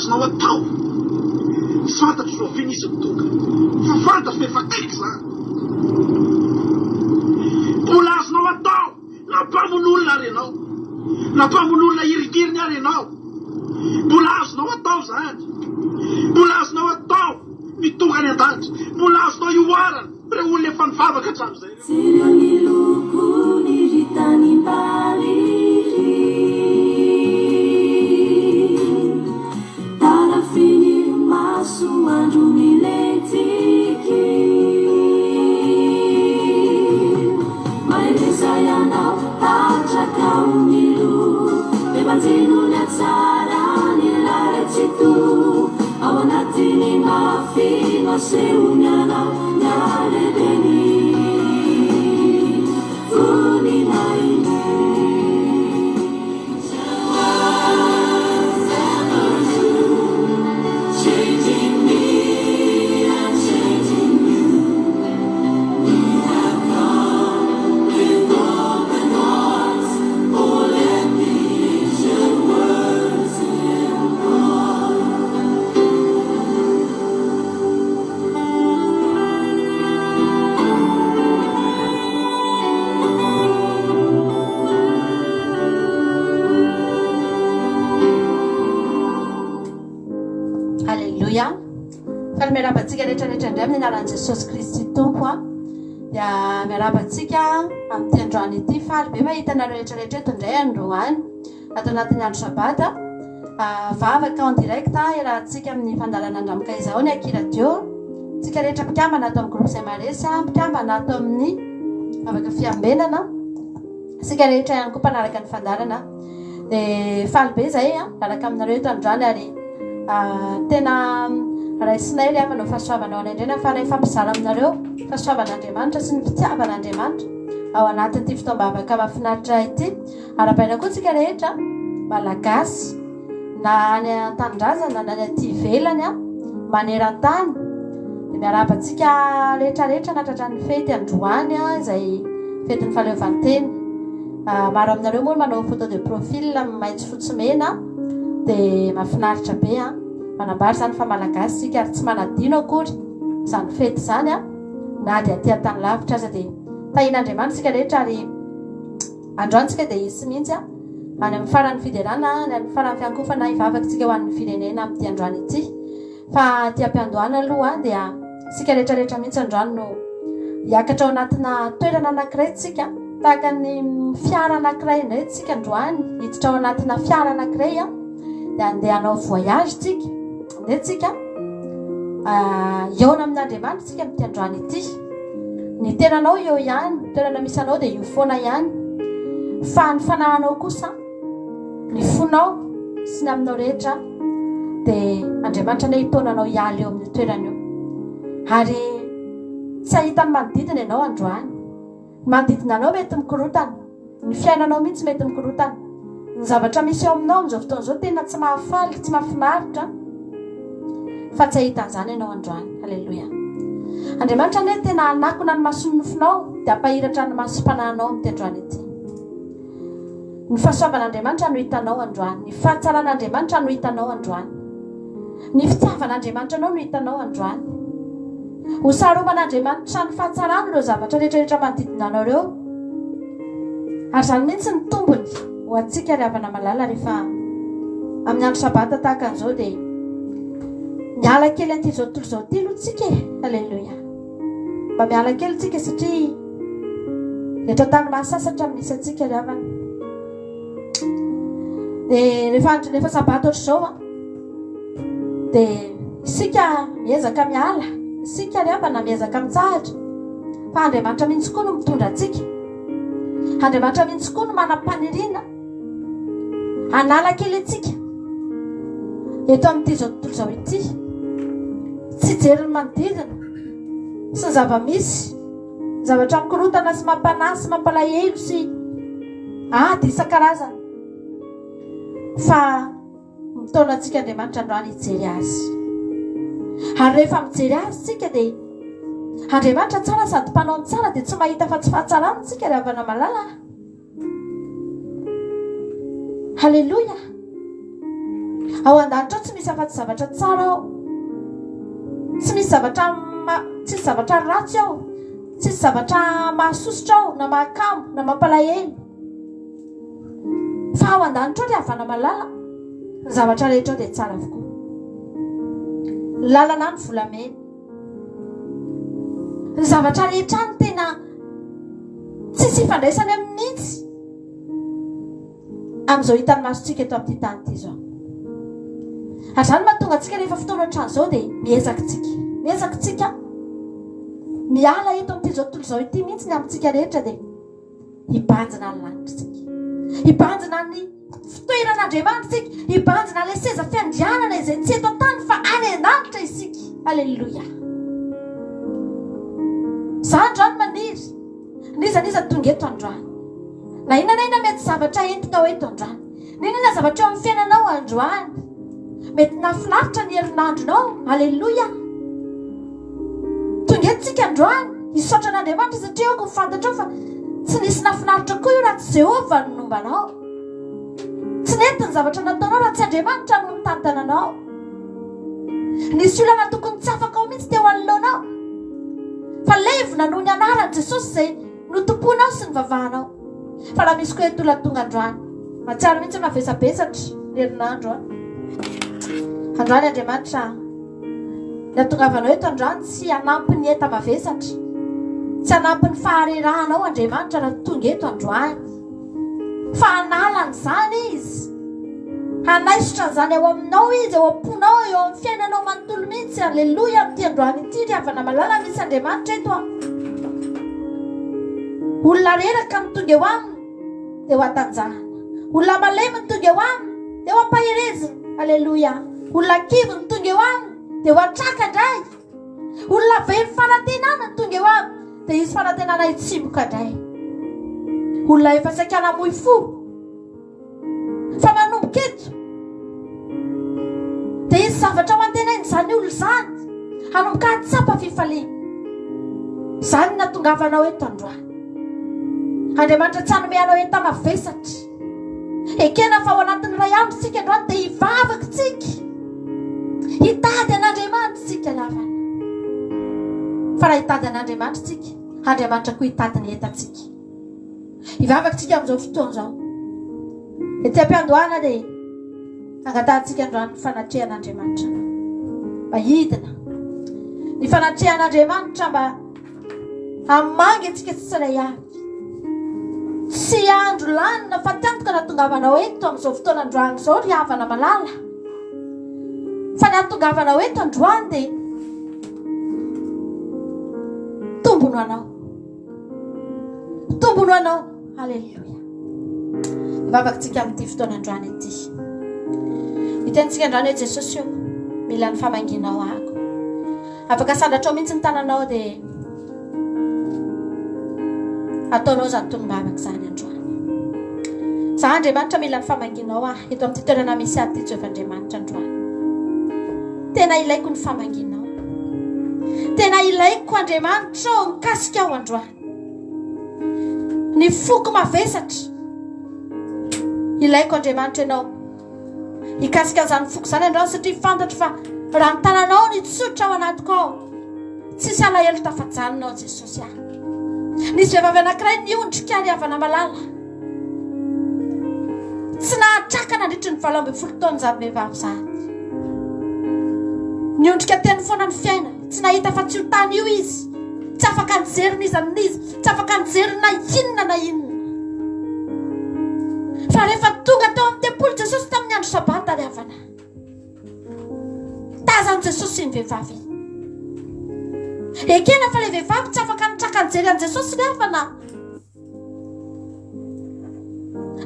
azonao atao fantatro zao finisy toka fa fantatro fa efa taiky zany mbola azonao atao nampamon'olona renao nampamon'olona irikiriny ary ianao mbola azonao atao zany mbola azonao atao mitonga any an-danitra mbola azonao ioarana re olona efa nivavaka hatramin'izay Sira ny loko ny ritany baliry tarafiny maso andro miletiky maeleza ianao hatrakao ny lo le manjeno ny atsara ny laretsitu ao anatiny mafino asehony anao niarebeny miarabantsika rehetrarehetra indray amin'ny anaran'i Jesosy Kristy tompo a dia miarabantsika amin'ny androany ity faly be mahita anareo rehetrarehetra eto indray androany ato anatin'ny andro sabata vavaka en direct iarahantsika amin'ny fandarana andramoka izao ny akiradio tsika rehetra mpikambana ato amin'ny groupe Saint Maresy mpikambana ato amin'ny vavaka fiambenana sika rehetra ihany koa mpanaraka ny fandarana dia faly be zay araka aminareo eto androany ary tena raisinay le amanao fahasoavanao anandrena fa ray fampizara aminareo fahasoavan'Andriamanitra sy ny fitiavan'Andriamanitra ao anatin'ity fitoam-bavaka mahafinaritra ity arapaina koa tsika rehetra malagasy na any an-tanindrazana na ny aty ivelany maneran-tany dia miarabantsika rehetrarehetra natratra ny fety androany izay fetin'ny fahaleovanteny maro aminareo moa manao photo de profil maitso fotsy mena dia mahafinaritra be manambary zany fa malagasy sika ary tsy manadino akory zany fety zany na dia aty an-tany lavitra aza dia tahin'Andriamanitra sika rehetra ary androantsika dia isy mihitsy any amin'ny faran'ny fiderana ny amin'ny faran'ny fiankofana ivavakantsika ho an'ny firenena amin'ity androany ity fa ty am-piandohana aloha dia sika rehetrarehetra mihitsy androany no hiakatra ao anatina toerana anankiray tsika tahaka ny fiara anankiray indray tsika androany hiditra ao anatina fiara anankiray dia andeha hanao voyage tsika andehantsika eona amin'Andriamanitra tsika amin'ity androany ity ny tenanao eo ihany toerana misy anao dia io foana ihany fa ny fanahinao kosa ny fonao sy ny aminao rehetra dia Andriamanitra ny hitonanao hiala eo amin'ny toerana io ary tsy ahita ny manodidina ianao androany manodidina anao mety mikorotana ny fiainanao mihitsy mety mikorotana ny zavatra misy eo aminao amin'izao fotoana izao tena tsy mahafaly tsy mahafinaritra fa tsy ahitan'izany ianao androany halleloia Andriamanitra ny tena anakona ny mason'ny nofinao dia ampahiratra ny masom-panahinao amin'ity androany ity ny fahasoavan'Andriamanitra no hitanao androany ny fahatsaran'Andriamanitra no hitanao androany ny fitiavan'Andriamanitra anao no hitanao androany hosaroman'Andriamanitra ny fahatsarany ireo zavatra rehetrarehetra manodidina anareo ary zany mihitsy ny tombony ho antsika ry havana malala rehefa amin'ny andro sabata tahaka an'izao dia miala kely an'ity zao tontolo izao ity aloha tsika halleloia mba miala kely tsika satria eto tany mahasasatra misy antsika ry havana dia rehefa sabata ohatr'izao dia isika miezaka miala isika ry havana miezaka mitsahatra fa Andriamanitra mihitsy koa no mitondra antsika Andriamanitra mihitsy koa no manam-paniriana hanala kely antsika eto amin'ity zao tontolo izao ity tsy jery ny manodidina sy ny zava-misy zavatra mikorotana sy mampanahy sy mampalahelo sy ady isan-karazany fa mitaona antsika Andriamanitra androany hijery azy ary rehefa mijery azy tsika dia Andriamanitra tsara sady mpanao ny tsara dia tsy mahita fa tsy fahatsarany tsika ry havana malala halleloia ao an-danitra ao tsy misy afa-tsy zavatra tsara ao, tsy misy tsisy zavatra ratsy ao, tsisy zavatra mahasositra ao na mahakamo na mampalahelo. Fa ao an-danitra ao dia havana malala, ny zavatra rehetra ao dia tsara avokoa. Lalana ny volamena, ny zavatra rehetra ny tena tsisy ifandraisany amin'nitsy amin'izao hitany masontsika eto amin'ity tany ity zao. Azany mahatonga antsika rehefa fotoana ohatran'izao dia miezaka tsika miala eto amin'ity zao tontolo izao ity mihitsy ny amintsika rehetra dia hibanjina ny lanitritsika, hibanjina ny fitoeran'Andriamanitra tsika, hibanjina ilay seza fiandrianana izay tsy eto an-tany fa any an-danitra isika. Aleloia. Za androany maniry niza tonga eto androany, na inona mety zavatra entinao eto androany, na inona zavatra eo amin'ny fiainanao androany, mety nafinaritra ny herinandronao. Aleloia. Tonga etontsika androany hisaotra an'Andriamanitra satria eo ny fantatrao fa tsy nisy nafinaritra koa io raha tsy Jehovah no nombanao. Tsy nety ny zavatra nataonao raha tsy Andriamanitra no nitantananao. Nisy olana tokony tsy afaka ao mihitsy teo anoloanao, fa levona noho ny anaran'i Jesosy izay notomponao sy ny vavahanao. Fa raha misy koa etola tonga androany, matsiaro mihitsy mavesabesatra ny herinandro androany. Andriamanitra ny atongavanao eto androany tsy hanampy ny enta mavesatra, tsy hanampy ny faharerahanao Andriamanitra raha tonga eto androany, fa hanalany izany izy, hanaisotra an'izany ao aminao izy, eo am-ponao, eo amin'ny fiainanao manontolo mihitsy. Aleloia. Amin'ity androany ity ry havana malala misy Andriamanitra eto. Olona reraka mitonga eo aminy dia ho atanjahana, olona malemy mitonga eo aminy dia ho ampahirezina. Aleloia. Olona kivy mitonga eo aminy dia ho atraka indray, olona very fanantenana mitonga eo aminy dia hisy fanantenana hitsimboka indray. Olona efa saika namoy fo fa manomboka eto dia hisy zavatra ho antenainy izany olo izany, hanomboka hatsapa fifaliana. Izany natongavanao eto androany. Andriamanitra tsy hanome anao enta mavesatra. Ekena fa ao anatin'ny ray andro tsika androany dia hivavaka tsika, hitady an'Andriamanitra tsika lavana. Fa raha hitady an'Andriamanitra tsika, Andriamanitra koa hitady ny entantsika. Hivavaka tsika amin'izao fotoana izao. Ety am-piandohana dia angatantsika androany ny fanatrehan'Andriamanitra mba hidina, ny fanatrehan'Andriamanitra mba hamangy antsika tsirairay avy. Tsy andro lanina fa tiantoka natongavanao eto amin'izao fotoana androany izao ry havana malala. Fa ny hatongavanao eto androany dia tombono anao. Aleluia. Hivavakantsika amin'ity fotoana androany ity. Hitentsika androany hoe Jesosy io mila ny famanginao ahako. Afaka sandratrao mihitsy ny tananao dia ataonao izany tolombavaka izany androany. Za Andriamanitra mila ny famanginao aho eto amin'ity toerana misy ahy ity Jehovah-Andriamanitra androany. Tena ilaiko ny famanginao, tena ilaiko Andriamanitra ao mikasika ao androany. Ny foko mavesatra ilaiko Andriamanitra ianao hikasika an'izany foko izany androany, satria fantatra fa raha ny tananao ny tsotra ao anatiko ao, tsisy alahelo tafajanonao Jesosy ahy. Nisy vehivavy anankiray niondrika ry havana malala, tsy nahatraka nandritry ny 12 taona izany vehivavy izany. Niondrika teny foana ny fiaina, tsy nahita fa tsy ho tany io izy, tsy afaka nijerina izy amin'izy, tsy afaka nijerina na inona. Fa rehefa tonga tao amin'ny tempolo Jesosy tamin'ny andro sabata ry havana, tazany Jesosy ny vehivavy. Ekena fa ilay vehivavy tsy afaka nitraka nijery an' Jesosy ry havana.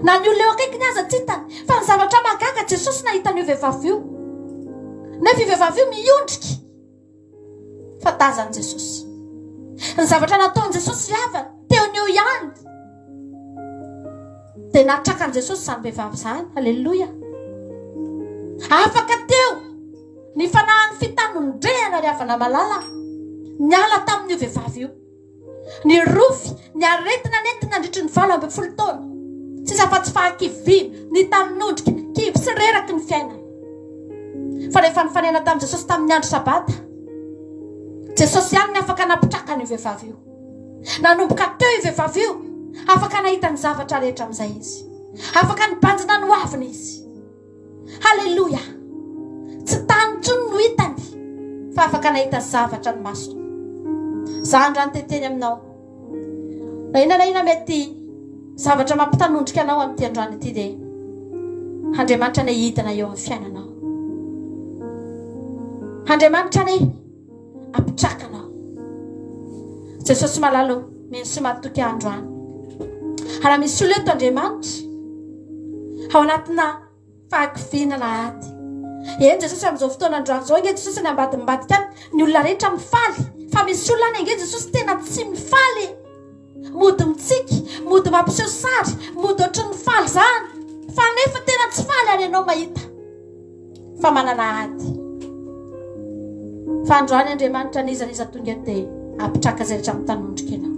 Na ny olona eo akaiky ny aza tsy hitany, fa ny zavatra magaga Jesosy nahitany io vehivavy io. Nefa io vehivavy io miondrika fa tazany Jesosy. Ny zavatra nataony Jesosy ry havana teo ny eo ihany dia natraka an' Jesosy izany vehivavy izany. Aleloia. Afaka teo ny fanahin'ny fitanondrehana ry havana malala, niala tamin'io vehivavy io, ny rofy, ny aretina nentina nandritry ny 12 taona, tsy afa-tsy fahakiviny, ny taminondrika, kivy sy reraky ny fiainana. fa rehefa nifanena tamin'i Jesosy tamin'ny andro sabata, Jesosy ihany ny afaka napitrakany io vehivavy io. Nanomboka teo io vehivavy io, afaka nahita ny zavatra rehetra amin'izay izy, afaka nibanjina ny hoaviny izy. Halleloja. Tsy tany intsony no hitany, fa afaka nahita zavatra ny masony. Za androany teteny aminao, na inona mety zavatra mampitanondrika anao amin'ity androany ity dia Andriamanitra ny hidina eo amin'ny fiainanao. Andriamanitra ny apitrakanao. Jesosy malalo mino sy matoky androany. Raha misy olona eto Andriamanitra ao anatina fahakivinana ady. Eny Jesosy amin'izao fotoana androany izao nge Jesosy ny ambadimbadika ny olona rehetra mifaly. Fa misy olona any nge Jesosy tena tsy mifaly. Mody mitsiky, mody mampiseho sary, mody ohatry ny faly zany. Fa nefa tena tsy faly ary ianao mahita. Fa manana ady. Fa androany Andriamanitra nizaniza tonga dia apitraka izay rehetra mitanondrika ianao.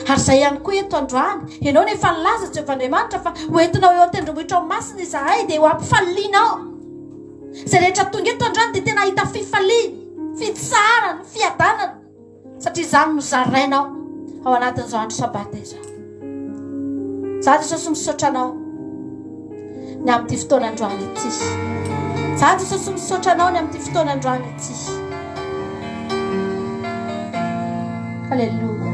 Ary izay ihany koa eto androany, ianao nefa nilaza Jehovandriamanitra fa hoentinao eo an-tendrombohitra ao masina izahay dia ho ampifalianao. Izay rehetra tonga eto androany dia tena hita fifaliana, fitsarana, fiadanana. Satria izany no zarainao ao anatin'izao andro sabata izao. Za Jesosy misaotra anao ny amin'ity fotoana androany ity. Za Jesosy misaotra anao ny amin'ity fotoana androany ity. Halleluja.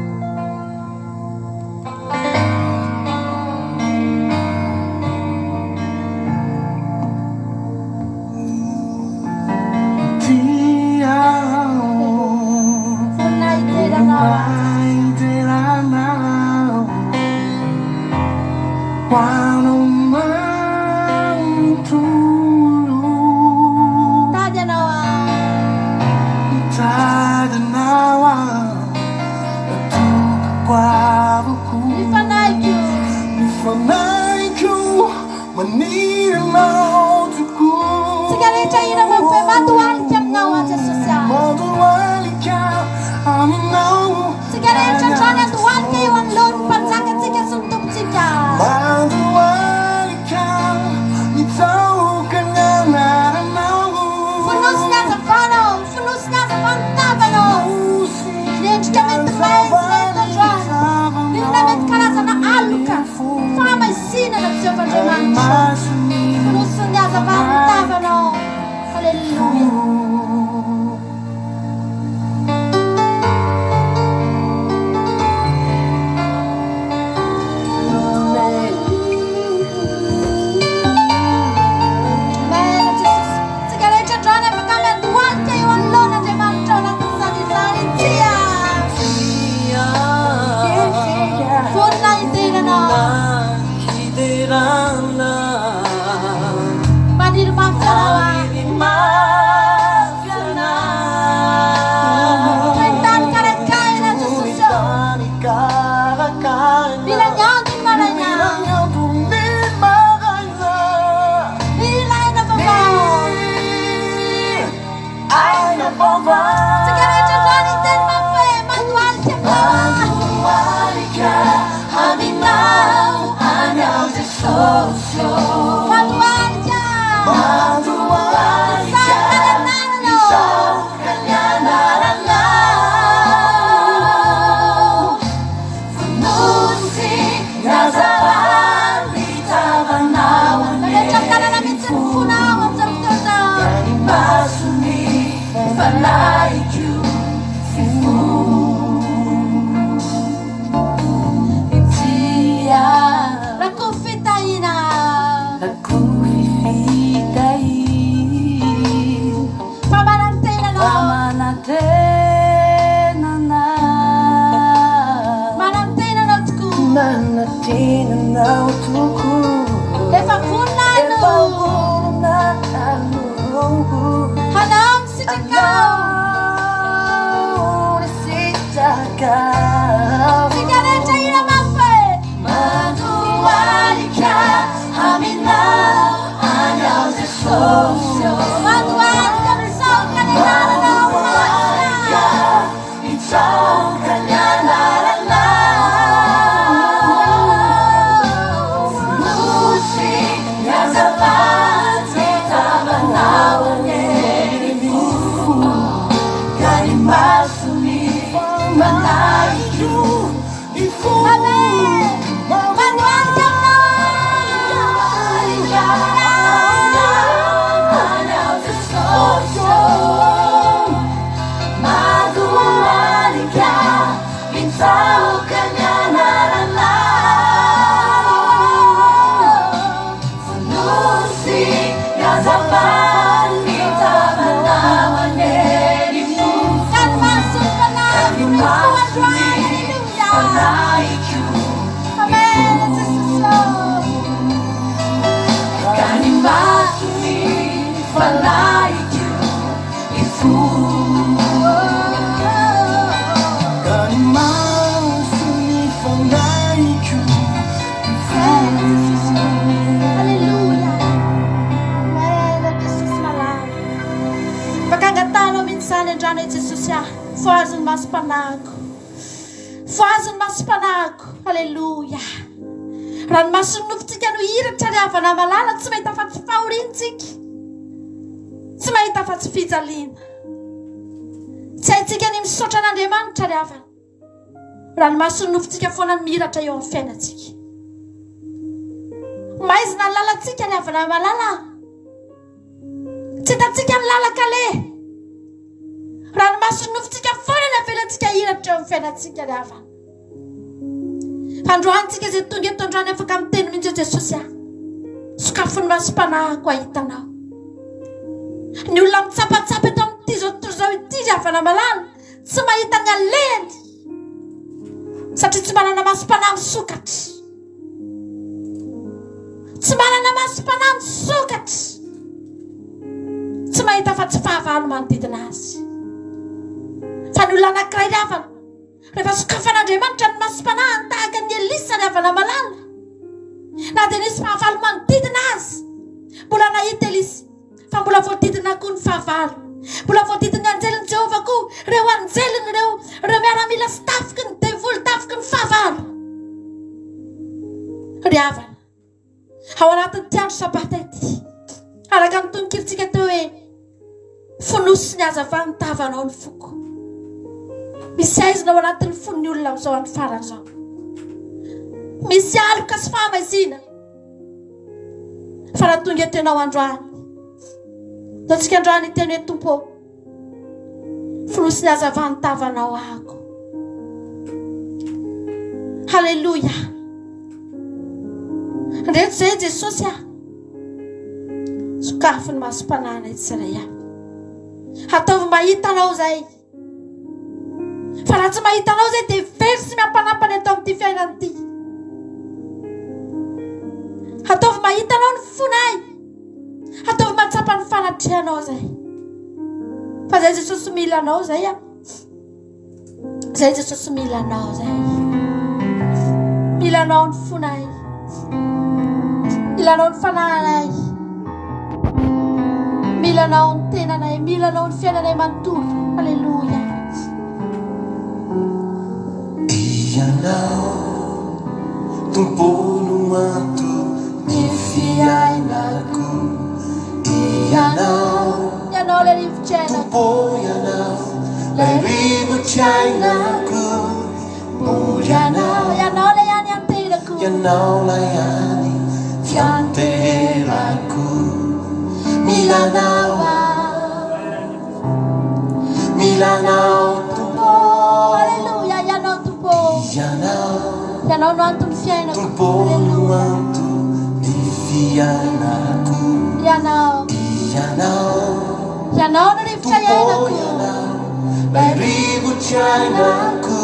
Yeah. izany andrano Jesosy ahy foazony masom-panahiko foazony masom-panahiko halleloia ranomasony nofontsika no hiratra ry havana malala tsy mahita afa-tsy fahorintsika tsy mahita afa-tsy fijaliana tsy haitsika ny misaotra an'Andriamanitra ry havana ranomasony nofontsika foana ny mihiratra eo amin'ny fiainantsika maizina ny lalantsika ry havana malala tsy hitantsika ny lalakale ranomasony nofontsika foana ny avelantsika hiratra eo amin'ny fiainantsika ry havana androantsika izay tonga eto androany afaka miteny mihitsy Jesosy ahy sokafony masom-panahiko ahitanao ny olona mitsapatsapa eto amin'ity zao tontolo zao ity ry havana malala tsy mahita ny alehany satria tsy manana masom-panahy misokatra tsy manana masom-panahy misokatra tsy mahita fa tsy fahavalo manodidina azy fa ny olona anankiray ry havana rehefa sokafan'Andriamanitra ny masom-panahy tahaka ny Elisa ry havana malala na dia nisy fahavalo manodidina azy mbola nahita Elisa fa mbola voadidina koa ny fahavalo mbola voadidina anjeliny Jehovah koa reo anjeliny reo miaramila sy tafiky ny devoly tafiky ny fahavalo ry havana ao anatin'ny tiandro sabata ity araka ny tononkiritsika teo hoe fonosy ny hazavany tavanao ny foko misy aizina ao anatin'ny fon'ny olona amin'izao any farany zao misy aloka sy fahamaizina fa raha tonga eto ianao androany taontsika androany iteny hoe tompo fonosy ny hazavany tavanao ahako halleloia ndreto zay Jesosy ahy sokafo ny masom-panahina tsiray ahy ataovy mahita anao zay fa raha tsy mahita anao zay dia very sy miampanampany atao amin'ity fiainana ity ataovy mahita anao ny fonay ataovy matsapa ny fanatrehanao zay fa zay Jesosy mila anao zay zay Jesosy mila anao zay mila anao ny fonay mila anao ny fanahinay mila anao ny tenanay mila anao ny fiainanay manontolo halleloia ianao tompono anto ny fiainako ianao le rivotrainako ianao lay rivotrainako ianao le any anterako ianao lay any fianterako milanao tompo halleluia ianao tompo ianao no antony fiainako tompono anto ny fiainako ianao no rivotra iainako lay rivotrainako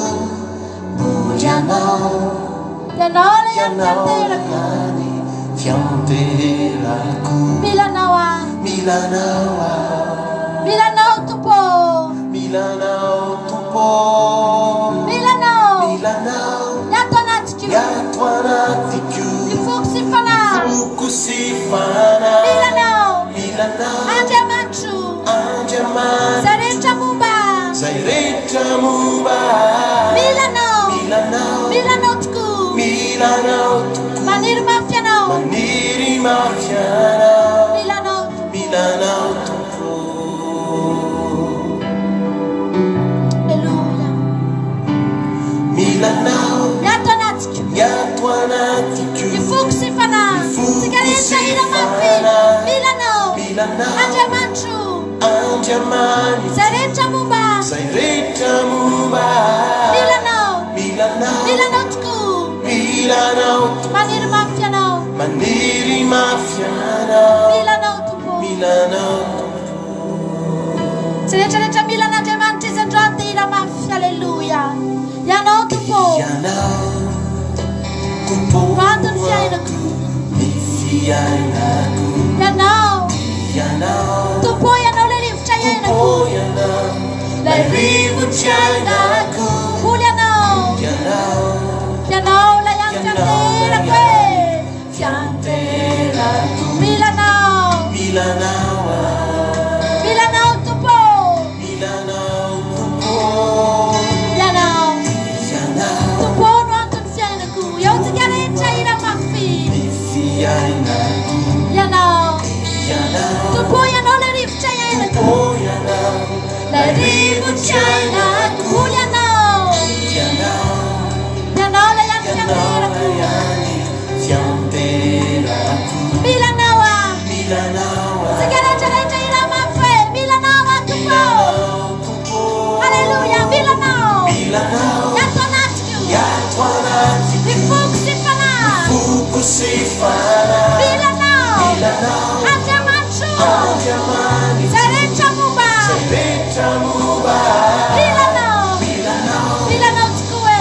ianao le any fianterako milanao tompo iato anatiko ny foko sy fanahy milanao Andriamanitro zay rehetra momba milanao toko maniry mafy anao milanao tompo halleluia milanao iato anatiko ny foko sy fanahy tsika rehetra ira mafy milanao Andriamanitro zay rehetra momba milanao toko maniry mafy anao milanao tompo tsy rehetrarehetra mila an'Andriamanitra izy androany dia ira mafy halleluia ianao tompo antony fiainako ianao tompo ianao le rivotra iainako olo ianao lay any fianterako milanao tompo rivotrainako ianao ianao la ihany fianterako milanao a tsika rehetrarehetra ira mafy hoe milanao a tompo halleluja milanao iato anatiko mifoko sy fanahy milanao andriamanitro zay rehetra momba milanao tokoa e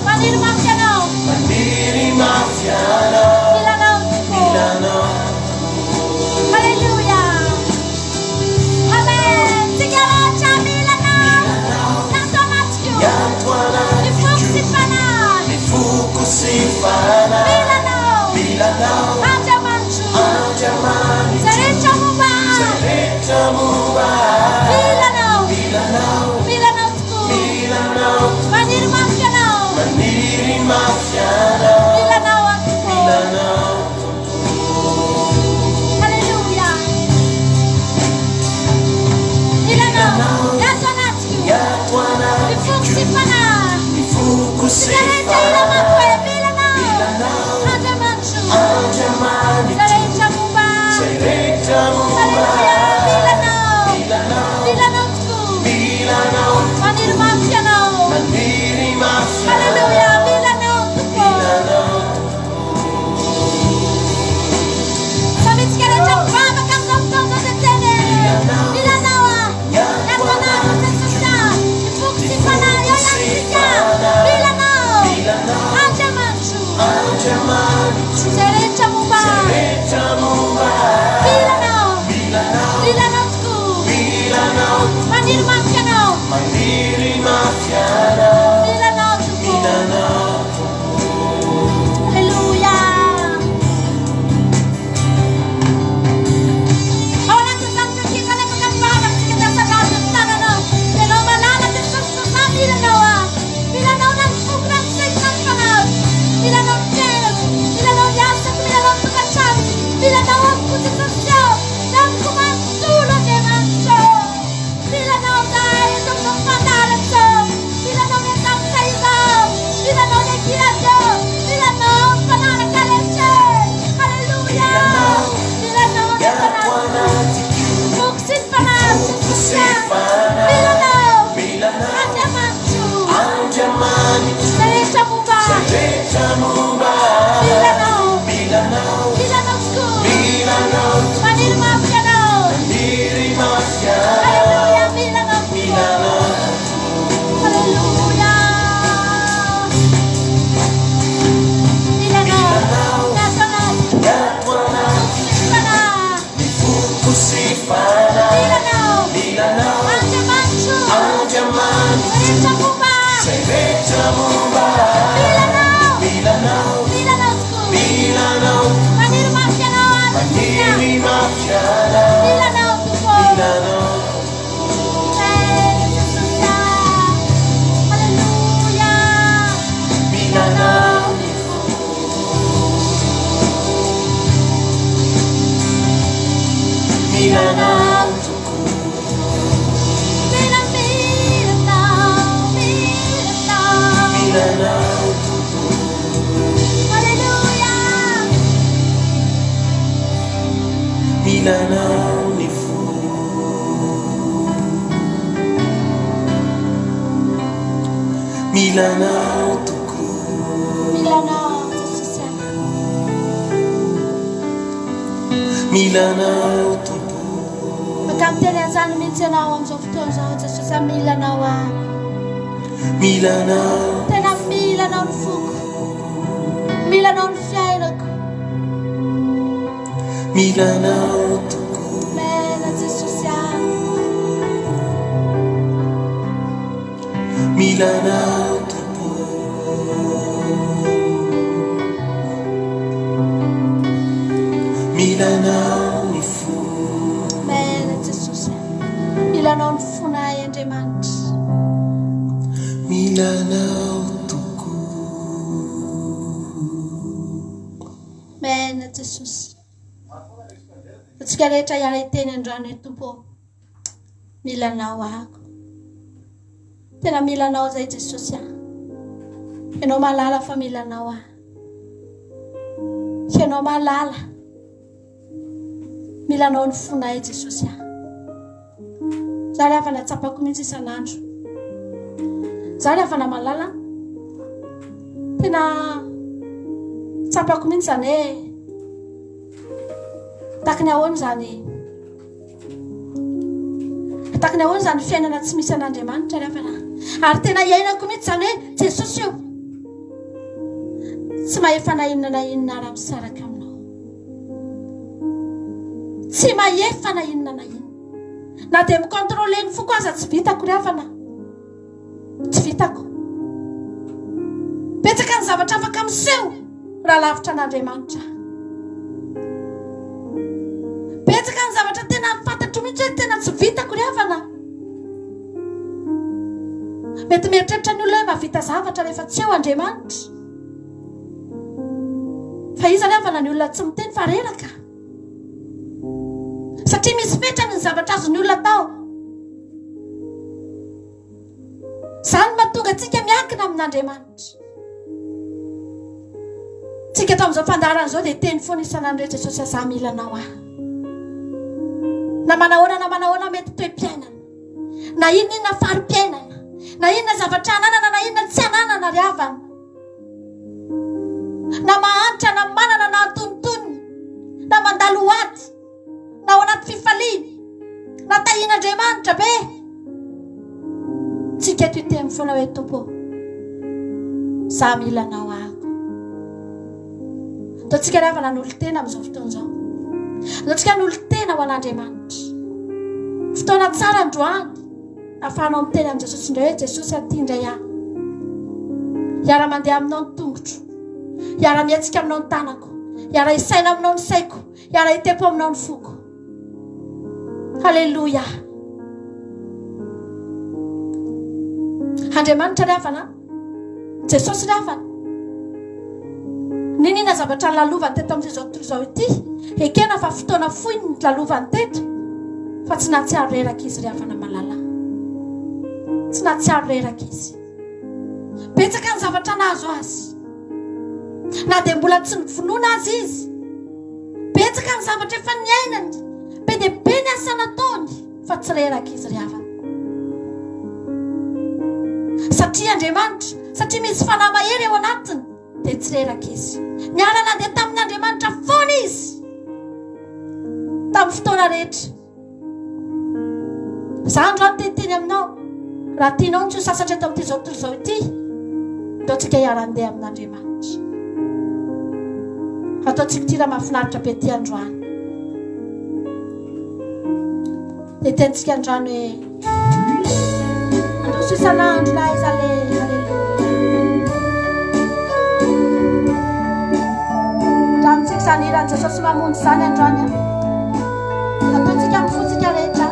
maniry mafy ianao milanao tokoa halleluja amen tsika rehetra milanao iato anatiko mifoko sy fanahy milanao andriamanitro zay rehetra momba milanao tokoa maniry mafy ianao milanao atoko halleluja milanao iato anatiko mifoko sy fanahy tsika rehetra ira mafy hoe milanao andriamanitro zay rehetra momba halleluja milanao tokoa maniry mafy ianao halleluja milanao tokoa samitsika rehetra mivavaka amizao fotoana zao tetene milanao a iato anatiko jesosy mifoko sy fanahy eo iatsika milanao andriamanitro zay rehetra momba milanao tokoa maniry mafy ianao milanao tokoa halleluja ao anatin'izany fetikana efaka mivavaka tsika miasagady ny tanana ianao malala jesosy tosa milanao a milanao na mifoko na misaiky na mifanahy milanao ny fiainako milanao ny asako milanao ny tokantranoko milanao amiko jesosy ao namiko manontolo andriamanitro milanao zahay eto amizao fandarako zao milanao ny an-tamika izao milanao ny akirako milanao ny fanaraka rehetra halleluja milanao ny fanarako mifoko sy ny fanahy jesosy milanao andriamanitro zay rehetra momba milanao tokoa maniry mafy ianao halleluja milanao tokoa halleluja milanao iato anatiko mifoko sy fanahy milanao andriamanitro zay rehetra momba milanao tokoa maniry mafy ianao milanao tokoa jesosy halleluja milanao Milanao ni fu Milanao tuku milanao jesosy Milanao tuku makamteny an'izany mihitsy ianao amizao fotoana zao jesosy milanao a Milanao tena milanao ny foko milanao ny fiainako Milanao tuku mena jesosy Milanao tuku Milanao ni fu mena jesosy milanao ny fonay andriamanitra Milanao tuku mena jesosy atsika rehetra iala iteny androany tompo milanao ahako. Tena milanao zay Jesosy aho. Ianao malala fa milanao aho. Ianao malala. Milanao ny fonay Jesosy aho. Zaho rehefa natsapako mihitsy isan'andro. Zaho rehefa namalala. Tena tsapako mihitsy zany hoe takiny ahoana zany. Takiny ahoana zany fiainana tsy misy an'Andriamanitra rehefa na. Ary tena iainako mihitsy zany hoe Jesosy io. Tsy mahefa na inona raha misaraka aminao. Tsy mahefa na inona. Na dia mikontrôle ny foko aza tsy vitako rehefa na. Tsy vitako. Betsaka ny zavatra afaka miseho raha lavitra an'Andriamanitra. Betsaka ny zavatra tena fantatro mihitsy hoe tena tsy vitako rehefa na. Mety mieritreritra ny olona hoe mahavita zavatra rehefa tsy eo Andriamanitra. Fa iza rehefa na ny olona tsy miteny fa reraka. Satria misy fetrany ny zavatra azony olona tao. Izany mahatonga antsika miankina amin'Andriamanitra. Tsika eto amin'izao fandaharana izao dia teny foana isan'andro hoe Jesosy aza milanao aho. Na manahoana mety toe-piainana. Na inona fari-piainana. Na inona zavatra ananana, na inona tsy ananana ry havana. Na mahantra, na manana, na antonontonony. Na mandalo aty. Na ao anaty fifaliana. Na tahian'Andriamanitra be. Tsika eto itemy foana hoe Tompo, za milanao ahako. Ataontsika rehefa nanolo tena amin'izao fotoana izao. Ataontsika nanolo tena ho an'Andriamanitra. Fotoana tsara androany. Ahafahanao miteny amin'i Jesosy indray hoe Jesosy aty indray aho. Hiara mandeha aminao ny tongotro. Hiara mietsika aminao ny tanako. Hiara isaina aminao ny saiko. Hiara hitepo aminao ny foko. Halleluja. Andriamanitra rehefa Jesosy rehefa ninina zavatra lalovany teto amin'izao tontolo izao ity. Ekena fa fotoana fohy ny lalovany teto. Fa tsy nahatsiaro reraka izy rehefa malala. Tsy nahatsiaro reraka izy. Betsaka ny zavatra nahazo azy. Na dia mbola tsy nivonoana azy izy. Betsaka ny zavatra efa niainany. Be dia be ny asa nataony. Fa tsy reraka izy rehefa. Satria Andriamanitra, satria misy fanahy mahery eo anatiny, dia tsy reraka izy. Niara nandeha tamin'Andriamanitra foana izy. Tamin'ny fotoana rehetra. Izany androany teteny aminao. Raha tianao tsy ho sasatra eto amin'ity zao tontolo izao ity, ataontsika hiara-andeha amin'Andriamanitra. Ataontsika ity raha mahafinaritra be ity androany. Dia tentsika androany hoe androso isan'andro na iza le ramintsika izany iran'i Jesosy mamonjy izany androany a. Ataontsika mifotsika rehetra.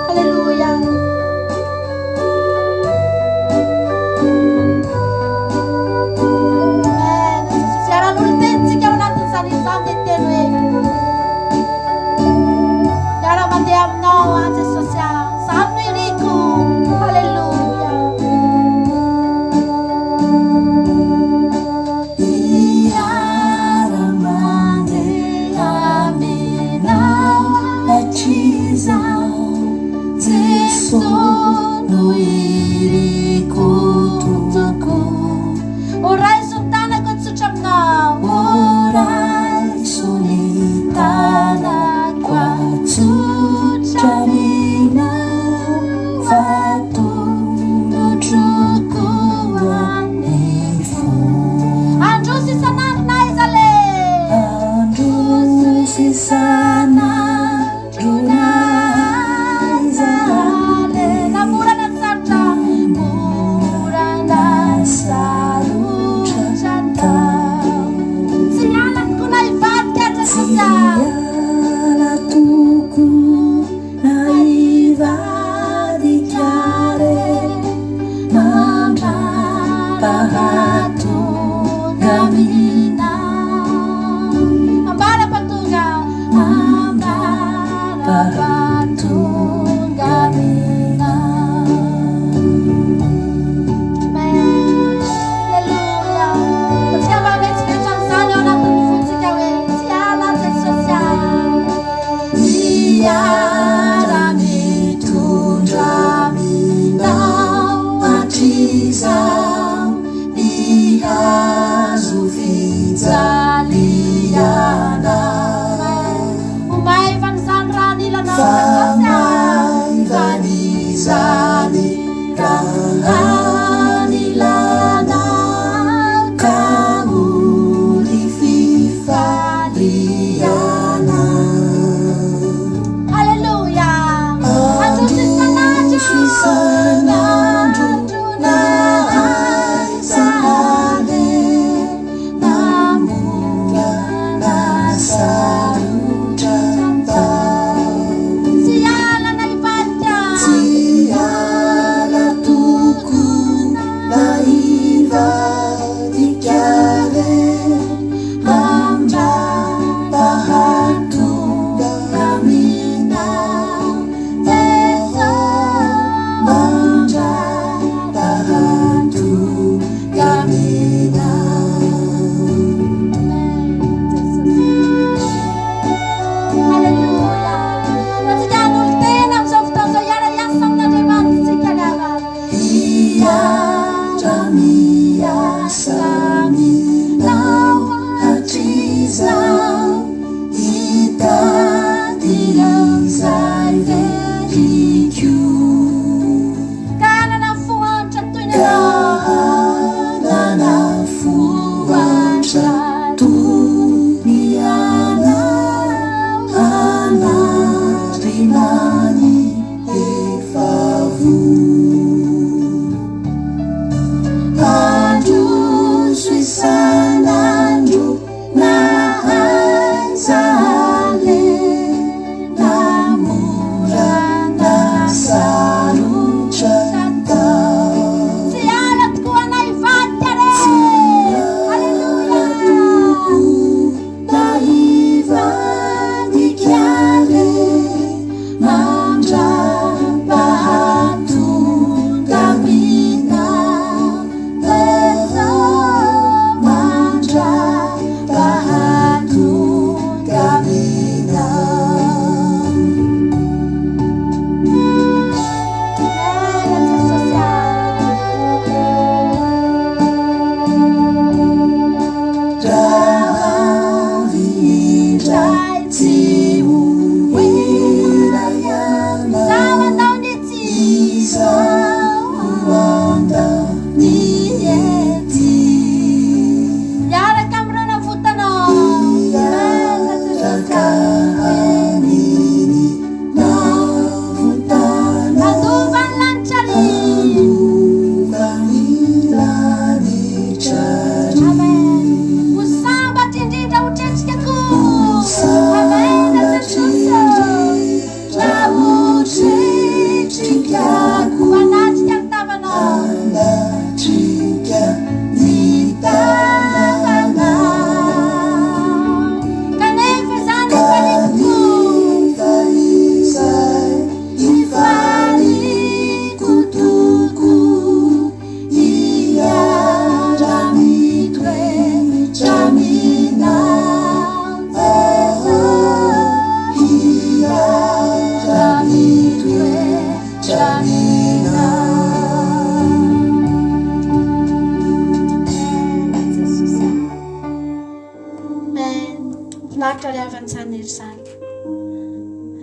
Halleluja. Jesosy iaran'olo tenitsika ao anatin'izany izany dia teny hoe miara mandeha aminao a Jesosy a. Izany no iriko. Halleluja. Miara mandeha aminao batizao Jesosy no iriko toko. Oray sultanako tsotra aminao. Oray solitanako atsotra aminao fatongotroko anifo. Androso isan'andro na iza le. Androso isan'andro na iza le. Namorana ny sarotra. Morana sarotra tao. Tsy nialako na hivadika Jesosy a. Iala toko na ivadika re mandrapahatonga aminao. Ambara patonga.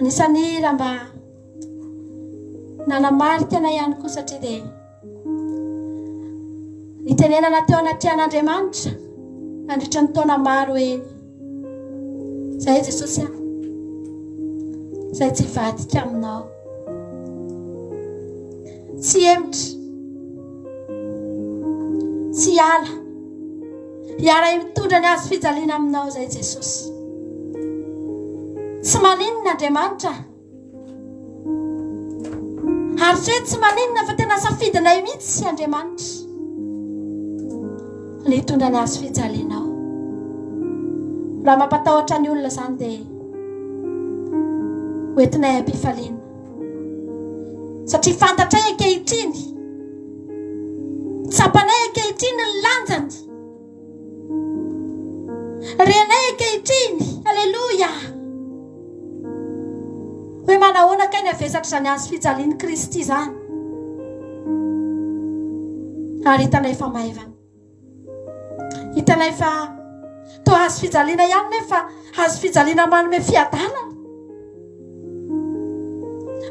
Anisany raha mba nanamarika na ihany koa satria dia nitenenana teo anaty an'Andriamanitra nandritra ny taona maro hoe zay Jesosy zay tsy vadika aminao, tsy emitra, tsy hiara mitondra ny azo fijaliana aminao zay Jesosy. Tsy maninona Andriamanitra ary tsy hoe tsy maninona fa tena safidinay mihitsy Andriamanitra ny hitondra ny azo fijalianao. Raha mampatahotra ny olona zany dia hoentinay am-pifaliana satria fantatray ankehitriny tsapanay ankehitriny ny lanjany renay ankehitriny alleloia hoe manahoana kay ny avesatra zany azo fijaliany Kristy zany ary hitanay fa maivana hitanay fa toa azo fijaliana ihany nefa azo fijaliana manome fiadanana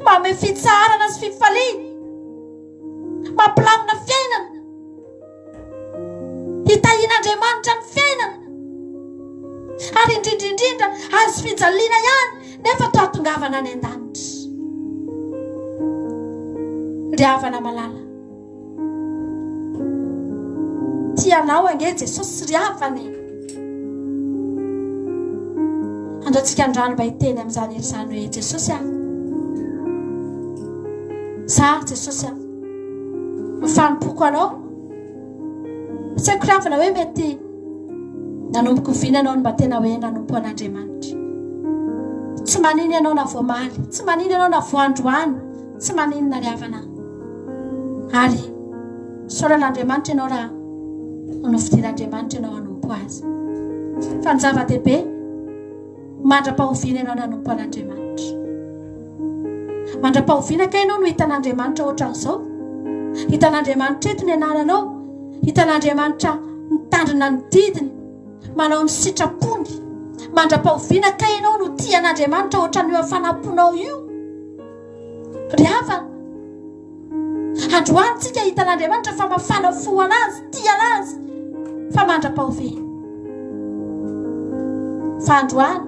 manome fitsarana sy fifaliana mampilamina fiainana hitahian'Andriamanitra ny fiainana ary indrindrindrindra azo fijaliana ihany nefa toa tongavana any an-danitra ry havana malala tianao ange Jesosy ry havana andratsika andrano mba hiteny amin'izany ery zany hoe Jesosy za Jesosy mifanimpoko anao tsy haiko ry havana hoe mety nanomboky mivina anao no mba tena hoe nanompo an'Andriamanitra tsy manino ianao na voamaly tsy manino ianao na voandroany tsy maninona ry havana ary soran'Andriamanitra ianao raha nofidian'Andriamanitra ianao hanompo azy fa ny zava-dehibe mandra-pahoviana ianao nanompo an'Andriamanitra mandra-pahoviana ka ianao no hitan'Andriamanitra ohatran'izao hitan'Andriamanitra eto ny anananao hitan'Andriamanitra mitandrina ny didiny manao ny sitrapony mandra-pahoviana ka ianao no tian'Andriamanitra ohatran'io afanamponao io ry havana androany tsika hitan'Andriamanitra fa mafana fo anazy tia anazy fa mandra-pahoviana fa androany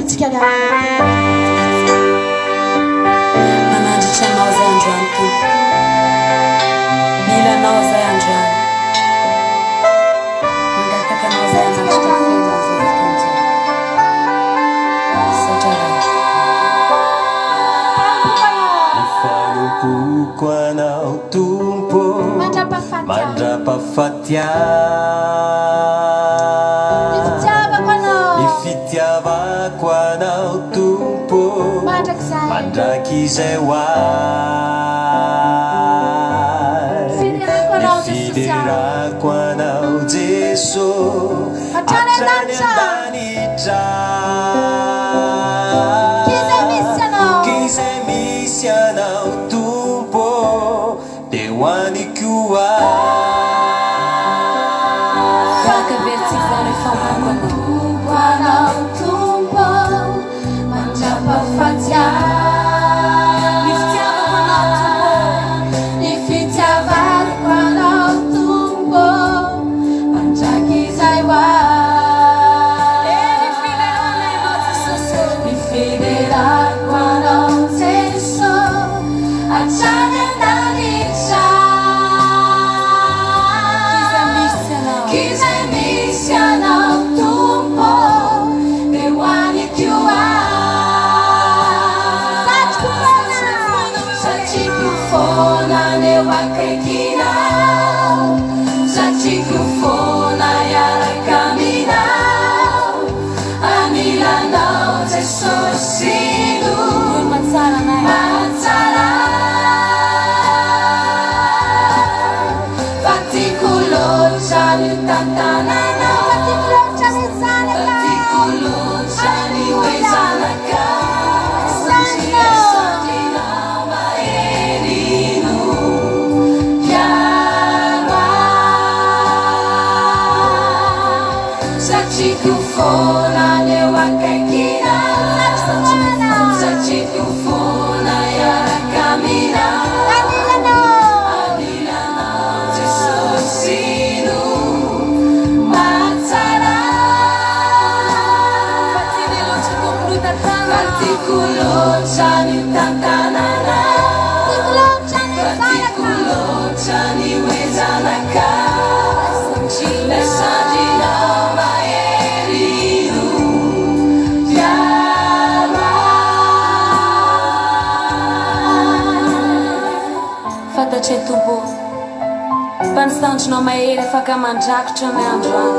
tsika ry manandritra anao zay androany tompo mila anao zay androany mangataka anao zay anatrika fena zay fotoana satria Mifanompoako anao tompo mandrapahafaty ny fitiavako anao tompo mandrakizay hoazy ny fiderako anao Jesosy hatrany an-danitra kizay misy anao tompo de hoaniko Fakavertsika zany fampako anao tompo mandrapahafaty ny fitiavako anao tompo mandrakizay hoazy ny fiderako anao Jesosy hatrany an-danitra kizay misy anao tompo de hoaniko satriko fona neo akaikinao satriko fona iaraka aminao anilanao Jesosy matsara fatiko loatra ny tantananao fatiko loatra ny hoe zanakao sandrinao maherino iara satriko fona neo akaikinao satriko fona iaraka aminao anilanao Jesosy matsara fatiko loatra ny tantananao fatiko loatra ny hoe zanakao sandrinao maherino iara fantatry tompo mpanisandrinao mahery afaka mandrakotra ny androany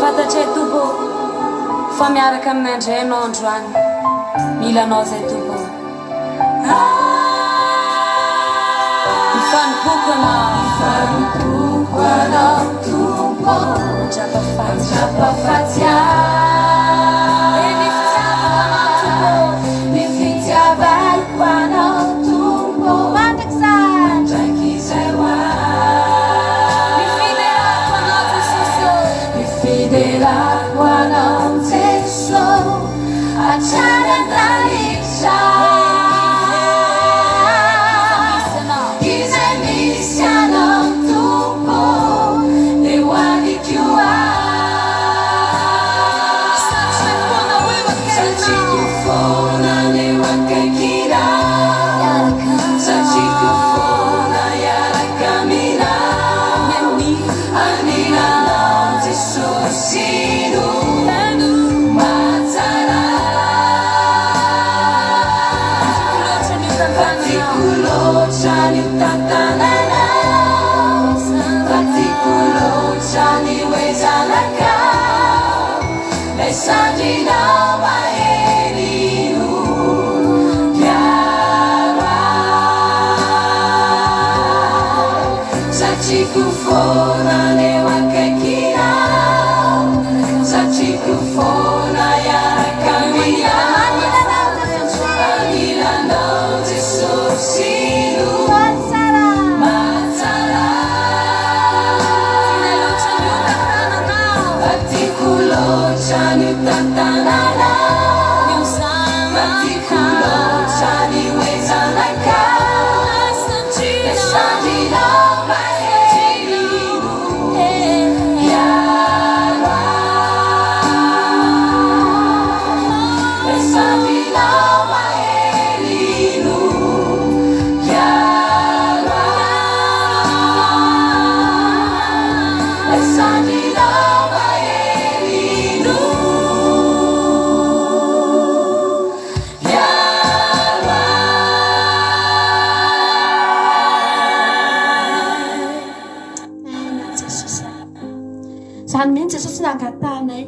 fantatry tompo fa miaraka amin'ny andray anao androany milanao zay tompo mifanikoko anao tompo mandrapafatsy ny fitiavako anao tompo mandraky zay hoa mifiderako anao Jeso atsara andalisa izay misy anao tompo le hoaniko satsiko fona leo akaikina satsiko fona iaraka mina anilanao Jesosy Fatikulotsany tantanana fatikulotsany wezanaka lesandrinao maherino piara satsiko fona leo akaikina satsiko fona iaraka mina anilanao Jesosy fatikulotsany tantanana fatikulotsany wezanaka lesandrinao maherino piara lesandrinao maherino piara lesandrinao maherino zany mihitsy Jesosy nangatanay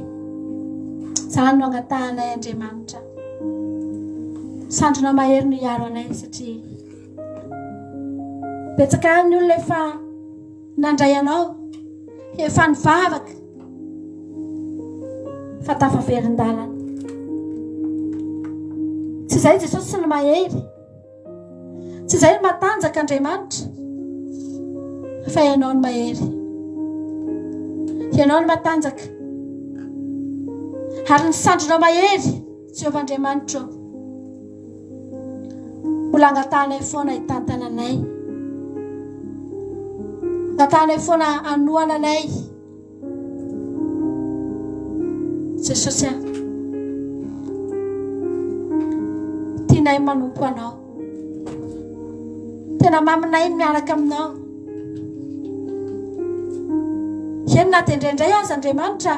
zany no angatanay Andriamanitra sandrona mahery no hiaro anay satria betsaka ny olona efa nandray anao efa nivavaka fa tafaverin-dalana tsy izay Jesosy sy ny mahery tsy izay ny matanjaka Andriamanitra fa ianao ny mahery ianao ny matanjaka ary ny sandrona mahery Jehovah Andriamanitra mbola angatanay foana hitantananay angatanay foana anohananay Jesosy tianay manompo anao tena maminay ny miaraka aminao eny na dia indraindray azy Andriamanitra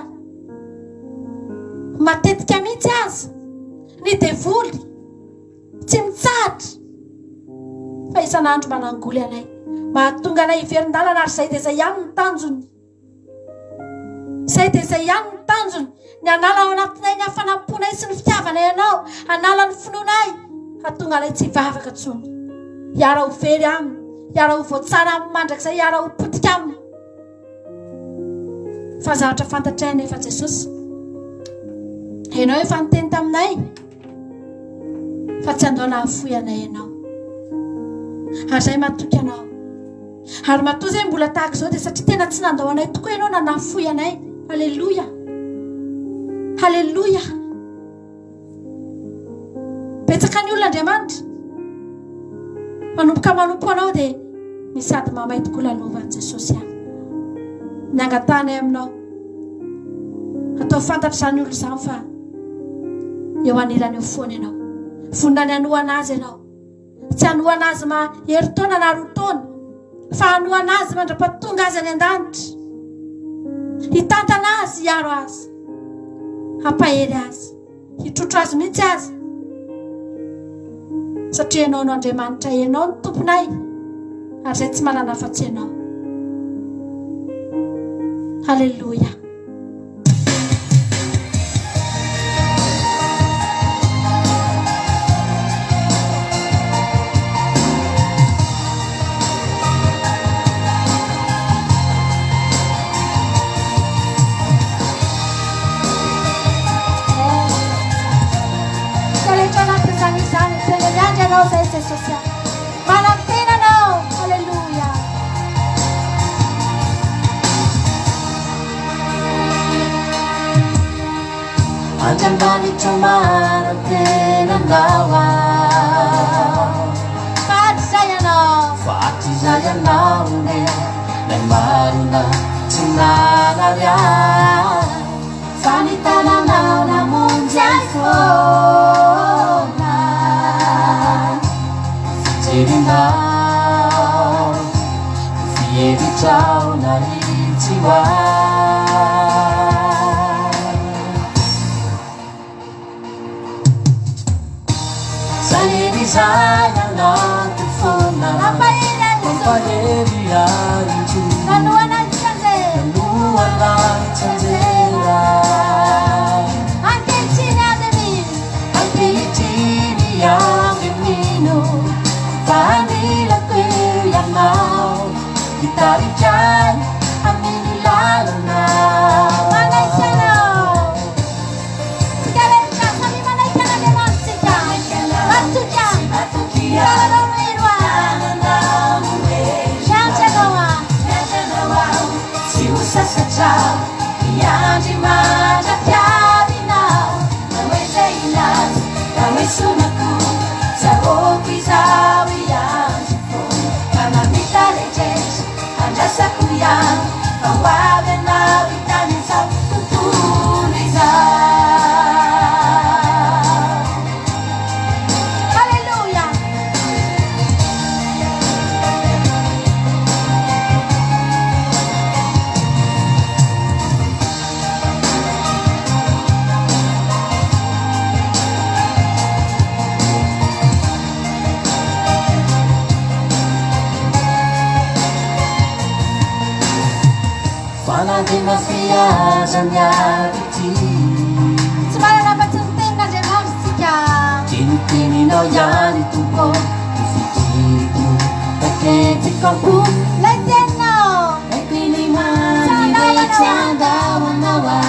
matetika mihitsy azy ny devoly tsy mitsahatra fa isan'andro manangoly anay mahatonga anay hiverin-dalana ary izay dia izay ihany ny tanjony izay dia izay ihany ny tanjony ny anala ao anatinay ny hafanamponay sy ny fitiavanay anao anala ny finoanay hahatonga anay tsy hivavaka tsony hiara ho very aminy hiara ho voatsara amin'ny mandrakizay hiara ho potika aminy fa zavatra fantatray nefa Jesosy ianao efa niteny taminay fa tsy andao nahafoy anay ianao ary izay matoky anao ary matoa izay mbola tahaka izao dia satria tena tsy nandao anay tokoa ianao na nahafoy anay halleloia halleloia betsaka ny olona Andriamanitra manomboka manompo anao dia misady mamay tokoa lalaovan'i Jesosy ny angatanay aminao atao fantatra izany olo izany fa eo anilany eo foana ianao vonona ny anohana azy ianao tsy anohana azy mahery taona na roa taona fa anohana azy mandra-pahatonga azy any an-danitra hitantana azy hiaro azy hampahery azy hitrotro azy mihitsy azy satria ianao no Andriamanitra ianao no tomponay ary izay tsy manana afa-tsy ianao halleluia Anjambanitromana tenandawa Fati zayanao ne Nai marina tinanaria Fanitananao namonjy ay foana Fijerinao Fievitrao naritsy Zayanao tufona Pampaheri arinju Nanuanan chanzela Ankeitini yaminino Vanila kuyanao Itarijan aminilalana Manay chanao Sigalencha sami manay chana de monsika Batujan Kalalong irwa Yanchanawa Siusasachao Yanji maja piavinao Nawezeinas Nawesunaku Saoki zawi yanji fo Kanamita lejes Anjasakuyan Pawade na vitani sa tutuliza Hallelujah Fanadi mafia zanyariti Semana dapat centena de marsika Tini no yani tupo Ufikiku Paketi kompu Lejeno Ekini mani Bechanda wanawa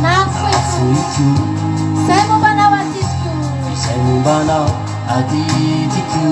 Nafuiku Semu bana watisku Semu bana aditiku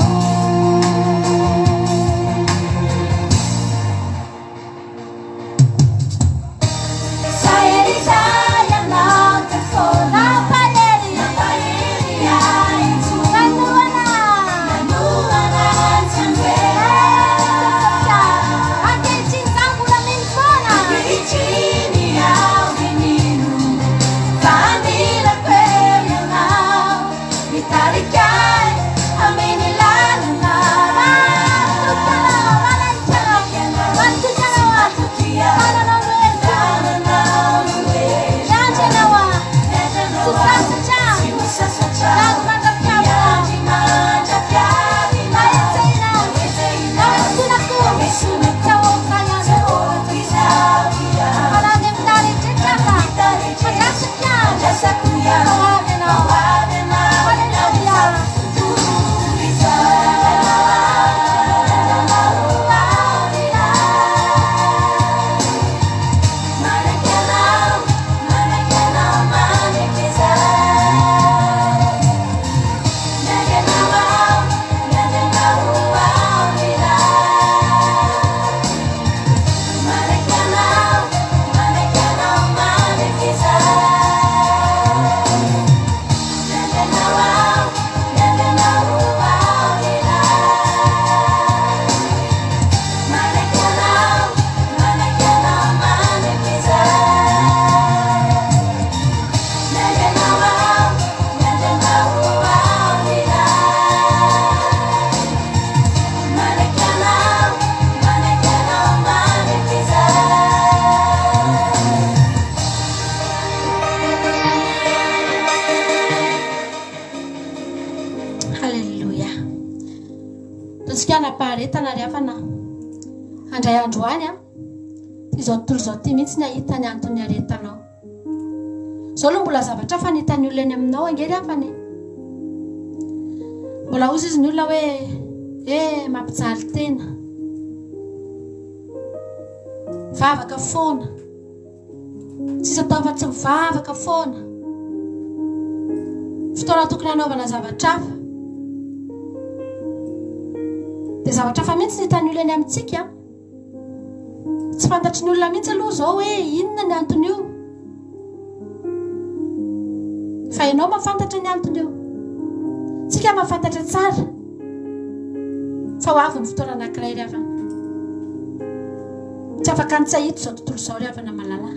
Andray androany izao tontolo izao ty mihitsy ny ahitany antony aretanao. Zao aloha mbola zavatra fanitany olona eny aminao angery afany. Mbola ozy izy ny olona hoe mampijaly tena. Vavaka foana. Tsisy atao afa-tsy mivavaka foana. Fotoana tokony hanaovana zavatra hafa. Dia zavatra hafa mihitsy ny hitany olona eny amintsika. Tsy fantatry ny olona mihitsy aloha zao hoe inona ny antony io. fa ianao mafantatra ny antony eo tsika mafantatra tsara fa ho avy ny fotoana anankiray ry havana tsy afaka nitsahito zao tontolo zao ry havana malala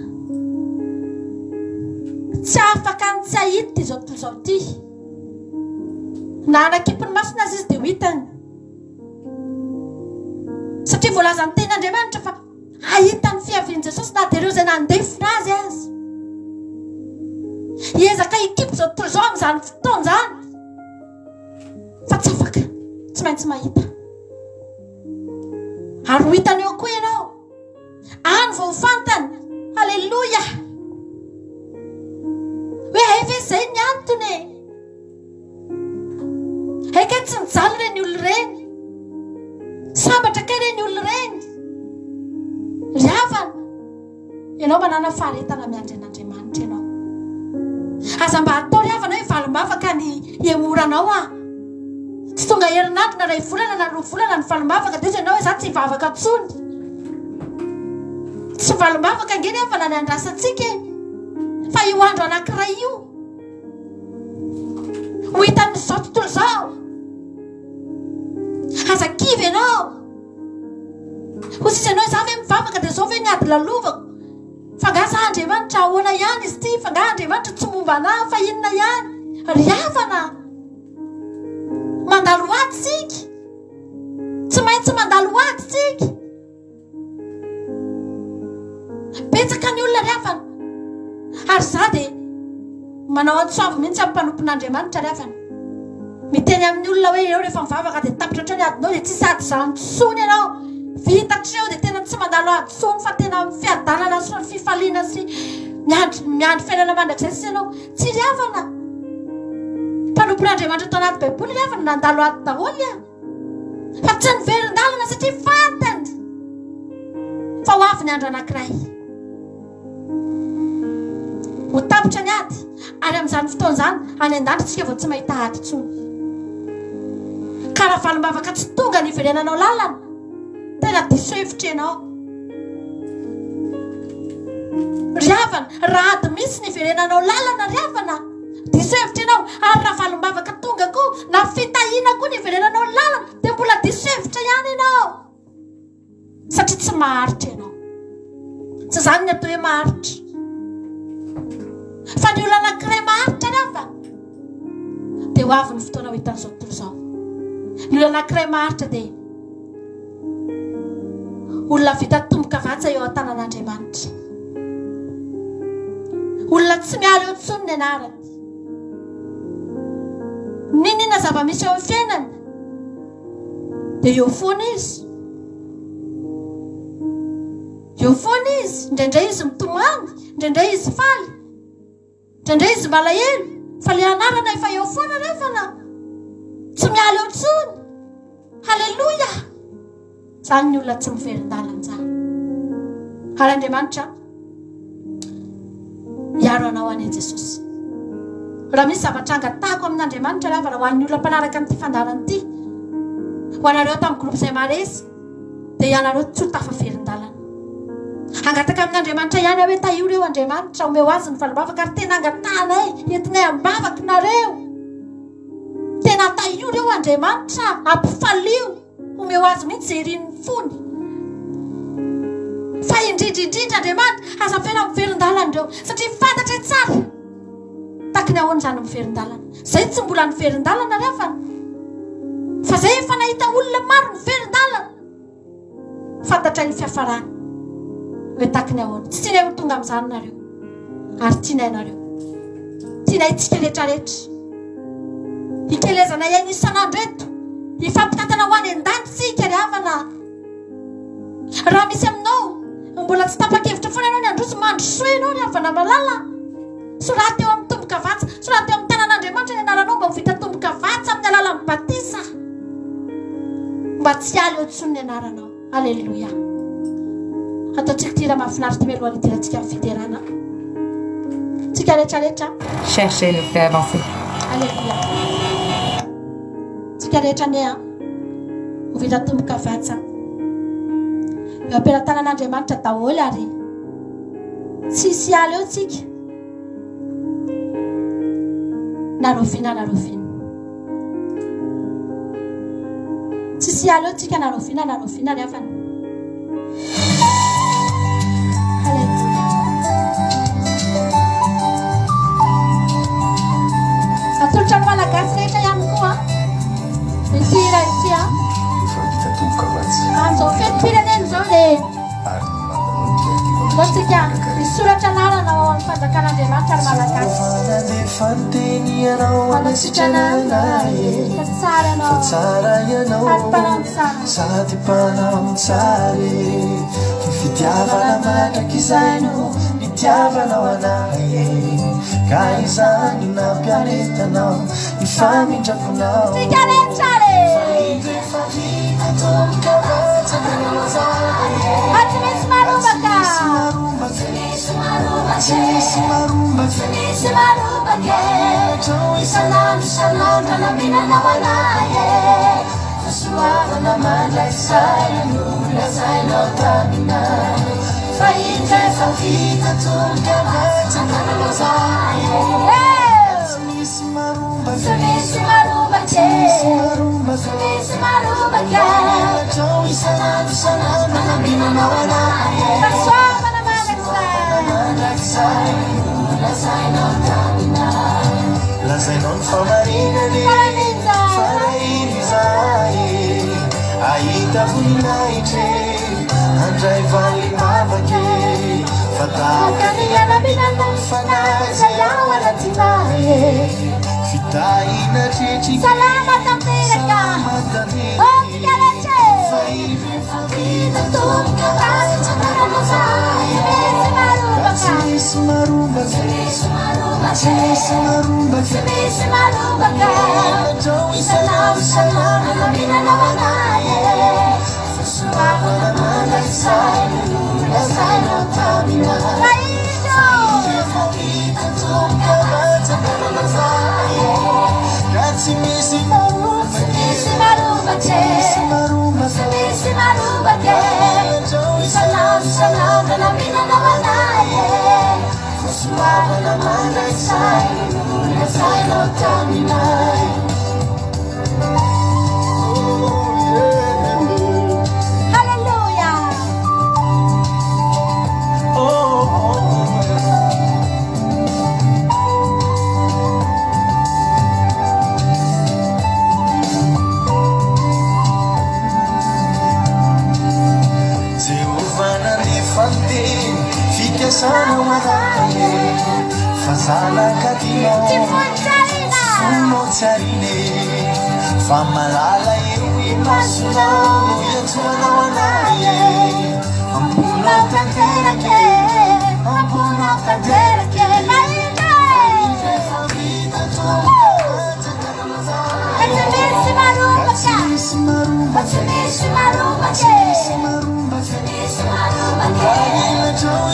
tsy afaka nitsahito izao tontolo zao ty na anakipony masina azy izy dia ho hitany satria voalazany ten'Andriamanitra fa ahitany fiavian'i Jesosy na dia ireo izay nandefina azy azy hiezaka hikipy zao tontolo zao amin'izany fotoana izany fa tsy afaka tsy maintsy mahita ary ho hitany eo koa ianao any vao fantany halleloia hoe efa izay ny antony eka tsy nijaly reny olo reny sambatra kay reny olo reny ry havana ianao manana faharetana miandry an'Andriamanitra ianao aza mba atao ry havana hoe valim-bavaka ny emoranao tsy tonga herinandro na ray volana na roa volana ny valim-bavaka dia ianao hoe za tsy hivavaka tsony tsy valim-bavaka angeny havana ny andrasantsika fa io andro anankiray io ho hitan'izao tontolo zao aza kivy ianao ho sisy ianao za ve mivavaka dia zao ve ny ady lalovako fa nga za Andriamanitra ahoana ihany izy ty fa nga Andriamanitra tsy momba anahy fa inona ihany ry havana mandalo aty tsika tsy maintsy mandalo aty tsika betsaka ny olona ry havana ary za dia manao antsoavo mihitsy amin'ny mpanompon'Andriamanitra ry havana miteny amin'ny olona hoe ireo rehefa mivavaka dia tapitra otrany adinao dia tsisy ady zany tsony ianao vitatreo dia tena tsy mandalo ady tsony fa tena fiadalana sy fifaliana sy miandry fiainana mandrakizay sisy ianao tsy ry havana mpanompon'Andriamanitra tao anaty baiboly ry havana nandalo ady daholo fa tsy niverin-dalana satria fantany fa ho avy ny andro anankiray ho tapitra ny ady ary amin'izany fotoana izany any an-danitra tsika vao tsy mahita ady tsony ka raha valim-bavaka tsy tonga ny iverenanao lalana tena diso hevitra ianao ry havana raha ady misy ny iverenanao lalana ry havana diso hevitra ianao ary raha valim-bavaka tonga koa na fitahiana koa ny iverenanao lalana dia mbola diso hevitra ihany ianao satria tsy maharitra ianao tsy zany ny atao hoe maharitra fa ny olona anankiray maharitra ry havana dia ho avy ny fotoana ho hitan'izao tontolo izao ny olona anankiray maharitra dia olona vita tomboka vatsa eo an-tanan'Andriamanitra olona tsy miala eo tsony ny anarany ninina zava-misy eo amin'ny fiainany dia eo foana izy indraindray izy mitomany indraindray izy faly indraindray izy malahelo fa le anarana efa eo foana rehefana tsy miala eo tsony halleloia zany ny olona tsy miverin-dalana zany ary Andriamanitra hiaro anao any Jesosy raha misy zavatra angatahako amin'Andriamanitra raha ho an'ny olona mpanaraka n'ity fandarana ity ho anareo tamin'ny groupe izay maresy dia ianareo tsy ho tafaverin-dalana angataka amin'Andriamanitra ihany hoe tahio reo Andriamanitra omeo azy ny valim-bavaka ary tena angatahanay entinay ambavaka nareo tena tahio reo Andriamanitra ampifalio omeo azy mihitsy zay rin'ny fony fa indrindrindrindra Andriamanitra aza fena miverin-dalana ireo satria fantatra tsara taky ny ahoana izany miverin-dalana zay tsy mbola niverin-dalana ry havana fa zay efa nahita olona maro niverin-dalana fantatra ny fiafarana hoe taky ny ahoana tsy tianay ho tonga amin'izany nareo ary tianay nareo tianay tsika rehetrarehetra hikelezana iainy isan'andro eto hifampitantana ho any an-danitsika ry havana raha misy aminao mbola tsy tapa-kevitra foana ianao ny androso mandro soa ianao ry havana malala soraty eo amin'ny tomboka vatsa soraty eo amin'ny tanan'Andriamanitra ny anaranao mba ho vita tomboka vatsa amin'ny alalan'ny batisa mba tsy aly eo tsony ny anaranao alleloia ataontsika ty raha mahafinaritra ty mialohan'ny idirantsika amin'ny fiderana tsika rehetrarehetra cherchez le fait avancer alleluia tsika rehetra ne ho vita tomboka vatsa eo ampelan-tanan'Andriamanitra daholo ary tsisy aly eo tsika narofina tsisy alo tsika narofina ny afana atolotra ny malagasy rehetra ihany koa ity raha ity an'izao fetim-pirenena zao le tsika misoratra lalana ao amin'ny fanjakan'Andriamanitra ary malagasy tsara anao sady mpanao tsara fitiavana matraky izay no nitiavanao anahy ka izany nampiaretanao ifamindrakonao tsika rehetrare aty misy marobaka misy marobake isanandro naminanao anaye fasoavana mandraisaino lazainao taminay fa indra efa vita tonga vatsananao zaye misy marobake isanandro naminanao anaye fasoavana mandraisaino lazainao taminay lazainao ny famarinany farahiny zay ahita voninahitry handray valy mavake fatahakanianaminana fanazay ao anatinaye fitahina tretry salama tanteraka otikaletre vita tonga vatsananao zaye misy marobaka isanandro naminanao anaye fasoavana mandraisaino lazainao taminay vita tonga vatsananao zaye ka tsy misy marobake isanandro naminanao anaye fasoavana mandraisaino lazainao taminay Haleluya Jehovah nanefante fikasana manaye fazalaka tinao fonao tsarine fa malala eo masonao no iantsoanao anaye Ambonao tanterake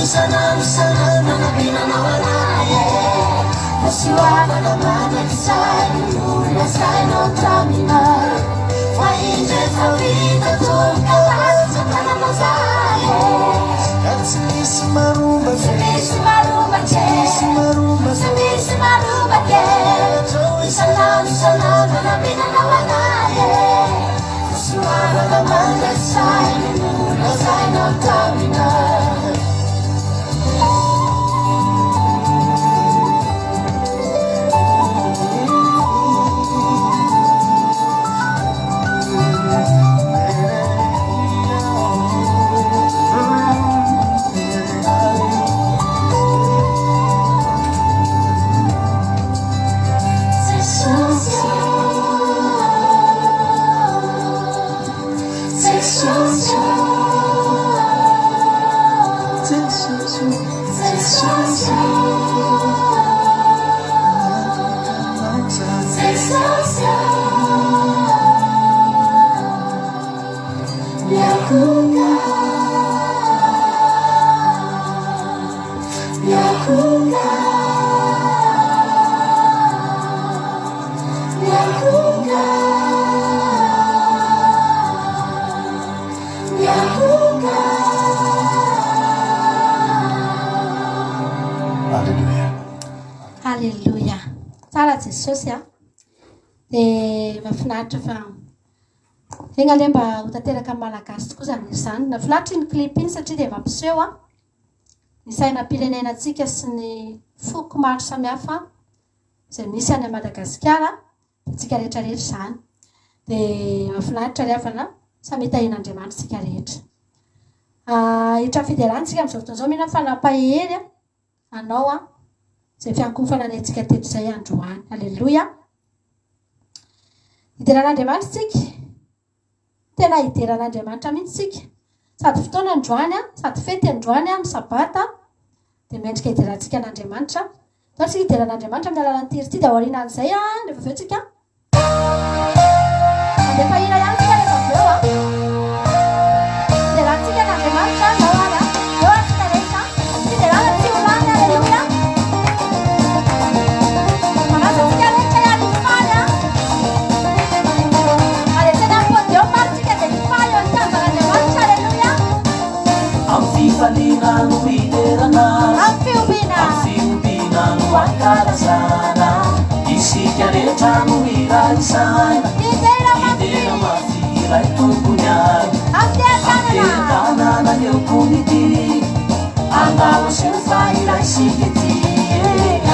isanandro naminanao anaye fasoavana mandraisaino lazainao taminay fa indra efa vita tonga vatsananao zaye ka tsy misy marobake isanandro naminanao anaye fasoavana mandraisaino lazainao taminay Haleluya. tsara jesosy a dia mahafinaritra fa egna le mba ho tanteraka amin'ny malagasy koa zany izany nafinaritra ny clip iny satria dia mampiseho a ny sainam-pirenenantsika sy ny foko maro samihafa izay misy any Madagasikara tsika rehetrarehetra izany dia mahafinaritra ry havana samy hitahin'Andriamanitra tsika rehetra hitra fiderantsika amin'izao fotoana izao mihina fanampahery anao a izay fiankonfana antsika teto izay androany alleloia hideran'Andriamanitra tsika tena hideran'Andriamanitra mihitsy tsika sady fotoana androany a sady fety androany a ny sabata dia mendrika hiderantsika an'Andriamanitra tao tsika hideran'Andriamanitra amin'ny alalan'ny tiry ity dia aorianan'izay a rehefa aveo tsika andefa hira ihany tsika rehefa aveo a hiderantsika an'Andriamanitra zao ary a eo atsika rehetra hiderana tsy olany alleluia manasa tsika rehetra ihany hifaly a aretsena podium maro tsika dia hifaly eo nitanjan'Andriamanitra alleluia amin'ny fifaliana no hiderana amin'ny fiombiana no ankalazana isika rehetra no hirarisana hidera hidera mafiray tompony any ampiatanana eo komity andao sy ny fahiray sika ety alleluia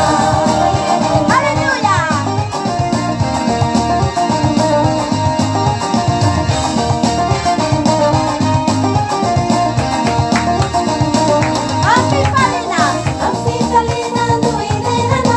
amfifaliana no hiderana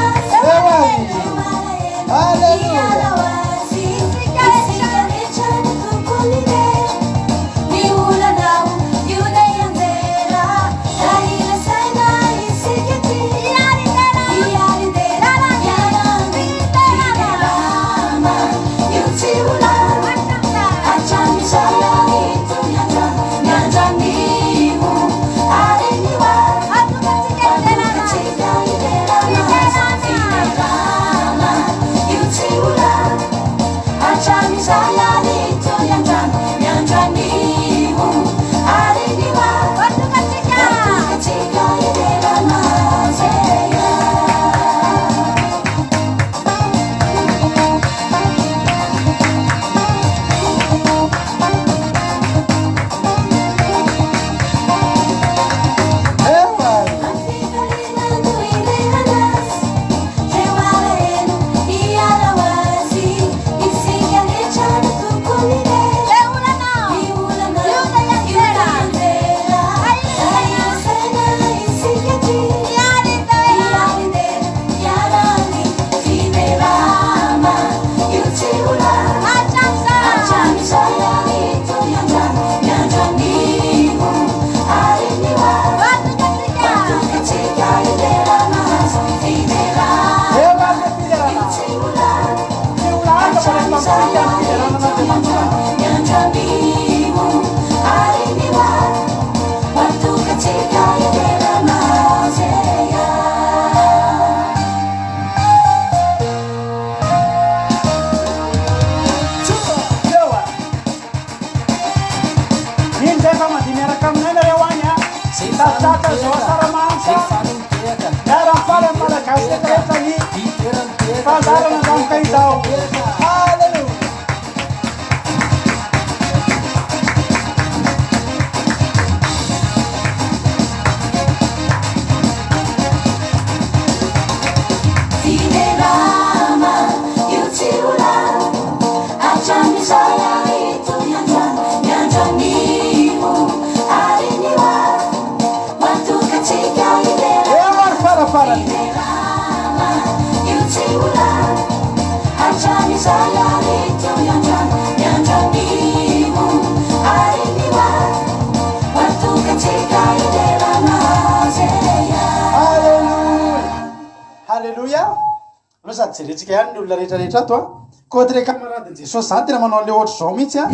sady jeretsika ihany ny olona rehetrarehetra ato a kotre camaradeny jesosy zany tena manao le ohatra zao mihitsy a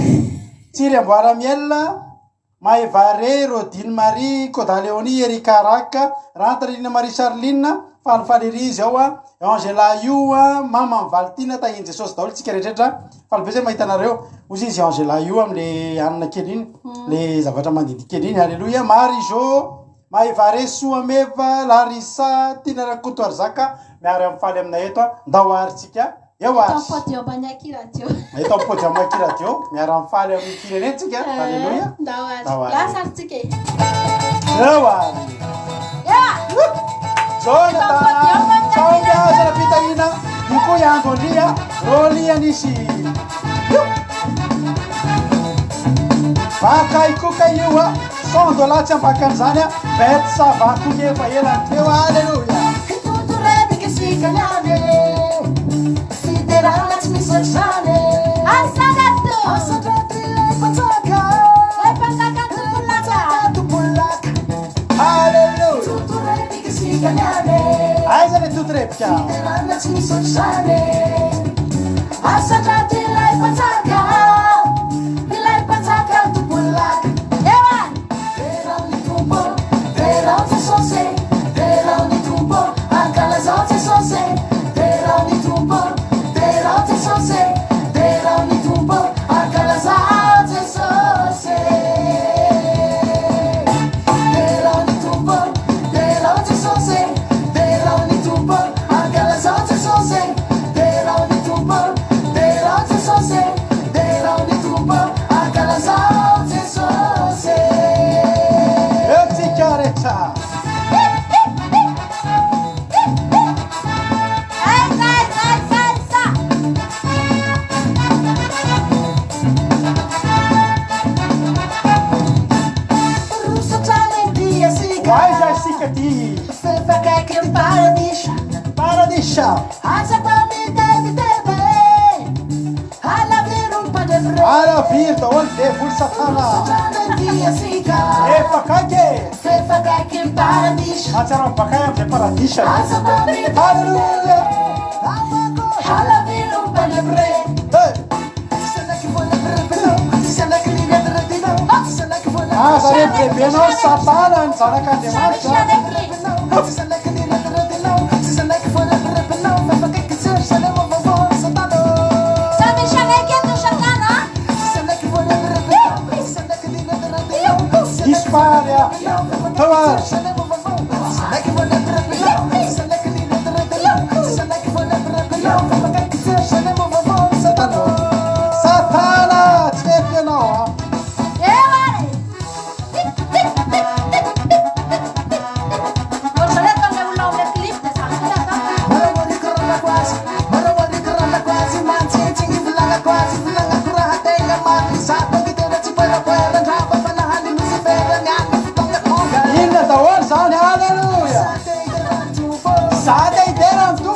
tsiry amboara miel maevare rodine marie codaleoni erika raka rantarina marie charline falifaly izy ao a angela io a mama valtina tahiny jesosy daholo tsika rehetrarehetra falibe zay mahitanareo ozy izy angela io amle anina kely iny le zavatra mandidy kely iny alleluia marizo Maivare soa meva Larissa tina rakoto arzaka miary amifaly aminay eto ndao aritsika eo ary Tampody ambany akiradio. eto ampody amaiky radio miary amifaly amin'ny firenentsika halleluia Ndao ary. Lasa aritsika e. eo ary Jonathan vitahina io koa iandro andria rolianisy vaka ikoka io a sondo latsy ambakan'izany a betsa vakoky efa elany teo alleluia Tuturebike sikanyane Siderana tsy misy otrany Asadraty lefatsaka Lefatsaka tobulaka alleluia Tuturebike sikanyane aiza le totorebika Siderana tsy misy otrany Asadraty lefatsaka Lefatsaka tobulaka Verão de tumbo, verão de sosé, verão de tumbo, akalazão de sosé, verão de tumbo, verão de sosé, verão de tumbo, akalazão de sosé. Verão de tumbo, verão de sosé, verão de tumbo, akalazão de sosé, verão de tumbo, verão de sosé, verão de tumbo, akalazão de sosé. Recha. Vai já fica aqui. Para deixar. Alla virta onde fur satana. Efa kake. Atsara pakaya de paradisha. Hallelujah. Ah, sarebbe bene satana in sana kande marcia. Dispara. Tawar. Satana, c'è no. Inna tawar sana hallelujah. Sada ideran tu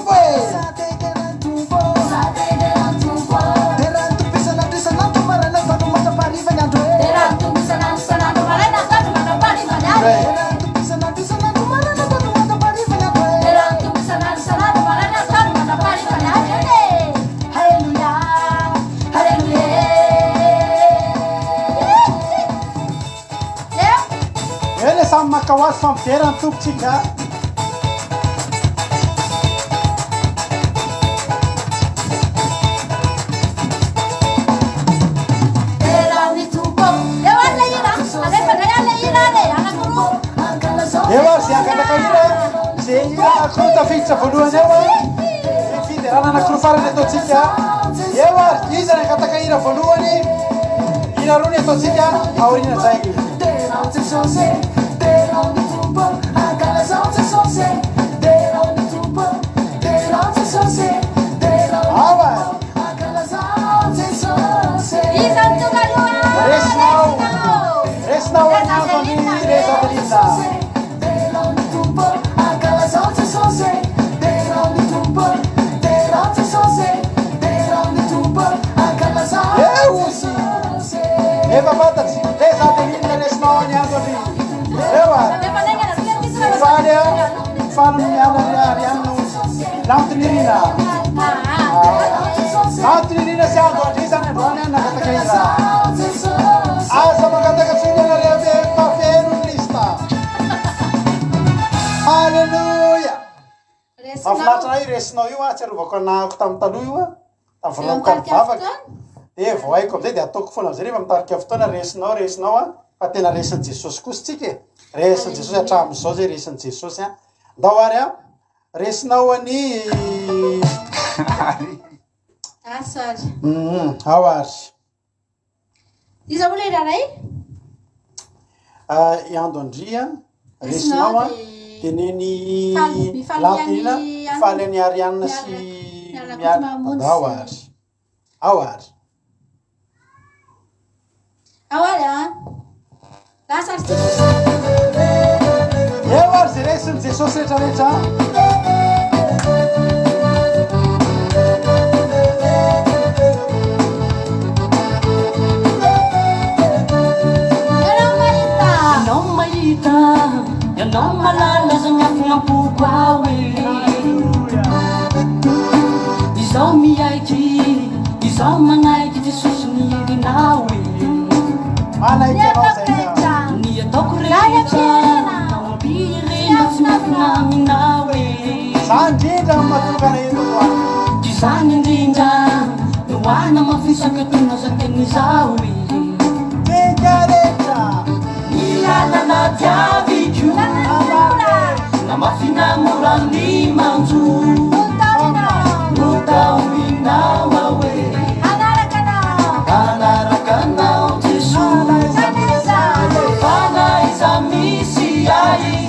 Ele sami makawas fampiderany tompotsika. Eo ary zay angataka ira zay ira anakoro tafiditra voalohany eo a fiderana anakoro farany ataotsika. Eo ary izy ny angataka ira voalohany ira roa ny ataotsika aoriana zay. Resinao any Anthony Reza Belinda. Eva fantatsy Reza Belinda resinao any Anthony. Eo ary faly miala riano Anthony Rina. Anthony Rina sy andro andrizany androany any nagataka ira. Asa magataka tsingana reve pafeno lista. Halleluja. Mahafinaritra io resinao io a tsy arovako anahako tamin'ny taloha io a tamin'ny volanoko mivavaka. Vao haiko amizay dia ataoko foana amizay rehefa mitarika fotoana resinao a fa tena resin'i Jesosy kosa tsika e. resan Jesosy hatramin'izao zay resan Jesosy a ndao ary a resinao any Asary. ao ary Iza moa le raray? iando andria resinao a teneny lantina faly any Arianna sy ao ary ao ary Ao ary a. Asary ty. eo ary zay resin'ny Jesosy rehetrarehetra Yanao malala zagnafinapoko awe izao miaiky izao manaiky Jesosy nirinao manaiky anao zay ny ataoko rehetra nampirena tsy mafinaminao za indrindra matokana eto toa ty zany indrindra noana mafisaka tona zaken'izao teka rehetra nilalana diaviko na mafinamorany manjo notauminao awe anarakanao Jesosy fanaiza misy ai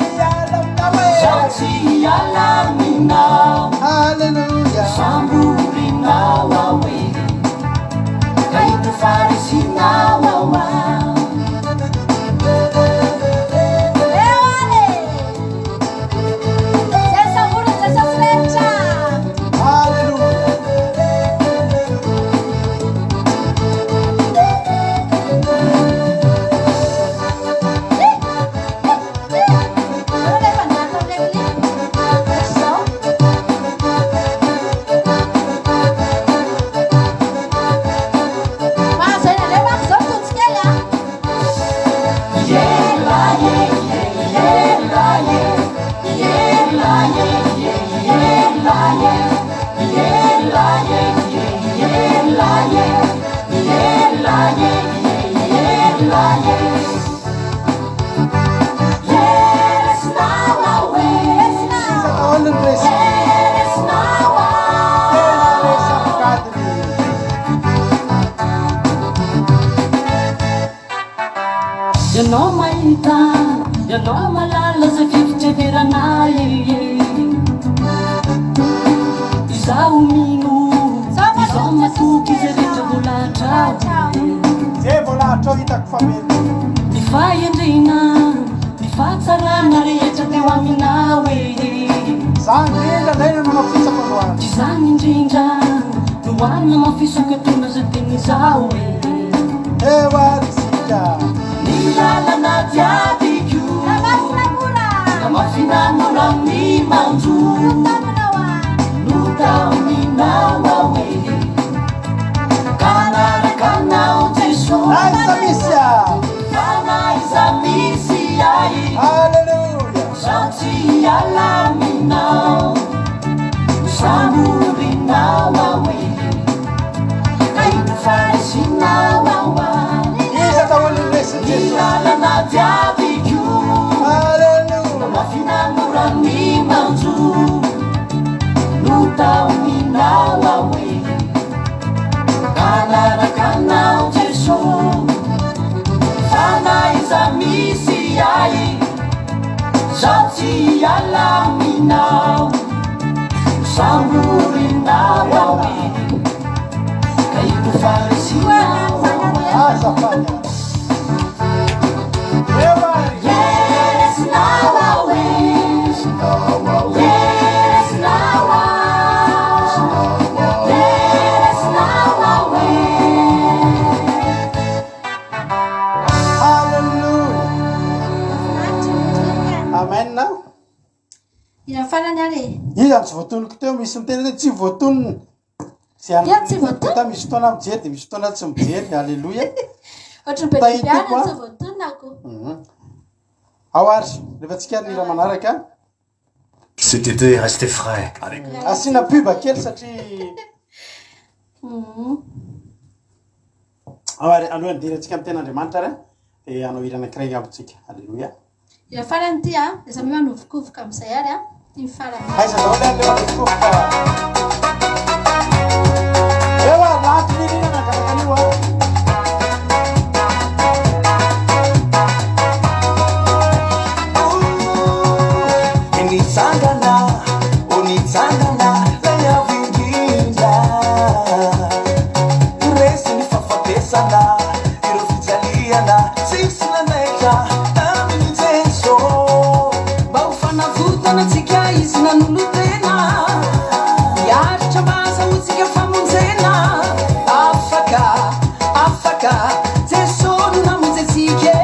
zao tsy alaminao Hallelujah samburinao awe kaito farisinao awa Yanao mahita, yanao malala zay fivitreveranay izao mino, izao matoky zay rehetra volahatra zay volahatra hitako fa mety ny fahendrena, ny fahatsarana rehetra teo aminao za indrindra ndray no namafisako loany ty zany indrindra noana mafisaka tona zay teny izao eo ary tsika nilalana diaviko na mafinamorany manjo notauminao awe kanarakanao Jesosy aiza misy a fanaiza misy ai Hallelujah zao tsy alaminao samburinao awe kaito farisinao awa iza daholo resin'i Jesosy nilalana diaviko Hallelujah mafinamorany manjo notauminao awe kanarakanao Jesosy fanaiza misy ai zao tsy alaminao samburinao awe kaito farisinao azafanya eo ary Yes, now I wish. Yes, now I wish. Yes, now I wish. Hallelujah amen Ina farany ary. izy tsy voatonoko teo misy miteny hoe tsy voatonony zay Ya, tsy voatonony. ta misy fotoana mijery dia misy fotoana tsy mijery halleluja Ohatry ny bebibiana tsy voatonako. ao ary rehefa tsika nira manaraka Cet été est resté frais avec nous. asiana puba kely satria ao ary alohan'ny dirantsika amin'ny ten'Andriamanitra ary dia anao hira anankiray ambontsika halleluja dia farany ty a dia samy manovokovoka amin'izay ary a ty farany aiza daholo aleha manovokovoka eo a lato mirina nagatakaniho a Unitsangana, unitsangana, laya vindinda. Resi ni fafatesana, irofijaliana, sisi na neja, nami ni tenso. Baufana vuta na tika isi na nulutena. Yar chamasa utika famunzena. Afaka, afaka, tenso na muzetike.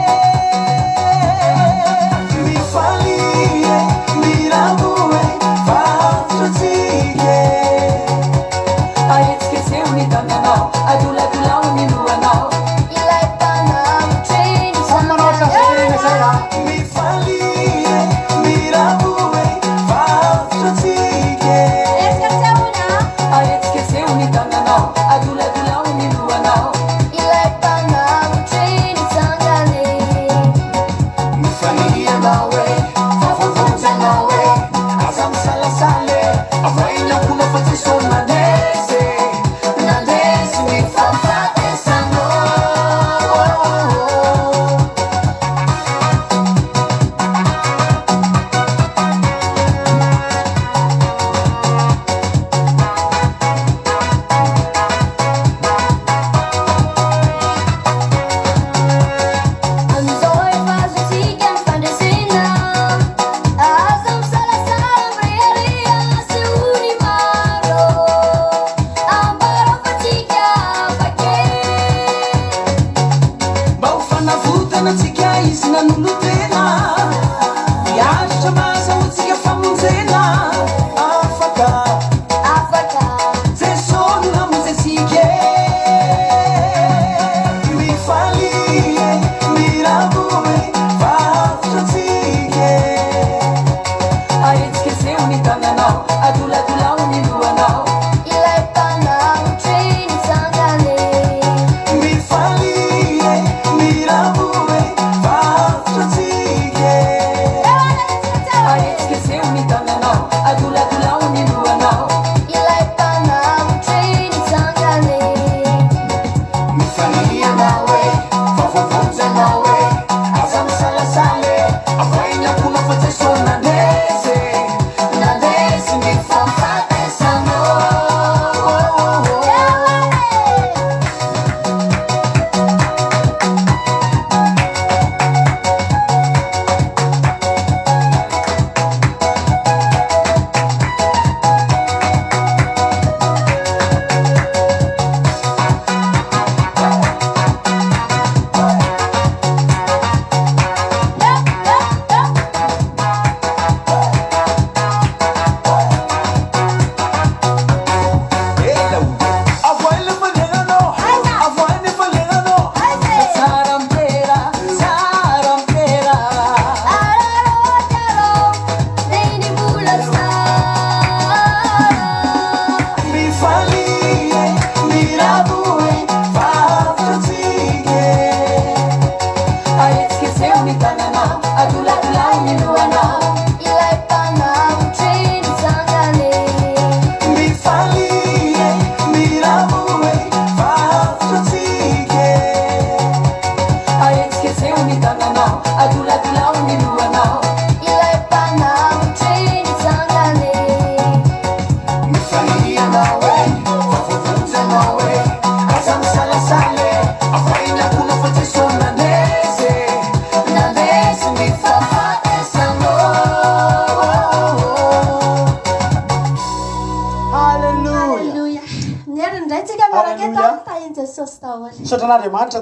Sotran'Andriamanitra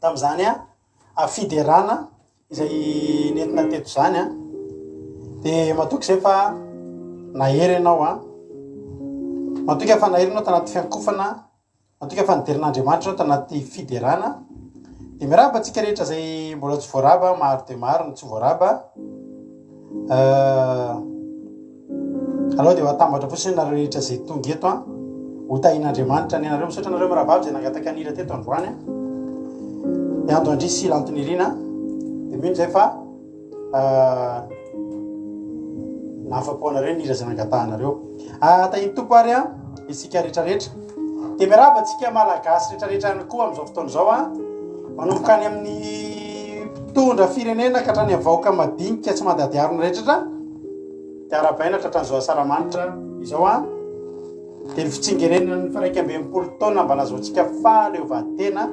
tam'izany a fiderana izay nentina teto zany a dia matoky zay fa nahery ianao a matoky efa nahery anao tanaty fiankofana matoky efa niderin'Andriamanitra anao tanaty fiderana dia miarahaba antsika rehetra zay mbola tsy voaraba maro dia maro ny tsy voaraba aloha dia hoatambatra fotsiny nareo rehetra zay tonga eto a hotahin'Andriamanitra ny anareo misaotra anareo miravavy zay nangataka an'ira teto androany dia andro andrisy Lantonirina dia mino zay fa nahafapoanareo nira zay nangatahanareo tahiny tompo ary a isika rehetrarehetra dia miaraba antsika malagasy rehetrarehetra any koa amin'izao fotoana izao a manomboka any amin'ny mpitondra firenena ka hatrany avahoaka madinika tsy mandadiarona rehetratra dia arabaina tratran'izao asaramanitra izao a dia ny fitsingerenany fa 180 taona mba nazahoantsika faly eo vatena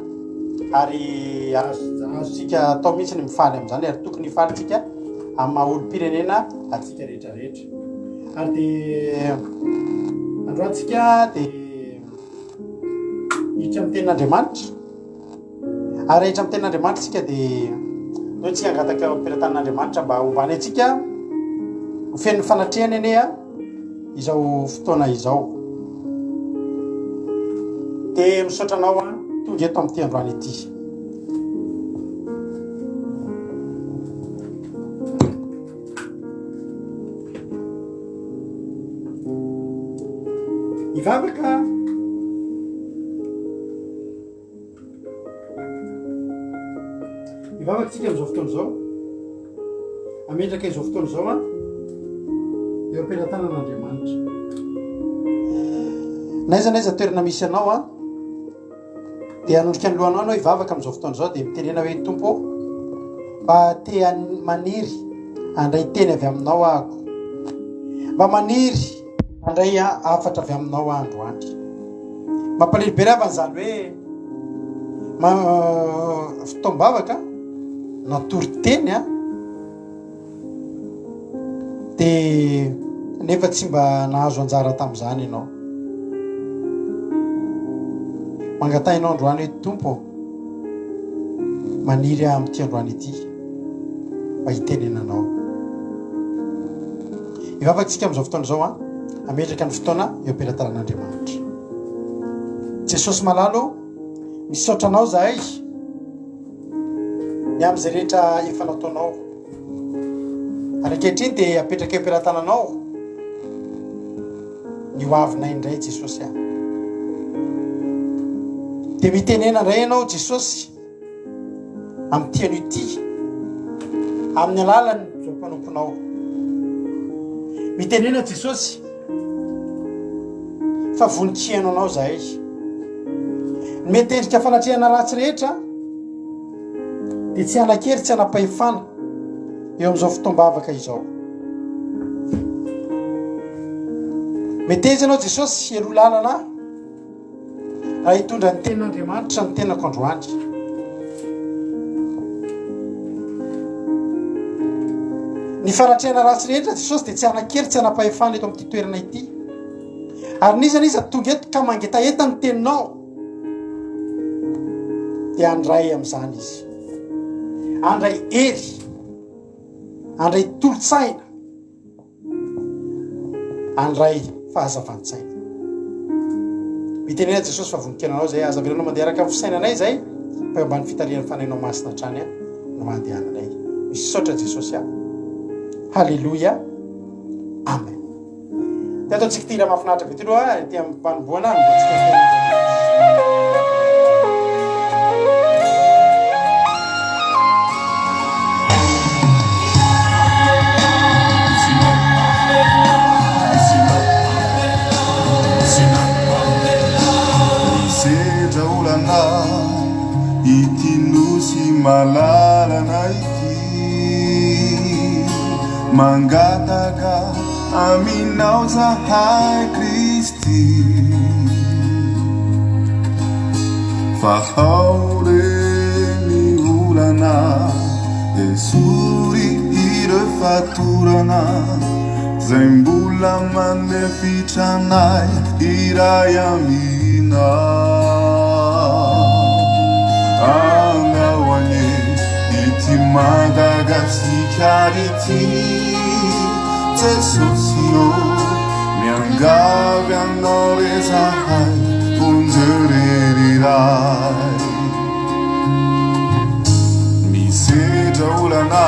ary azontsika atao mihitsy ny mifaly amin'izany ary tokony hifaly tsika amin'ny maha olo-pirenena atsika rehetrarehetra ary dia androantsika dia hiditra amin'ny tenin'Andriamanitra ary hiditra amin'ny tenin'Andriamanitra tsika dia noho tsika angataka am-pirantan'Andriamanitra mba hombany atsika ho fen'ny fanatrehany anie izao fotoana izao dia misaotra anao a tonga eto amin'ity androany ity ivavaka tsika amin'izao fotoana izao ametraka izao fotoana izao a eo am-pirantanan'Andriamanitra naiza toerana misy anao a dia anondrika ny lohanao anao hivavaka amin'izao fotoana izao dia mitenena hoe tompo mba te maniry andray teny avy aminao ahako mba maniry andray afatra avy aminao androany mampalelibery avan'izany hoe fotoam-bavaka natory teny a dia nefa tsy mba nahazo anjara tamin'izany ianao mangatahinao androany hoe tompo maniry amin'ity androany ity mba hitenenanao ivavakantsika amin'izao fotoana izao a ametraka ny fotoana eo am-pirantanan'Andriamanitra Jesosy malalo misaotra anao zahay ny amin'izay rehetra efa nataonao ary ankehitriny dia apetraka eo am-pirantananao ny hoavinay indray Jesosy a dia mitenena indray ianao Jesosy amin'ity anio ity amin'ny alalany zao mpanomponao mitenena Jesosy fa vonintsihana anao zahay mety endrika fanatrehana ratsy rehetra dia tsy anakery tsy anapahefana eo amin'izao fotoam-bavaka izao mety izy ianao Jesosy elo lalana raha hitondra ny tenin'Andriamanitra ny tenako androany ny fanatrehana ratsy rehetra Jesosy dia tsy anakery tsy anapahefana eto amin'ity toerana ity ary nizany izy tonga eto ka mangetaeta ny teninao dia andray amin'izany izy andray ery andray tolotsaina andray fahazavantsaina mitenena Jesosy fa voninkenanao zay azavelanao mandeha araka amin'ny fisainanay zay fa eo ambany fitarihan'ny fanainao masina hatrany a no mandehananay misaotra Jesosy a halleloia amen dia ataontsika ty raha mahafinaritra be ty loha ty amin'ny mpanomboana mbotsika ity nosy malalana ity mangataka aminao zahay Kristy fa ao reny olana esory irefatorana zay mbola manefitranay iray aminao angawane ity Madagasikara ity Jesosy o miangavy anao re zahay onjereriray misedra olana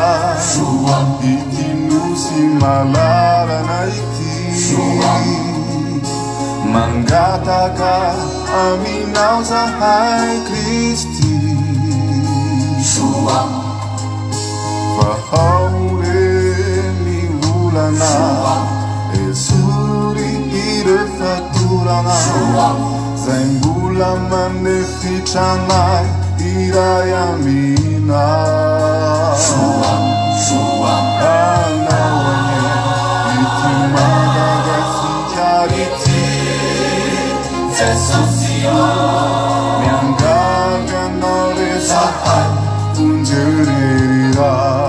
ity nosy malalana ity mangataka aminao zahay Kristy fahaureny olana esory irefatorana zay mbola manefitranay iray amina anaone ity Madagasikara ity Jesosio miangavy anao rezahay tonjereriray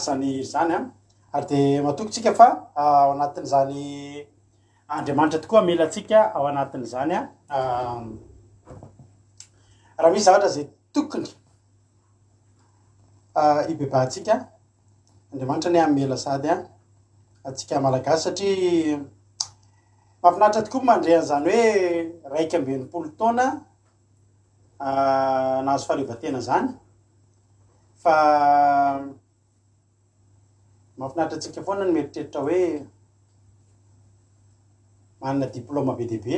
zany zany ary de matokotsika fa ao anatin'zany Andriamanitra tokoa melatsika ao anatin'zany raha misy zavatra zay tokony ibebahatsika Andriamanitra ny amela sady atsika malagasy satria mahafinaritra tokoa mandre an'zany hoe 180 taona nahazo fahaleovan-tena zany fa mahafinaritra atsika foana ny mieritreritra hoe manana diplôma be dia be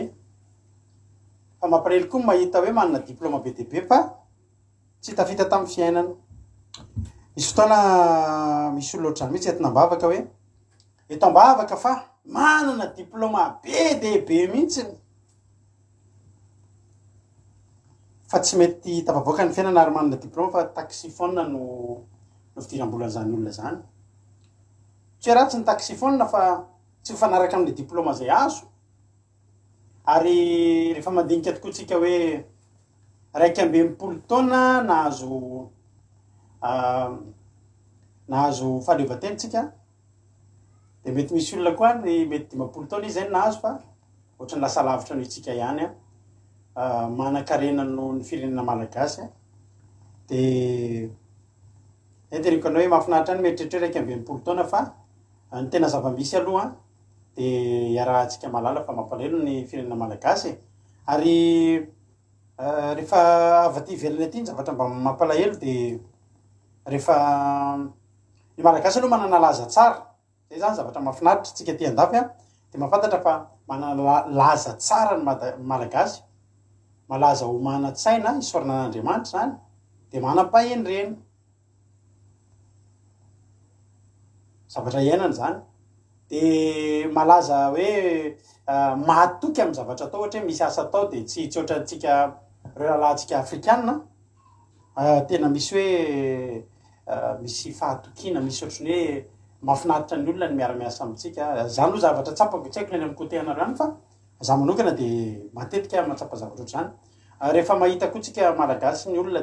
fa mampirely koa mahita hoe manana diplôma be dia be fa tsy tafita tamin'ny fiainana. Misy fotoana misy olona ohatrany mihitsy eto Nambavaka hoe eto Ambavaka fa manana diplôma be dia be mihitsy fa tsy mety tafavoaka ny fiainana ary manana diplôma fa taxi foana no no fidiram-bola zany olona zany tsy ratsy ny taxifone fa tsy mifanaraka amin'ny diplôma zay azo ary rehefa mandinika tokoa tsika hoe 120 taona nahazo fahaleovan-tena tsika de mety misy olona koa ny mety 20 taona izy zany nahazo fa ohatrany lasa lavitra ny tsika ihany manan-karena no ny firenena malagasy de enteriko anao hoe mahafinaritra any mieritreritra 120 taona fa ny tena zava-misy aloha de iarahantsika malala fa mampalahelo ny firenena malagasy ary rehefa avy aty ivelany aty ny zavatra mba mampalahelo de rehefa ny malagasy aloha manana laza tsara zay zany zavatra mahafinaritra tsika ty andafy de mahafantatra fa manana laza tsara ny malagasy malaza ho mana-tsaina isorana an'Andriamanitra zany de manam-paheny reny zavatra iainana zany de malaza hoe mahatoky amin'ny zavatra atao ohatra hoe misy asa atao de tsy ohatra antsika reo rahalantsika afrikanina tena misy hoe misy fahatokiana misy ohatrany hoe mahafinaritra ny olona ny miara-miasa amintsika zany ho zavatra tsapako tsy haiko ny amin'ny côté anareo any fa za manokana de matetika mahatsapa zavatra ohatr'izany rehefa mahita koa tsika malagasy ny olona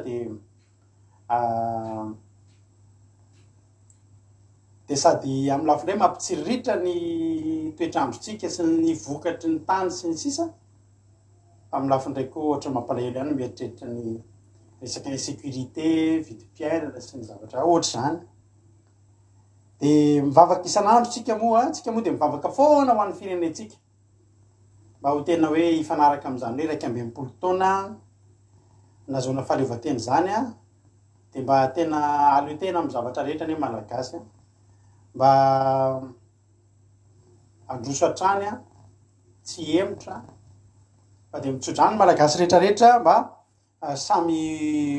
de sady amin'ny lafindray mampitsiriritra ny toetrandrotsika sy ny vokatry ny tany sy ny sisa amin'ny lafindray koa ohatra mampalahelo ihany mieritreritra ny resaka insécurité vidim-piainana sy ny zavatra ohatra zany de mivavaka isan'andro tsika moa de mivavaka foana ho an'ny firenentsika mba ho tena hoe ifanaraka am'izany hoe 120 taona nazahoana fahaleovan-tena zany de mba tena aloe tena amin'ny zavatra rehetra ny malagasy mba androso hatrany tsy emotra fa de mitsodrany malagasy rehetrarehetra mba samy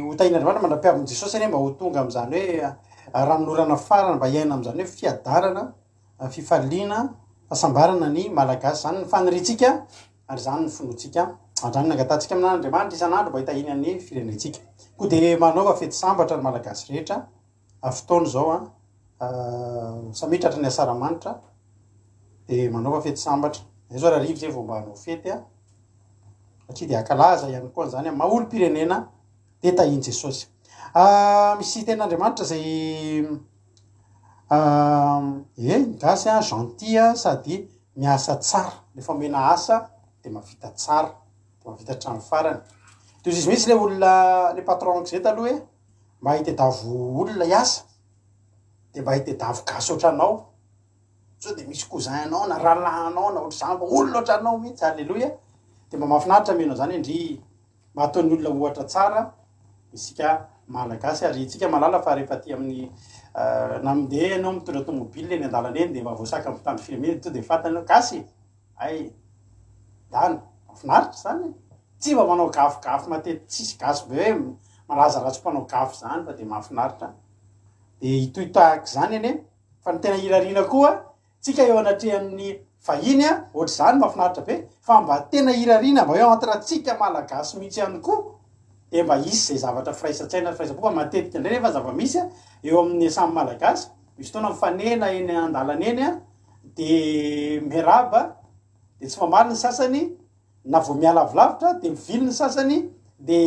hotain'Andriamanitra mandrapiavin' Jesosy ane mba ho tonga am'izany hoe ranorana farana mba hiaina am'izany hoe fiadarana fifaliana fahasambarana ny malagasy zany ny faniritsika ary zany ny fonotsika andrany nangatatsika amin'Andriamanitra isan'andro mba hitahiny any firenentsika koa de manao afety sambatra ny malagasy rehetra fotoana zao samitratra ny asaramanitra de manao afety sambatra zay zao raharivo zay vao mba hanao fety satria de akalaza ihany koa zany maolo-pirenena de tahiny Jesosy misy ten'Andriamanitra zay gasy gentil sady miasa tsara rehefa mena asa de mavita tsara de mavita trano farany de izy misy le olona le patron zay taloha hoe mba hitedavo olona iasa de mba hitedavo gasy ohatranao so de misy cousin-nao na ralahanao na ohatr' zany olona ohatranao mihitsy alleloia de mba mahafinaritra menao zany indry mahataony olona ohatra tsara isika malagasy ary tsika malala fa rehefa ty amin'ny na mindeha anao mitondra tomobile eny andalana eny de mba voasaka amin'ny mpitandro filaminana to de fatanao gasy ay dany mahafinaritra zany tsy mba manao gafigafy matety tsisy gasy be hoe malaza ratsy mpanao gafy zany fa de mahafinaritra de itoitahako zany eny fa ny tena hirarina koa tsika eo anatrehan'ny fahiny ohatr' zany mahafinaritra be fa mba tena hirarina mba eo antiratsika malagasy mihitsy ihany koa de mba isy zay zavatra firaisa-tsaina firaisa-po fa matetika indray nefa zava-misy eo amin'ny samy malagasy misy fotoana mifanena eny andalana eny de miaraba de tsy famaly ny sasany na vao mialavilavitra de mivily ny sasany de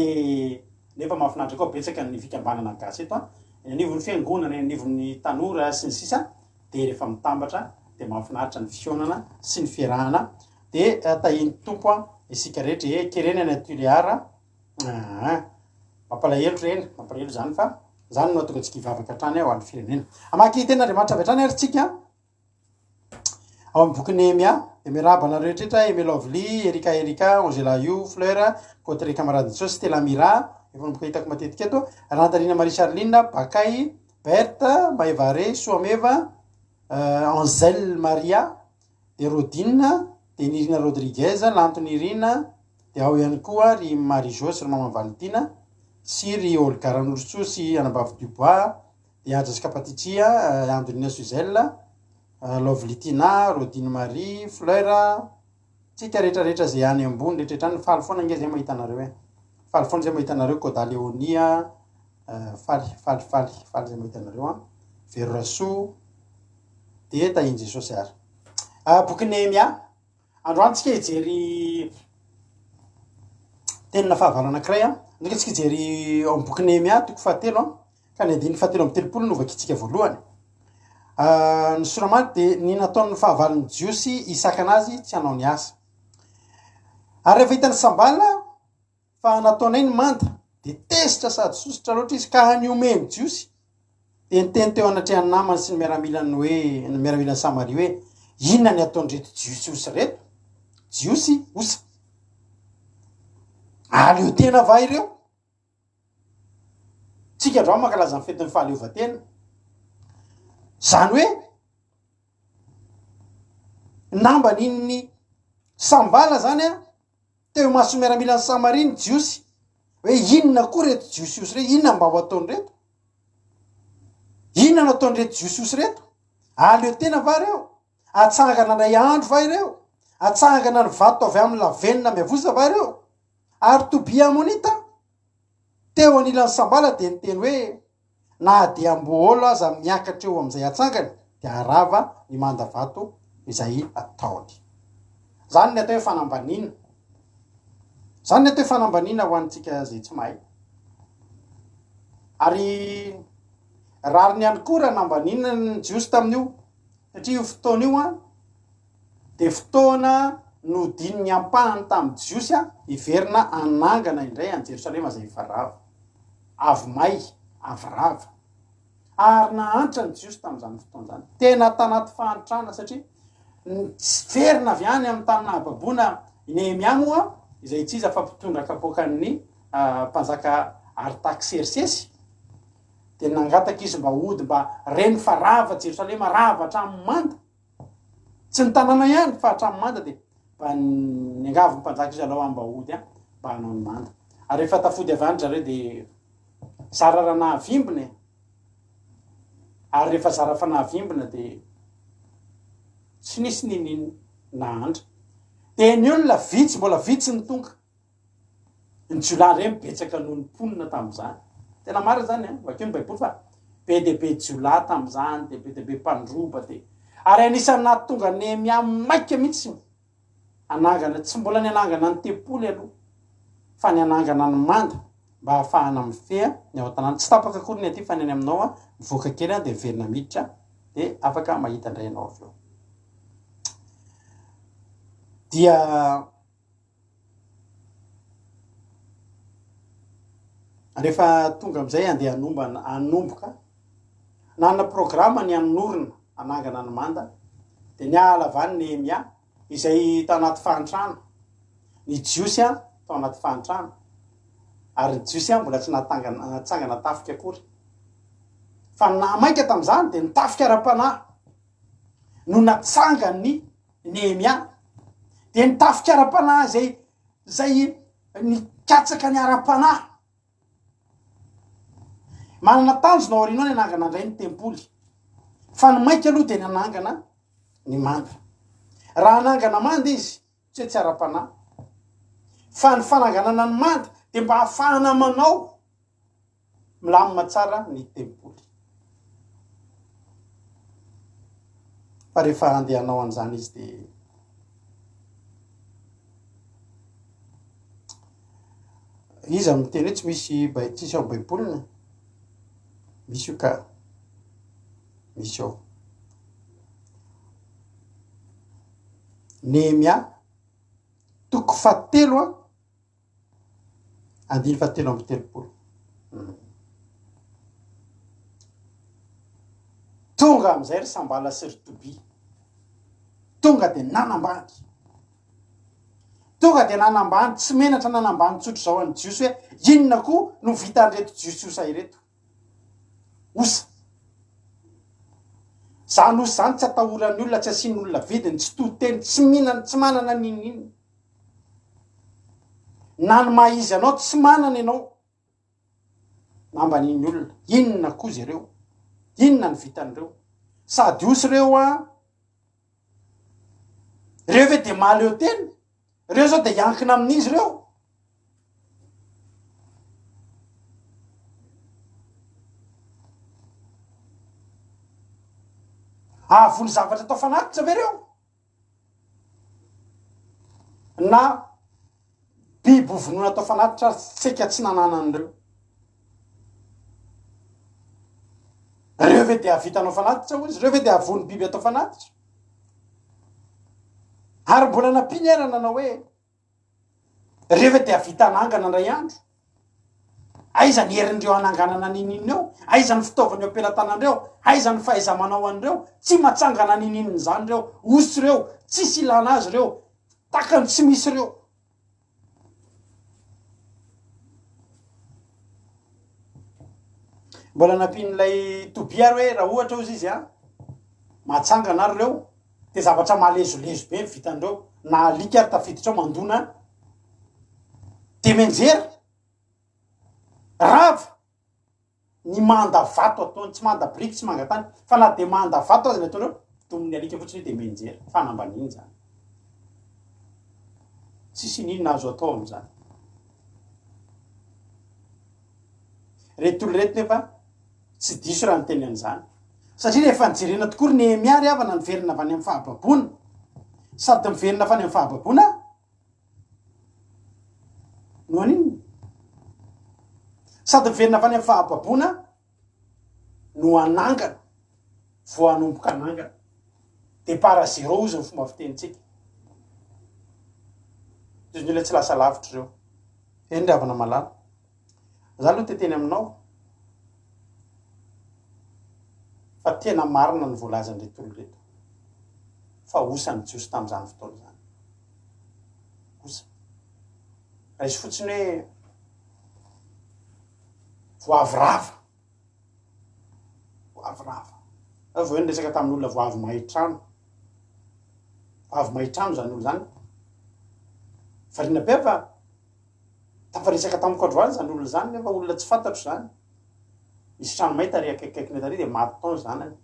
nefa mahafinaritra koa betsaka ny fikambanana gasy eto anivon'ny fiangonana anivon'ny tanora sy ny sisa de rehefa mitambatra de mahafinaritra ny fionana sy ny fiarahana de tahiny tompo isika rehetra kereny any Tuléar mampalahelo reny mampalahelo zany fa zany no atonga tsika hivavaka hatrany ao an'ny firenena amaky ten'Andriamanitra avy hatrany ary tsika ao amin'ny boky Nehemia de miarahaba nareo rehetrarehetra Aimé Lovely, Erika, Angela Io, Fleur, Cotere camarade Jesosy, Stella Mira efa nomboka hitako matetika eto Rantarina Marie Charline, Bakay, Berthe, Maevare, Soameva, Angèle Maria, de Rodine, de Nirina Rodriguez, Lantony Irina, de ao ihany koa ry Marie Jo sy ry Mama Valentina, sy ry Olga Ranoroso sy Anabavy Dubois, de Adrasika Patitria, Andrina Suzelle, Lovely Tina, Rodine Marie, Fleur, tsika rehetrarehetra zay any ambony rehetrarehetra any faly foana nge zay mahita anareo faly foana zay mahita anareo Koda Leonia, faly zay mahitanareo a Vero Rasoa de tahiny Jesosy ary boky Nehemia androany tsika hijery tenina fahavalo anankiray a ndreka tsika hijery ao boky Nehemia toko fahatelo a ka ny andiny fahatelo amby telopolo novakitsika voalohany ny soramady de ny nataon'ny fahavalon'ny Jiosy isaka anazy tsy hanao ny asa ary rehefa hitany Sambala fa nataonay ny manda de tesitra sady sositra loatra izy ka haniomeny Jiosy de niteny teo anatrehan'ny namany sy ny miaramilany hoe ny miaramilany Samaria hoe inona ny ataondreto Jiosy osy reto Jiosy osa aleo tena va ireo tsika androa mankalaza ny fetin'ny fahaleovan-tena zany hoe namba ninny Sambala zany a teo maso miaramilany Samaria ny Jiosy hoe inona koa reto Jiosy osy reto inona mba ho ataony reto inona no ataony reto Jiosy osy reto aleo tena va reo atsangana nay andro va ireo atsangana ny vato avy amin'ny lavenina miavoza va ireo ary Tobia Monita teo anilan'ny Sambala de niteny hoe na de amboolo aza miakatra eo am'izay atsangany de arava ny manda vato izay ataony zany ny atao hoe fanambanina zany ny atao hoe fanambanina ho antsika zay tsy mahay ary rariny ihany koa raha nambanina ny Jiosy tamin'io satria io fotoana io a de fotoana no dininy ampahany tamin'ny Jiosy a iverina anangana indray any Jerosalema zay efa rava avy may avy rava ary nahantra ny Jiosy tamin'izany fotoana zany tena tanaty fahantrana satria verina avy any amin'ny tany nahababoana Nehemia moa izay tsy iza fa mpitondra kapoakan'ny mpanjaka Artaxerxesy de nangataka izy mba hody mba reny fa rava Jerosalema rava hatramin'ny manda tsy ny tanàna ihany fa hatramin'ny manda de mba niangavy ny mpanjaka izy alao mba hody a mba hanao ny manda ary rehefa tafody avy any zareo de zara raha nahavimbina ary rehefa zara fa nahavimbina de tsy nisy ninino nahandra de ny olona vitsy mbola vitsy ny tonga ny Jolay reny betsaka noho ny mponina tamin'izany tena marina zany a vakeo ny baiboly fa be de be Jolay tamin'izany de be mpandroba de ary anisan'ny nahatonga Nehemia maika mihitsy anangana tsy mbola ny anangana ny tempoly aloha fa ny anangana ny manda mba hahafahana mifea ny ao an-tanàna tsy tapaka akory ny aty fa ny any aminao a mivoaka kely a de verina miditra de afaka mahita indray ianao avy eo dia rehefa tonga am'izay andeha anomboka nanana programa ny anonorina anangana ny manda de niala avany Nehemia izay tao anaty fahantrana ny Jiosy a tao anaty fahantrana ary ny Jiosy a mbola tsy natsangana tafika akory fa namaika tam'izany de nitafika ara-panahy no natsangany Nehemia de nitafika ara-panahy zay nikatsaka ny ara-panahy manana tanjona ao aoriana ao ny anangana indray ny tempoly fa ny maika aloha de ny anangana ny manda raha anangana manda izy tsy hoe tsy ara-panahy fa ny fananganana ny manda de mba hahafahana manao milamina tsara ny tempoly fa rehefa andehanao an'izany izy de izy miteny hoe tsy misy tsisy ao baibolina misy io ka misy ao Nehemia toko fahatelo a andiny fahatelo amby telopolo tonga am'izay ry Sambala sy ry Tobia tonga de nanambady tonga de nanambany tsy menatra nanambany tsotro zao any Jiosy hoe inona koa no vitan'ireto Jiosy osa ireto osa zany osy zany tsy atahoran'ny olona tsy asiany olona vidiny tsy toteny tsy mihinana tsy manana ninina na ny maha izy anao tsy manana ianao nambaniny olona inona koa izy ireo inona ny vitan'ireo sady osy reo a reo ve de maleo teny reo zao de iankina amin'izy reo avony zavatra atao fanatitra ve reo na biby vonoana atao fanatitra tsika tsy nanana an'ireo reo ve dia vitanao fanatitra ozy reo ve dia avony biby atao fanatitra ary mbola nampinierana na hoe reo ve dia vita anangana ndray andro aiza ny herindreo ananganana nininy eo aiza ny fitaovany ampelantanandreo aiza ny fahaiza manao an'ireo tsy matsangana nininy zany reo osy reo tsisy ilana azy reo takany tsy misy reo mbola nampin'ilay tobiaro hoe raha ohatra ozy izy matsangana ary reo de zavatra malezolezo be vitandreo na alika ary tafiditra ao mandona de menjery rava ny manda vato ataony tsy manda briky tsy mangatany fa na de manda vato azy ny ataonreo tomin'ny alika fotsiny de menjery fanambaniny zany tsisy ninona azo atao am'zany retolo reto nefa tsy diso raha nyteny an'izany satria rehefa nijerena tokory ny miary avana niverina avany amin'ny fahababona sady miverina avany amin'ny fahababona no aniny sady miverina avany amin'ny fahababona no anangana vo anomboka anangana de para zéro izy ny fomba fitenitsika izy ny le tsy lasa lavitra reo eny avana malala za aloha teteny aminao fa tena marina ny voalazany retolo reto fa osany jiosy tam'izany fotoana zany osa raha izy fotsiny hoe voavirava avo hoe nyresaka tamin'olona voavy mahitrano voavy mahitrano zany olo zany varina be fa tafaresaka tamiko androany zany olona zany nefa olona tsy fantatro zany misy trano mahita ary akaikaikiny tary de maty tao zanany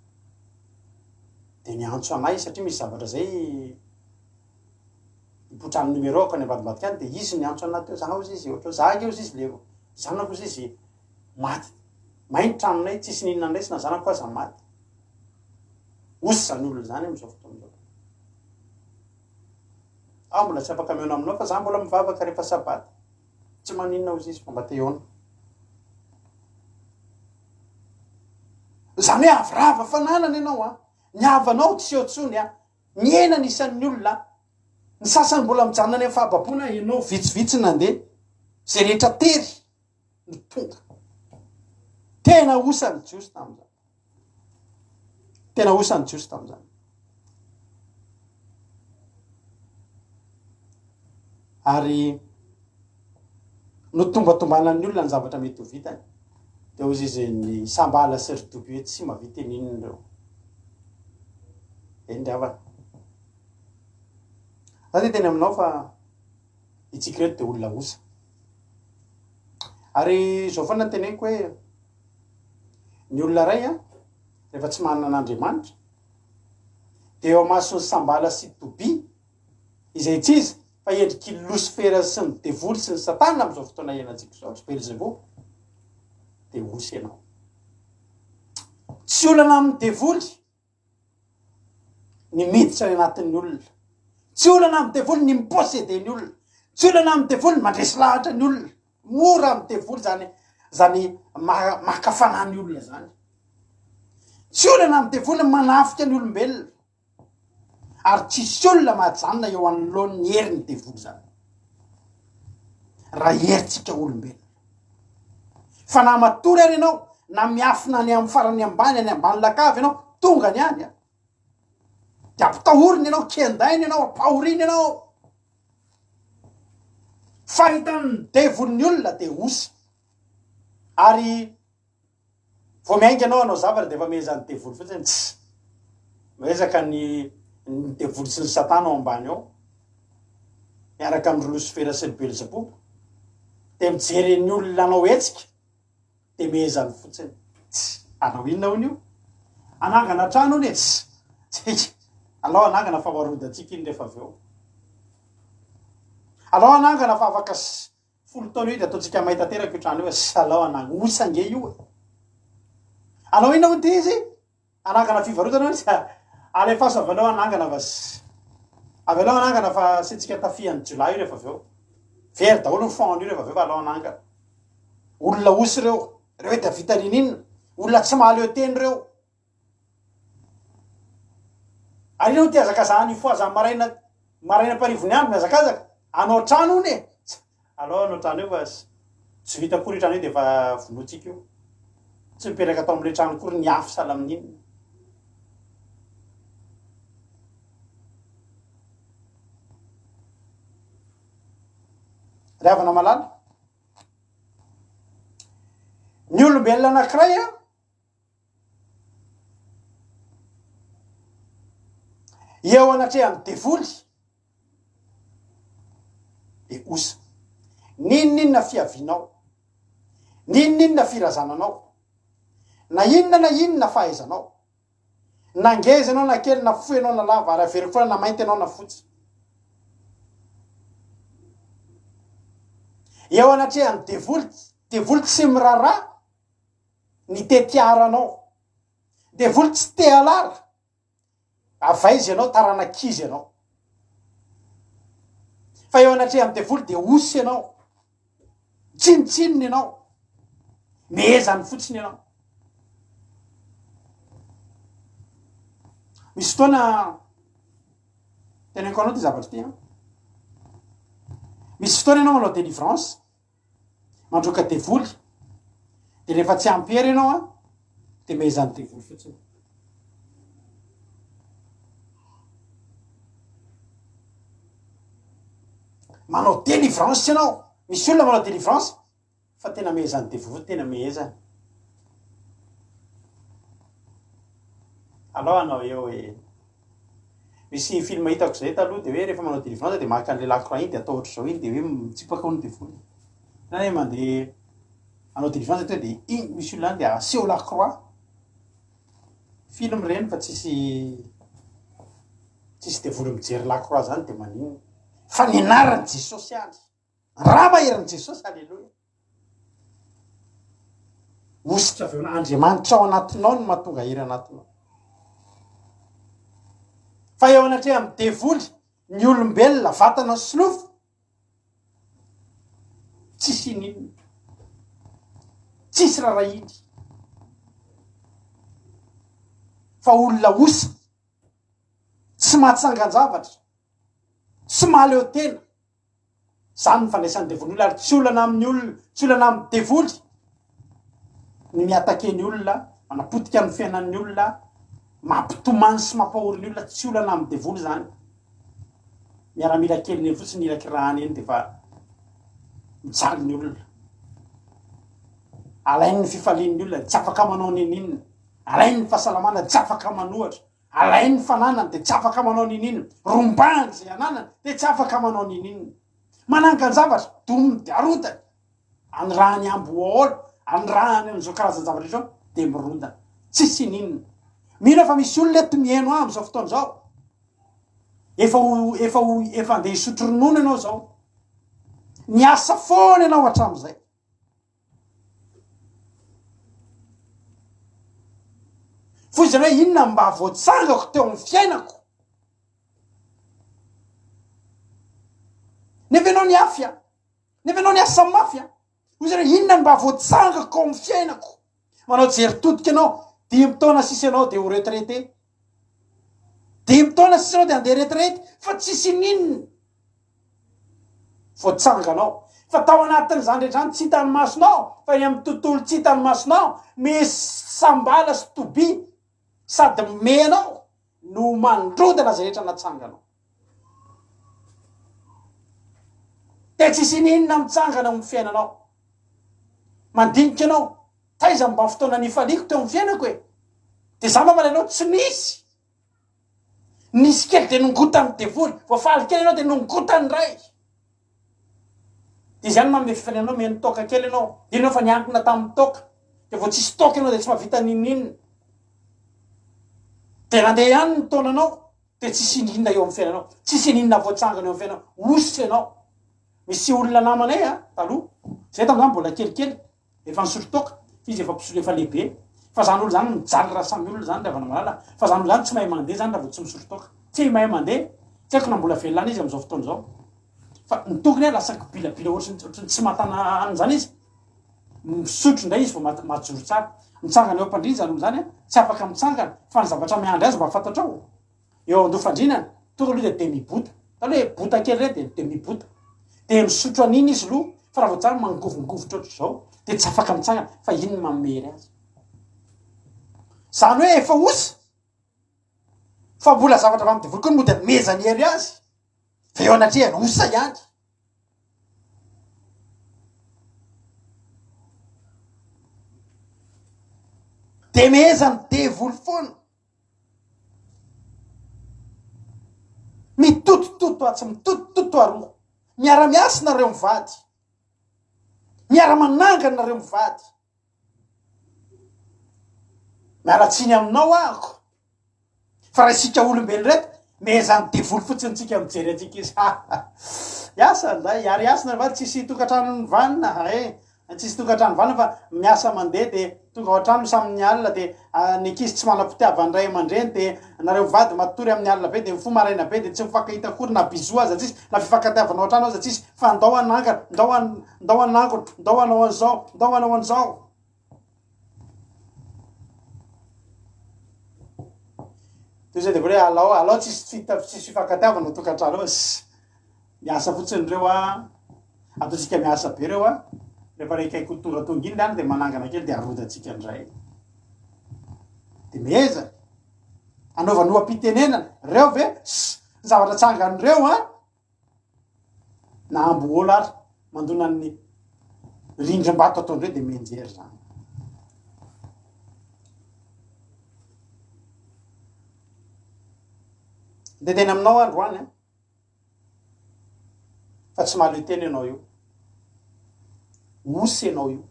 de niantso anay satria misy zavatra zay ipotrany numéro ako any ambadimbadika any de izy niantso anay teo zah ozy izy ohatra zahake ozy izy leko zanako ozy izy maty mainty tranonay tsisy ninona anay sy na zanako aza maty osy zany olona zany am'izao fotoan'izao aho mbola tsy afaka meona aminao fa za mbola mivavaka rehefa sabaty tsy maninona ozy izy fomba teona zany hoe avirava fananana ianao ny havanao tsy eo tsony miena nisan'ny olona ny sasany mbola mijanona any amin'ny fahababona ianao vitsivitsy nandeha zay rehetra tery ny tonga tena osany jiosy tam'izany tena osany jiosy tam'izany ary no tombatombanan'ny olona ny zavatra mety ho vitany de ozy izy ny sambala sy rydoby hoe tsy mavita nininy reo endriavana za te teny aminao fa itsika reto de olona osa ary zao foana teneniko hoe ny olona ray rehefa tsy manana an'Andriamanitra de eo amasony sambala sy doby izay tsy izy fa endriky losifera sy ny devoly sy ny satana am'izao fotoana iainantsika zao tsy Belzebou de osy ianao tsy olana amin'ny devoly ny miditra ny anatin'ny olona tsy olana amin'ny devoly ny miposede ny olona tsy olana amin'ny devoly mandresy lahatra ny olona mora amin'ny devoly zany makafanany olona zany tsy olana amin'ny devoly manafika ny olombelona ary tsisy olona mahajanona eo anoloan'ny herin'ny devoly zany raha heritsika olombelona fa na matory ary ianao na miafina any amin'ny farany ambany any ambany lakavy ianao tonga ny any de ampitahoriny ianao kendainy ianao ampahoriny ianao fahitan'ny devolin'ny olona de osy ary vo miainga anao zavatra de efa mezan'ny devoly fotsiny tsy mezaka ny devoly sy ny satana ao ambany ao miaraka amin'ny losifera sy ny Belzebou de mijery ny olona anao etsika de mezany fotsiny tsy anao inona hony io anangana trano ony tsy alao anangana fa varodantsika iny rehefa avy eo alao anangana fa afaka folo taona io de ataontsika mahita teraka io trano io sy alao ananga osange io alao inona hony ty izy anangana fivarotana ony alefa avalao anangana avalao anangana fa setsika tafiany jolay rehefa aveo very daholo ny fond io rehefa aveo valao anangana olona osy reo da vita rinina olona tsy mahaleo teny reo ary no tiazakazany fo aza maraina parivony andro miazakazaka anao trano ony e aloha anao trano io fa tsy vita kory trano io de fa vonotsika io tsy mipetraka atao am'le trano kory ny afo sala amin'iny ry havana malala ny olombelona anankiray a eo anatrehany devoly de osa ninona fiavinao ninona firazananao na inona fahaizanao na ngeza anao na kely na fohy anao na lava ary avery koa na mainty anao na fotsy eo anatrehany devoly tsy mirara ny tetiaranao devoly tsy te alara avaizy anao taranakizy anao fa eo anatrehany devoly de osy anao tsinitsininy anao mehezany fotsiny anao misy fotoana tenenko anao ty zavatra ty misy fotoana ianao manao délivrance mandroka devoly de rehefa tsy ampiery ianao de mehezany devoly fotsiny manao délivrance ianao misy olona manao délivrance fa tena mehezany devoly tena mehezany aloha anao eo misy film hitako zay taloha de hoe rehefa manao délivrance de maka an'le lacroix iny de atao ohatra zao iny de hoe mitsipaka ny devoly na hoe mandeha anao délivrance to de iny misy olona any de aseho lacroix film reny fa tsisy devoly mijery lacroix zany de manino fa ny anarany Jesosy azy raha maheriny Jesosy alleloia ositra aveo Andriamanitra ao anatinao no mahatonga hery anatinao fa eo anatrehany devoly ny olombelona vatana solofo tsisy ninona tsisy rarahiny fa olona osa tsy mahatsangan-javatra tsy mahaleo tena zany ny fandraisan'ny devoly ary tsy olana amin'ny olona tsy olana amin'ny devoly ny miatakeny olona manapotika amin'ny fiainan'ny olona mampitomany sy mampahory ny olona tsy olana amin'ny devoly zany miaramila kely eny fotsiny irakirahany eny de fa mijaly ny olona alainy ny fifalian'ny olona tsy afaka manao ninina alainy ny fahasalamana tsy afaka manohatra alainy ny fananany de tsy afaka manao ninina rombany zay ananany de tsy afaka manao ninina manangan-javatra dominy de arotany anyrahany amboolo anyrahany an'izao karazan-javatra izao de mirodana tsisy ninina mino fa misy olona eto mihaino am'izao fotoana zao efa andeha hisotro ronono ianao zao niasa foana ianao hatram'izay fo izy hoe inona mba voatsangako teo amin'ny fiainako nefa ianao ny afya nefa ianao ny asa mafya izy hoe inona mba voatsangako amin'ny fiainako manao jery todika ianao 10 taona sisy ianao de ho retraité 10 taona sisy ianao de andeha retraité fa tsisy ninona voatsanganao fa tao anatin'izany rehetrany tsy hitany masonao fa ny amin'ny tontolo tsy hitany masonao misy sambala sy toby sady menao no mandrodana zay rehetra natsanganao de tsisy ninona mitsangana amin'ny fiainanao mandinika ianao taiza mba fotoana nifaliko teo amin'ny fiainako e de za mba malainao tsy nisy kely de nongotany devoly voafaly kely ianao de nongotany ray de zany manome fifalianao meny toka kely ianao de ianao fa niankina tamin'ny toka de vo tsisy toka ianao de tsy mahavita ninina de nandeha ihany ny taonanao de tsisy ninona eo amin'ny fiainanao tsisy ninona voatsangana eo amin'ny fiainanao osy ianao misy olona namanay taloha zay tam'izany mbola kelikely efa nisotro toka izy efa lehibe fa zany olo zany mijaly raha samy olo zany ravana malala fa zany olo zany tsy mahay mandeha zany raha vao tsy misotro toka tsy mahay mandeha tsy haiko na mbola velany izy am'izao fotoana zao fa ny tokony lasa bilabila ohatrany tsy matana an'zany izy misotro ndray izy vao majoro tsara mitsangana eo ampandriny zany olo zany tsy afaka mitsangana fa ny zavatra miandry azy mba fantatrao eo andofandrinany tonga aloha de mibota taloha hoe bota kely reny de mibota de misotro an'iny izy lo fa raha vao tsara mangovongovotra ohatr' zao de tsy afaka mitsangana fa iny mamery azy zany hoe efa osy fa mbola zavatra va midevoly koa ny mody mezany ery azy fa eo anatrehany osa ihany de mezany devoly foana mitotototo atsy mitotototo aroa miara-miasy nareo mivady miara-manangany nareo mivady miaratsiny aminao ahko fa raha isika olombelo reto mezany devoly fotsiny tsika mijery atsika izy iasa zay ary asina vady tsisy tokantrano vanina tsisy tokantrano vanina fa miasa mandeha de tonga ao antrano samyny alina de ny ankizy tsy manam-pitiavany ray aman-dreny de nareo vady matory amin'ny alina be de mifoa maraina be de tsy mifankahita akory na bizo aza tsisy na fifankatiavana ao antrano aza tsisy fa ndao anangana ndao anangotro ndao anao an'izao ndao anao an'izao to zay de vo hoe alao tsisy fifankatiavana tokantrano ao miasa fotsiny reo ataotsika miasa be reo rehefa raikaiky tonga iny any de manangana kely de arodatsika andray de meza anaovany oam-pitenenana reo ve ny zavatra tsangany reo na amboolo ary mandonany rindrim-bato ataondreo de menjery zany de tena aminao androany fa tsy mahalo teny ianao io osy ianao io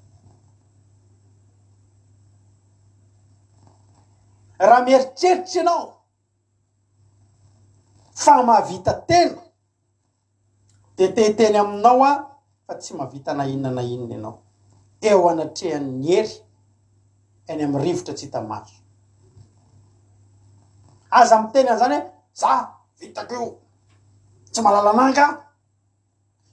raha mieritreritra ianao fa mahavita tena de teteny aminao fa tsy mahavita na inona ianao eo anatrehan'ny hery eny amy rivotra tsy hita maso aza miteny an'zany hoe za vitako io tsy malalananga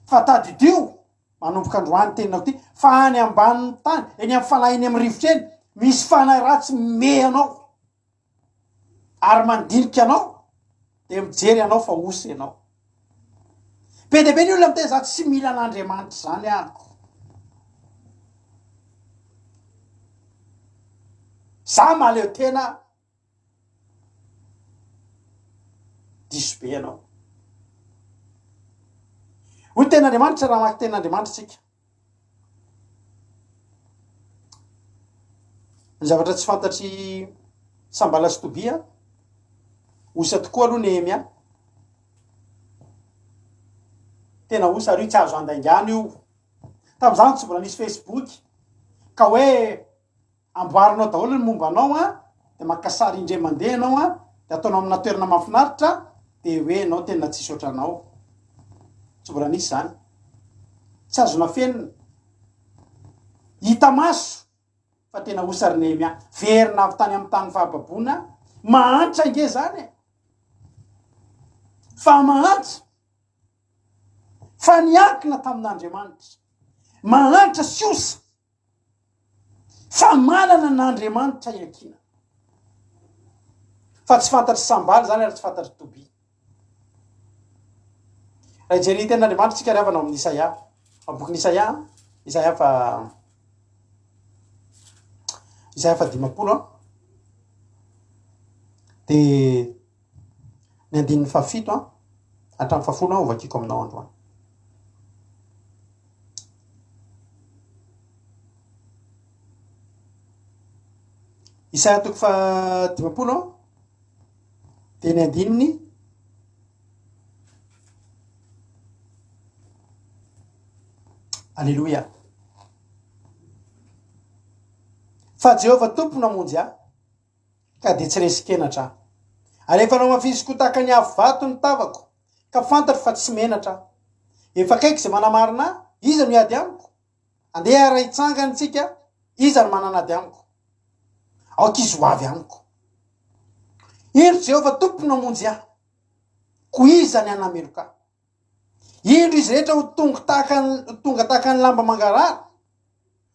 fa tadidio manomboka androany teninao ty fa any ambanin'ny tany eny amy fanahy eny amy rivotra eny misy fanahy ratsy me anao ary mandinika anao de mijery anao fa osy ianao be de be ny olona miteny za tsy mila an'Andriamanitra zany ako za maleo tena diso be anao ho ten'Andriamanitra raha maky ten'Andriamanitra tsika ny zavatra tsy fantatry Sambala sy Tobia osa tokoa aloha Nehemia tena osa ary io tsy azo andaingany io tam'izany tsy mbola nisy Facebook ka hoe amboarinao daholo ny momba anao de makasary indre mandeha anao de ataonao amina toerana mahafinaritra de hoe anao tena tsisy ohatranao tsy mbola nisy zany tsy azona fenina hita maso fa tena osa ry Nehemia verina avy tany amy tany fahababona mahantra nge zany fa mahantra fa niakina tamin'Andriamanitra mahantra sy osa fa manana n'Andriamanitra iakina fa tsy fantatry Sambaly zany ary tsy fantatry Tobia raha ijery ten'Andriamanitra tsika riavanao amin'ny Isaia boky Isaia fa 50 de ny andininy fafito hatramin'ny fafolo ovakiko aminao androany Isaia toko fa 50 de ny andininy Alleluia fa Jehova tompo namonjy ka de tsy resy-kenatra ary efa nao mafisiko tahaka ny avo vato ny tavako ka fantatro fa tsy menatra efa kaiky zay manamarina iza no miady amiko andeha ara hitsangany tsika iza no mananady amiko aokizy hoavy amiko. Indro Jehova tompona monjy aho, ko iza ny anameloka. Indro izy rehetra ho tonga tahaka ny lamba mangarara,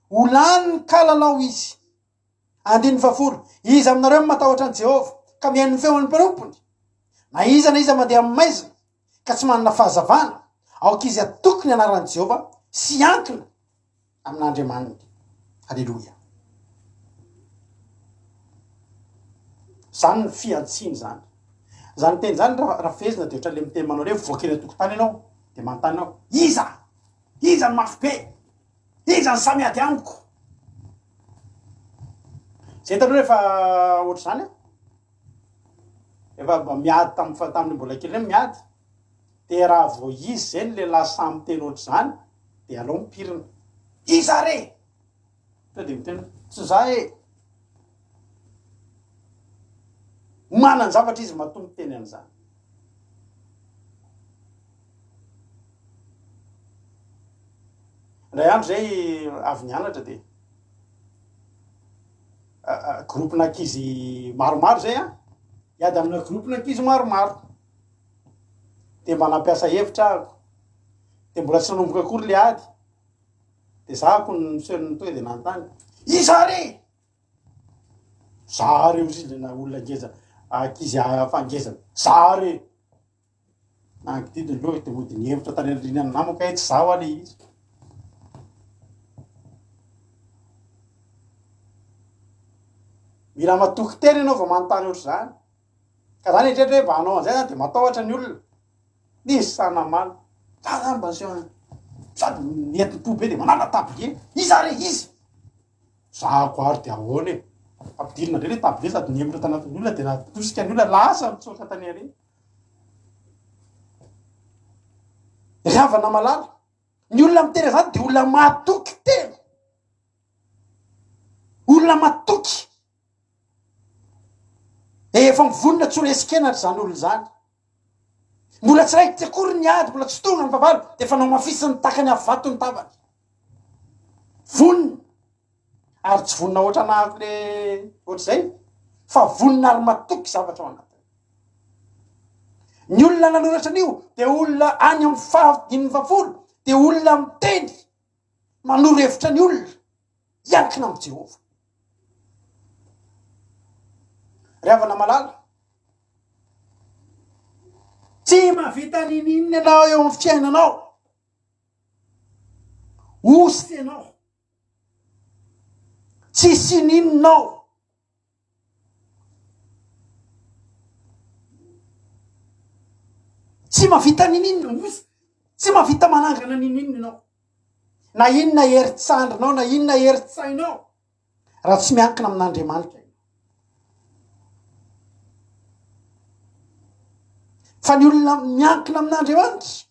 ho lany ny kalalao izy. 140. Iza aminareo matahotra an Jehova ka mihaino ny feon'ny mparompony, na iza mandeha amin'ny maizina ka tsy manana fahazavana, aokizy atoky ny anaran'i Jehova sy ankina amin'Andriamanitra. Haleloia. Zany ny fiantsiny zany. Zany teny zany raha fezina de ohatrany le miteny manao hoe voakeny atokotany ianao de manontany anao, iza ny mafy be, iza ny samy ady amiko. Zay taloha rehefa ohatry zany efa miady tamin'ny mbola kely reny miady, de raha vo izy zay ny lehilahy samy teny ohatry zany de alao mipirina, iza re, de miteny tsy za e. Manany zavatra izy matombo teny an'izany. Ray andro zay avy nianatra de groupe n'ankizy maromaro zay iady amina groupe n'ankizy maromaro de mba nampiasa hevitra ako de mbola tsy nanomboka akory le ady de zahako ny seulny tonga de nanontany, iza re, za re ozy le na olona ngeza ankizy fangezana, za re nankididiny loha de mody ny hevitra tany riny any namako tsy zaho ale izy. Mila matoky tena ianao vao manontany ohatry zany. Ka zany etrehitra hoe mba hanao an'izay zany de matahotra ny olona. Nisy sanamana. Za zany mba seho sady nentim-po be de manala tablier. Iza re, izy. Zahako ary de ahoana e. Ampidirina ndray le tablier sady nihevitra tanatin'ny olona de natosika ny olona lasa mitsoka tany ary. Ravana malala. Ny olona mitera zany de olona matoky tena. Olona matoky. Efa mivonona tsy ho resikenatra zany olona zany. Mbola tsy raiky ty akory ny ady, mbola tsy tonga ny vavalo de fa nao mafisiny takany avato ny tavany. Vonona. Ary tsy vonona ohatry anahako le ohatry zay, fa vonona ary matoky zavatra ao anatiny. Ny olona nanoratra an'io de olona any amin'ny 520 de olona miteny manoro hevitra ny olona iankina amin'ny Jehova. Ravana malala. Tsy mavita ninina ianao eo amin'ny fiainanao. Osy ianao. Tsy sininao. Tsy mavita ninina osy. Tsy mavita manangana ninina ianao. Na inona heritsandrinao, na inona heritsainao, raha tsy miankina amin'Andriamanitra. Fa ny olona miankina amin'Andriamanitra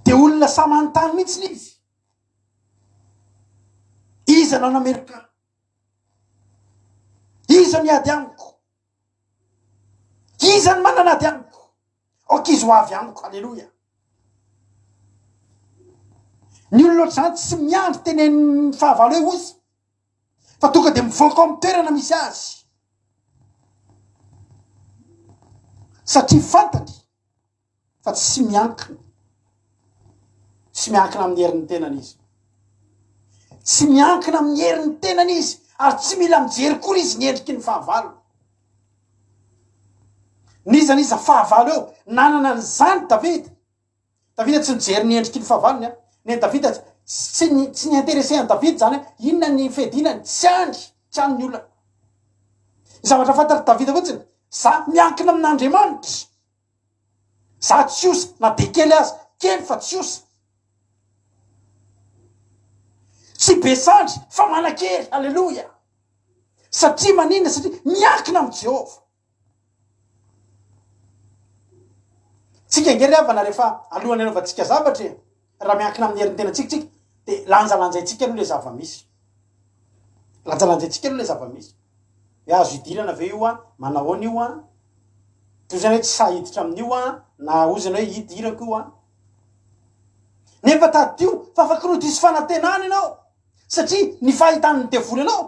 de olona samantany mihitsy izy. Iza no nameloka, iza ny ady amiko, iza ny manana ady amiko, aokizy ho avy amiko. Alleluia. Ny olona ohatr'izany tsy miandry tenen'ny fahavalo eo ozy, fa tonga de mivoaka amin'ny toerana misy azy. Satria fantany fa tsy miankina. Tsy miankina amin'ny herin'ny tenany izy. Tsy miankina amin'ny herin'ny tenany izy, ary tsy mila mijery kory izy niendriky ny fahavalo. Nizaniza fahavalo eo, nanana an'izany Davida. Davida tsy nijery niendriky ny fahavalony. Ne Davida tsy ny intéressé an Davida zany inona ny fedinany, tsy any ny olona. Zavatra fantary Davida fotsiny, za miankina amin'Andriamanitra. Za tsy osa, na de kely azy, kely fa tsy osa. Tsy besandry fa manakely. Alleluia. Satria manina, satria miankina amin'ny Jehova. Tsika ngery avana rehefa alohany anaovantsika zavatra, raha miankina amin'ny herin'ny tenantsika de lanjalanjaitsika aloha le zava-misy. Lanjalanjaitsika aloha le zava-misy. Azo idirana ve io manao an'io toy zany hoe tsy sahiditra amin'io na ozana hoe idirako io nefa tadio fa afaky rodisy fanantenany ianao satria ny fahitany ny devoly anao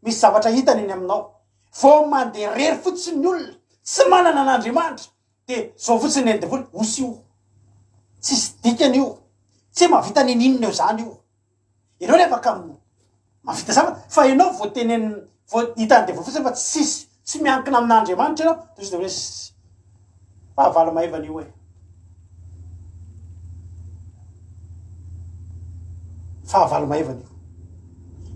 misy zavatra hitany iny aminao vo mandeha rery fotsiny ny olona tsy manana an'Andriamanitra de zao fotsiny ny devoly osy io tsisy dikany io tsy mavita ny ninona eo zany io ianao nefa ka mavita zavatra fa ianao vo teneny vo hitany devoly fotsiny fa tsy miankina amin'Andriamanitra ianao de de hoe fahavalo maivana io e fahavalo maivana io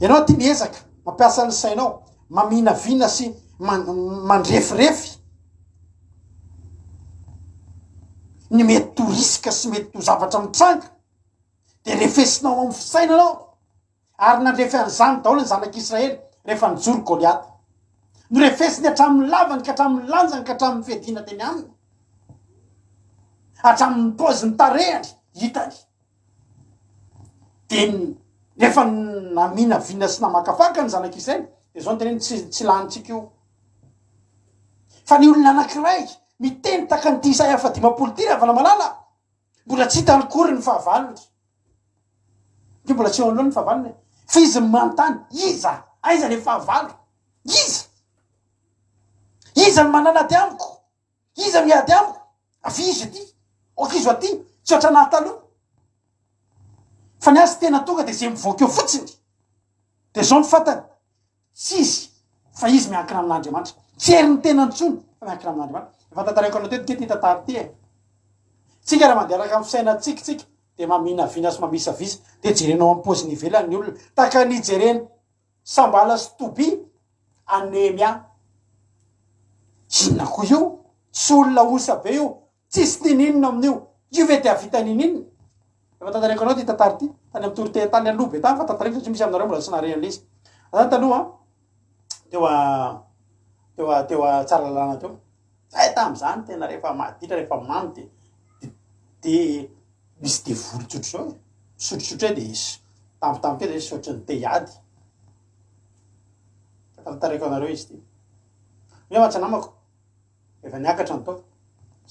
ianao ty miezaka mampiasa ny sainao maminavina sy mandrefirefy ny mety ho risika sy mety ho zavatra mitranga de refesinao amin'ny fisainanao ary nandrefy an'izany daholo ny zanak'Israely rehefa nijoro Goliaty no refesiny hatramin'ny lavany ka hatramin'ny lanjany ka hatramin'ny fiadiana teny aminy hatramin'ny paoziny tarehany hitany de nefa naminavina sy namakafaka ny zanak'Israely de zao ny teneny tsy lanitsika io fa ny olona anankiray miteny taka ny ty Isaia fa 50 ty avana malala mbola tsy hitany kory ny fahavalony ke mbola tsy eo anoloany ny fahavalony fa izy manontany aiza le fahavalo iza ny manana ty amiko iza miady amiko afizy ty okizo aty tsy oatra nahy taloha fa ny azy tena tonga de zay mivoaka eo fotsiny de zao ny fatany tsy izy fa izy miankina amin'Andriamanitra tsy hery ny tenany tsony fa miankina amin'Andriamanitra efa tantarako anao teto ty tantara ty e tsika raha mandeha araka amin'ny fisainantsika de maminavina sy mamisavisa de jerenao amin'ny paoziny ivelany ny olona taka ny jereny Sambala sy Toby Anemia inona koa io tsy olona osa be io tsisy tininona amin'io io ve de avitany ninona efa tantarako anao ty tantara ty tany amin'ny toroteny tany aloha be tany fa tantarako satria misy aminareo mbola tsy naharena izy zany taloha teo tsara lalàna teo zay tam'izany tena rehefa maditra rehefa mamy de misy devoly tsotro zao sotrotsotro de tampotampoke de sotry ny teiady tantarako anareo izy ty io matsa namako efa niakatra ny tao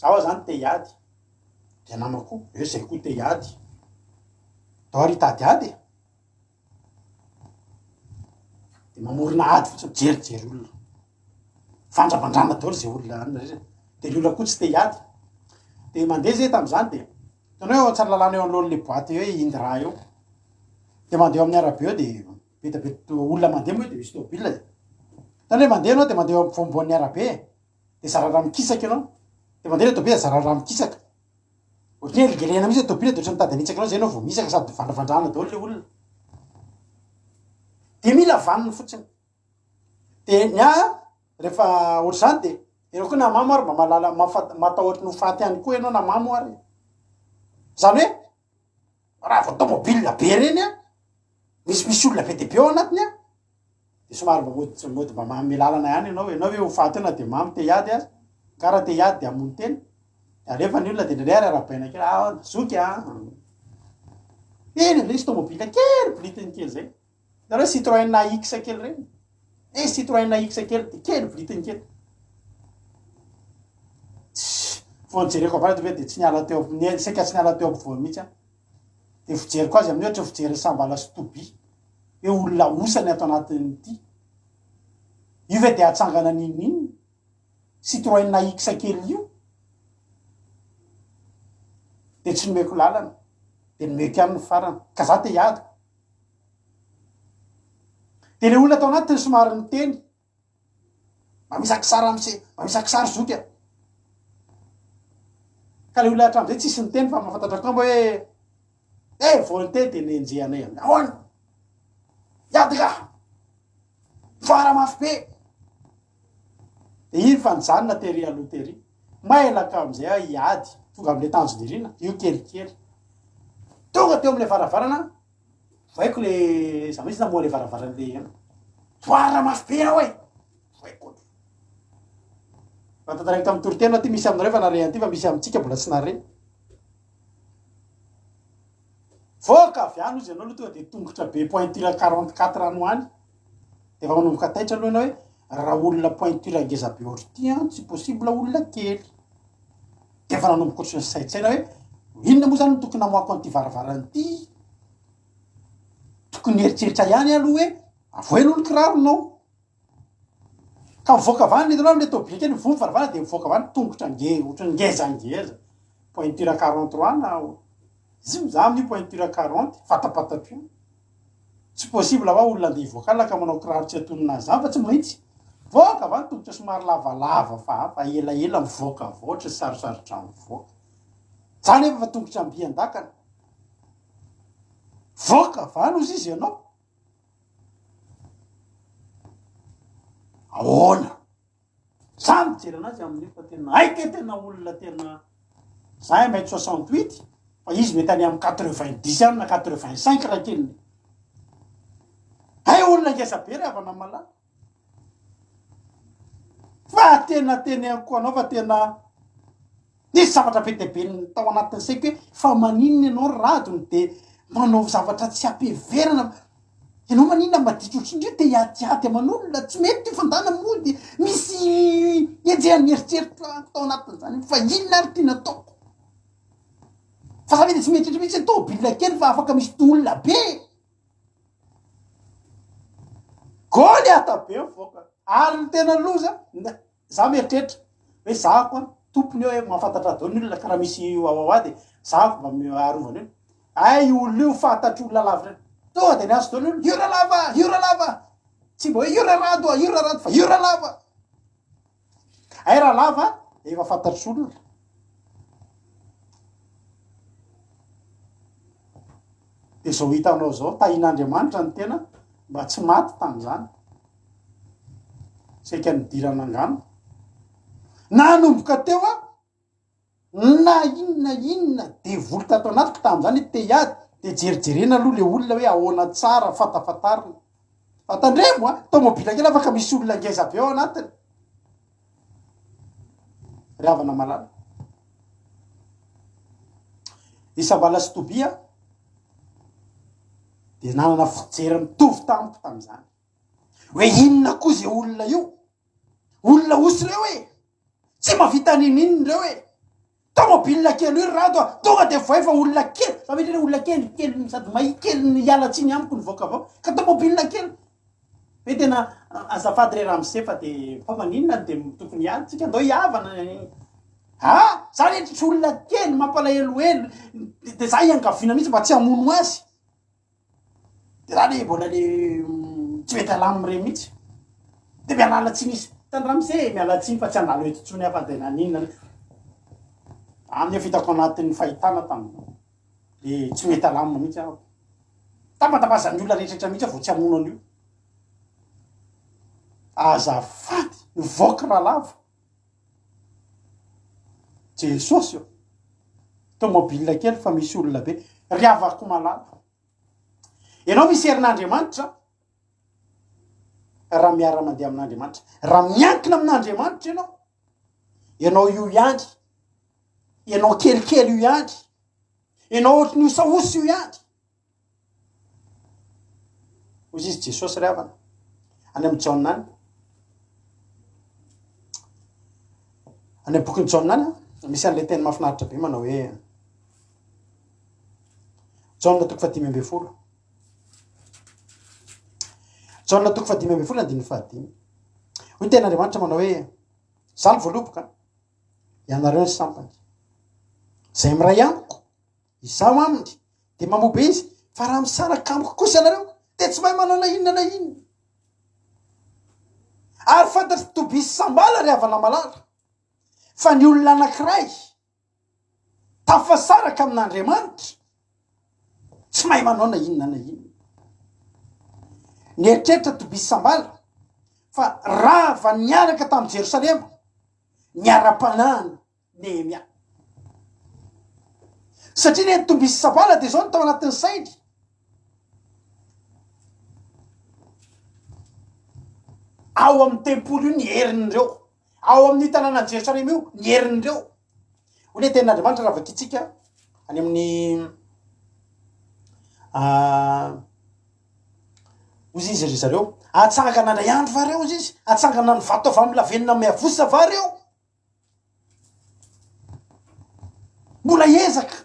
zaho zany teiady de namako eo zay koa teiady tao ary tady de mamorona ady fotsiny jerijery olona fandrabandrana daholo zay olona de ny olona koa tsy teiady de mandeha zay tam'izany de tanao tsara lalàna eo anoloany le boaty eo indy raha eo de mandeha amin'ny arabe eo de betabeta olona mandeha moa de misy tôbila tany hoe mandeha anao de mandeha ampovoamboan'ny arabe de zarara mikisaka anao de mandeha le tôbila zarara mikisaka ohatry hoe ligelena misy tôbila de ohatry mitady anitsaka anao zay anao vo misaka sady vandravandrana daholo le olona de mila vaniny fotsiny de rehefa ohatry zany de ianao koa namamo ary mba malala matahotra no faty ihany koa ianao namamo ary zany hoe raha vo tômôbila be reny misy olona be de be ao anatiny de somary mody mba mamy lalana ihany ianao hoe ho faty ena de mamy teiady azy karaha teiady de amony teny de alefa ny olona de ndrary arabaina kely zoky eny le izy tômôbila kely blitiny kely zay nareo Citroën AX kely reny Citroën AX kely de kely blitiny kely vo nijereko avana de tsy niala teo seka tsy niala teo ampovoany mihitsy de fijeriko azy amin'ny ohatra fijery Sambala sy Toby hoe olona osany ato anatin'ity io ve de atsangana ninina Citroën AX kely io de tsy nomeko lalana de nomeko ihany ny farany ka za te hiady de le olona atao anatiny somary ny teny mamisaky sary zoky ka le olona hatram'izay tsisy ny teny fa mahafantatra kamba hoe volonté de nenjehanay amin'ny ahoana hiady ka fara mafy be de iny fa nijanona tery aloha tery mailaka am'izay hiady tonga am'le tanjondirina io kelikely tonga teo am'le varavarana vaiko le za mihitsy namoa le varavaran'le ena fara mafy be ao vaiko tantaraiky tamin'ny torotena ty misy aminareo fa narehan ty fa misy amintsika mbola tsy nare voka avy any izy ianao aloha tonga de tongotra be pointure 44 anoany de fa manomboka taitra aloha ianao hoe raha olona pointure ngeza be ohatry ty tsy possible olona kely de fa nanomboka ohatry ny saitsaina hoe inona moa zany tokony amoako an'ity varavaranyity tokony eritreritra ihany aloha hoe avoeno ny kiraronao ka mivoaka vany itanao le tôbilika eny mivomy varavarana de mivoaka vany tongotra otrany ngezangeza pointure 43 na izy mizaha amin'ny pointure 40 fatapatatro tsy possible va olona andeha hivoaka alaka manao kiraro tsy atonina zany fa tsy maintsy voaka va tongotra somary lavalava fa elaela mivoaka voatra sarosarotra mivoaka zany efa fa tongotra ambiandakana voaka va nozy izy ianao ahoana za mijery anazy amin'io fa tena aika tena olona tena za 1m68 fa izy mety any amin'ny 90 any na 85 raha keliny hay olona ngeza be ry avana malala fa tena teneko anao fa tena nisy zavatra be de be tao anatin'ny saiko hoe fa maninona ianao radony de manao zavatra tsy ampiheverana ianao maninona maditra otrindrio te hiatyhaty aman'olona tsy mety fandana mody misy ejehany eritreritra tao anatin'izany fa inona ary tiana ataoko fa zavety tsy mety mihitsy tôbila kely fa afaka misy olona be goly ata be mivoaka ary ny tena loza za mieritreritra hoe zako a tompony hoe mahafantatra daony olona karaha misy aoaoa de zako mba arovany io ay olona io fantatry olona lavitra toa de niazo daony olo hiora lava tsy mba hoe hiora rado fa hiora lava ay raha lava efa fantatry olona de zao hitanao zao tahin'Andriamanitra ny tena mba tsy maty tam'izany saika nidirana angano nanomboka teo a na inona de voly tato anatiko tam'izany te hiady de jerijerena aloha le olona hoe ahoana tsara fatafatarina fatandremo a tômôbila kely afaka misy olona ngeza be ao anatiny ry havana malala isabala sy tobia de nanana fijery mitovy tamiko tam'izany hoe inona koa ze olona io olona osy reo hoe tsy mavita nininy reo hoe tômôbila kely io rado a tonga de voefa olona kely fa mety re olona kely sady mahi kely ny hialatsiny amiko ny voaka avao ka tômôbila kely hoe tena azafady re raha misefa de fa maninona de tokony hiady tsika andao hiavana zany endritry olona kely mampalahelohelo de za iangavina mihitsy mba tsy hamono azy de zany mbola le tsy mety alamire mihitsy de mialala tsiny izy tandramise miala tsiny fa tsy andalo eto tsony afa de naninona amin'ny fitako anatin'ny fahitana tamy le tsy mety alamina mihitsy aho tapatabazany olona rehetrrehetra mihitsy vao tsy hamono an'io azafady nivoaka raha lava jesosy io tômôbila kely fa misy olona be ry avako malala ianao misy herin'Andriamanitra raha miara mandeha amin'Andriamanitra raha miankina amin'Andriamanitra ianao io ihany ianao kelikely io ihany ianao ohatry ny osaosy io ihany ozy izy jesosy ry havana any amin'ny Jaona any any bokyny Jaona any misy an'le teny mahafinaritra be manao hoe Jaona 5:10 Jaona 5:10 andiny 5 hoy ten'Andriamanitra manao hoe zany voaloboka ianareo ny sampany zay miray amiko izaho aminy de mamobe izy fa raha misaraka amiko kosa anareo de tsy mahay manao na inona ary fantatry tobisy sambala ry havana malala fa ny olona anankiray tafasaraka amin'Andriamanitra tsy mahay manao na inona ny eritreritra tobisy sambala fa raha va niaraka tamy Jerosalema niara-panahana Nehemia satria ny tobisy sambala de zao ny tao anatin'ny sainy ao amin'ny tempolo io ny herin'ireo ao amin'ny tanàna Jerosalema io ny herin'ireo ole ten'Andriamanitra raha vakitsika any amin'ny ozy izy ry zareo atsangana ndray andro va reo izy atsangana ny vato avy amin'ny lavenina miavosa va reo mbola ezaka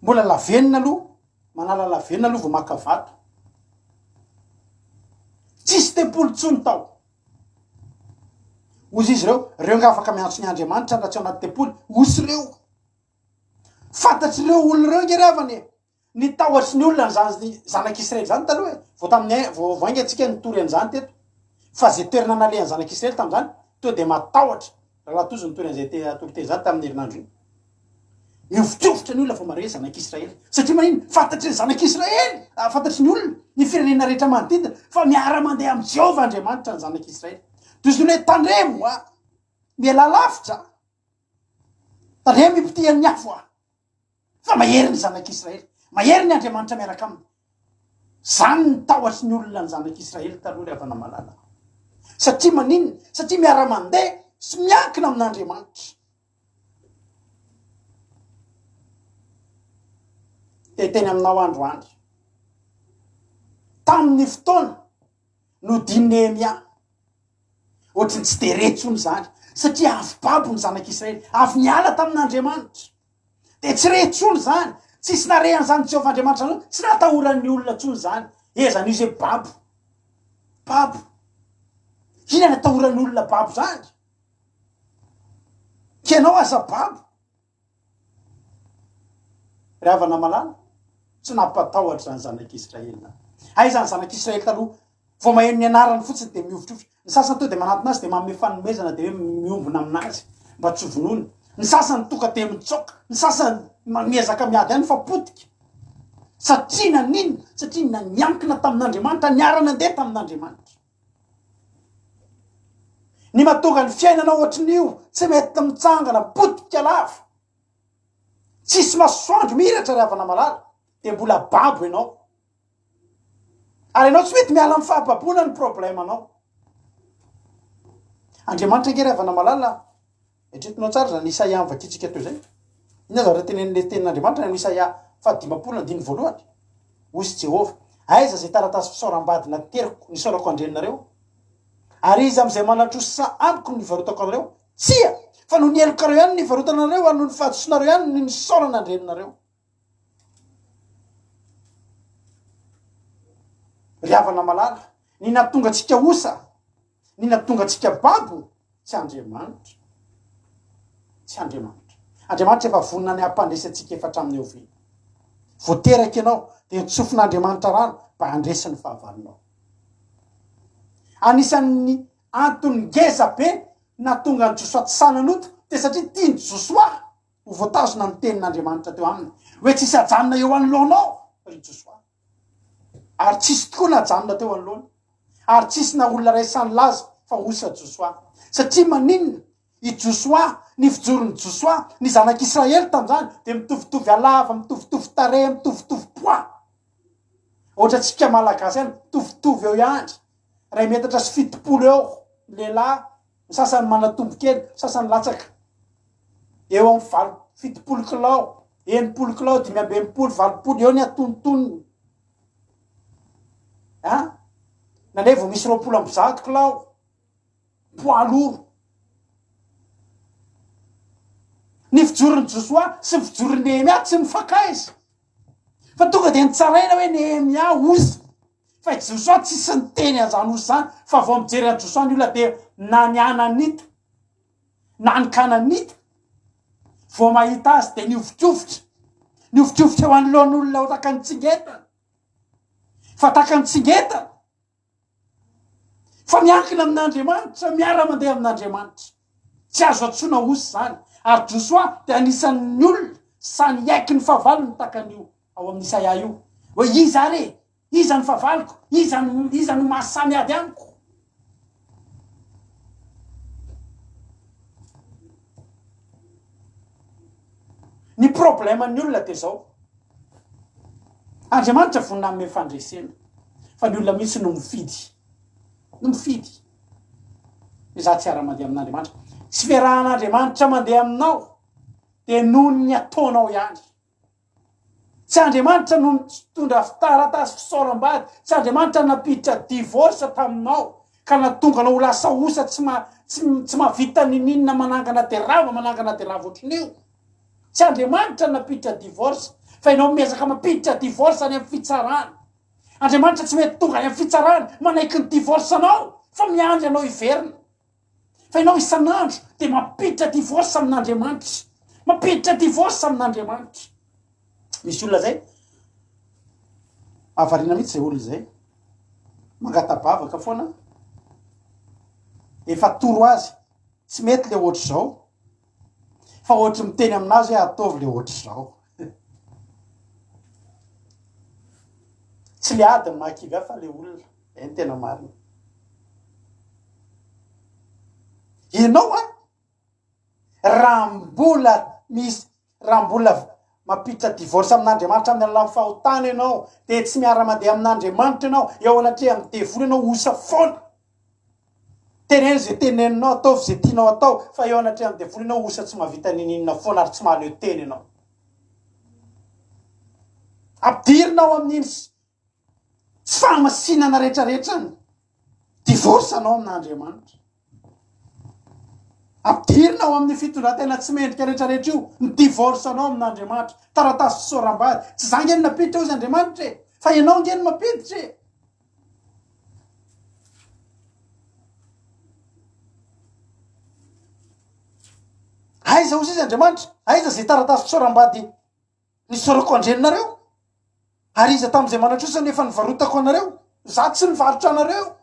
mbola lavenina aloha manala lavenina aloha vao maka vato tsisy tempolo tsony tao ozy izy reo nga afaka miantso ny Andriamanitra raha tsy ao anaty tempoly osy reo fantatry reo olo reo ngeravany ny tahoatry ny olona zany zanak'Israely zany taloha vao tamin'ny vao ainga atsika nitory an'izany teto fa zay toerana nalehan'ny zanak'Israely tamin'izany to de matahotra raha tozy nitory an'izay atory te zany tamin'ny herinandro iny miofotrofotra ny olona fa mare zanak'Israely satria manino fantatry ny zanak'Israely fantatry ny olona ny firenena rehetra manodidina fa miara mandeha amin'ny Jehovah Andriamanitra ny zanak'Israely tozy ny hoe tandremo miala lavitra tandremo ipitihan'ny afo fa mahery ny zanak'Israely mahery ny Andriamanitra miaraka aminy zany ny tahoatry ny olona ny zanak'Israely taloha le avana malala satria manino satria miara mandeha sy miankina amin'Andriamanitra teny aminao androandro tamin'ny fotoana no Nehemia ohatrany tsy de retsony zany satria avy babo ny zanak'Israely avy niala tamin'Andriamanitra de tsy retsony zany tsisy narehany zany Jehovah Andriamanitra zany tsy natahoran'ny olona tsony zany eza n'izy hoe babo ina natahoran'ny olona babo zany kenao aza babo ry havana malala tsy nampatahotra zany zanak'Israely ay zany zanak'Israely taloha vao maheno ny anarany fotsiny de miovitrofotra ny sasany to de manatona azy de manome fanomezana de hoe miombona aminazy mba tsy vonony ny sasany toka de mitsoka ny sasany miezaka miady any fa potika satria nanino satria na niankina tamin'Andriamanitra niara nandeha tamin'Andriamanitra ny mahatonga ny fiainana ohatrin'io tsy mety mitsangana potika lava tsisy masoandro miratra ry havana malala de mbola babo ianao ary ianao tsy mety miala amin'ny fahababona ny problème anao Andriamanitra nge ry havana malala etretinao tsara zany Isaia vakitsika teo zay ina zao tenen'le tenin'Andriamanitra ny Isaia 5:1 osy Jehovah aiza zay taratasy fisaorambadina teriko nisaorako andreninareo ary izy am'izay manatrosa amiko ny varotako anareo tsia fa no nielokareo ihany ny varotanareo ary no ny fahadosonareo ihany ny nisaorana andreninareo ry havana malala ny natonga atsika osa ny natonga atsika babo tsy Andriamanitra Andriamanitra efa vonina ny ampandresy atsika efatra amin'ny ovina voateraky ianao de nitsofin'Andriamanitra rano mba handresy ny fahavalonao anisan'ny antony ngeza be natonga ny Josoa tsy sananoto de satria tiany Josoa ho voatazona ny tenin'Andriamanitra teo aminy hoe tsisy ajanona eo anoloanao ry Josoa ary tsisy tokoa najanona teo anoloana ary tsisy na olona raisany laza fa osa Josoa satria maninona i Josoa ny fijoron'ny Josoa ny zanak'Israely tam'izany de mitovitovy alava mitovitovy tare mitovitovy poids ohatra tsika malagasy any mitovitovy eo ihany 1 metatra sy 70 eo lehilahy ny sasany manatombo kely sasany latsaka eo amin'ny 70 kilao 90 kilao 520 20 eo ny atonontonony nane vao misy 20 kilao poids lourd ny fijoron'ny Josoa sy ny fijoron'ny Nehemia tsy mifakaiza fa tonga de nitsaraina hoe Nehemia ozy fa Josoa tsisy ny teny an'izany ozy zany fa vao mijery an Josoa ny olona de na ny ananita na ny kananita vao mahita azy de niovitrofotra eo anoloan'olona ho taka ny tsingetana fa taka ny tsingetana fa miankina amin'Andriamanitra miara mandeha amin'Andriamanitra tsy azo atsoina ozy zany ary Josoa de anisan'ny olona sany iaiky ny fahavalony takan'io ao amin'ny Isaia io hoe iza re iza ny favaliko iza no mahasamy ady amiko ny problèman'ny olona de zao Andriamanitra vonina amin'ny fandresena fa ny olona mihitsy no mifidy za tsy ara-mandeha amin'Andriamanitra tsy fiarahan'Andriamanitra mandeha aminao de noho ny ataonao ihany tsy Andriamanitra no mitondra taratasy fisaorambady tsy Andriamanitra napiditra divorce taminao ka natonganao ho lasa osa tsy mahavita ninina manangana de rava ohatrin'io tsy Andriamanitra napiditra divorce fa ianao miezaka mampiditra divorce any amin'ny fitsarana. Andriamanitra tsy mety tonga any amin'ny fitsarana manaiky ny divorce anao fa miandry anao hiverina. Fa ianao isan'andro dia mampiditra divorce amin'Andriamanitra, mampiditra divorce amin'Andriamanitra. Misy olona zay avariana mihitsy zay olona zay mangatabavaka foana, efa toro azy tsy mety le ohatry zao, fa ohatry miteny aminazy hoe ataovy le ohatry zao. Tsy le ady makivy afa le olona ny tena marina. Ianao raha mbola mampiditra divorce amin'Andriamanitra amin'ny alalan'ny fahotana ianao, dia tsy miara-mandeha amin'Andriamanitra ianao, eo anatria amin'ny devoly ianao osa foana. Teneno zay teneninao, ataovy zay tianao atao, fa eo anatria amin'ny devoly ianao osa tsy mahavita nininona foana ary tsy mahaleo teny ianao. Ampidirinao amin'iny tsy fahamasinana rehetrarehetra ny divorce anao amin'Andriamanitra. Ampidirinao amin'ny fitondratena tsy mendrika rehetrarehetra io ny divorce anao amin'Andriamanitra. Taratasy soram-bady tsy zangy any napiditra ozy Andriamanitra e, fa ianao ngeny mampiditra e. Aiza ozy izy Andriamanitra? Aiza zay taratasy soram-bady nisorako andreninareo? Ary iza tamin'izay manatrosa nefa nivarotako anareo? Za tsy nivarotra anareo.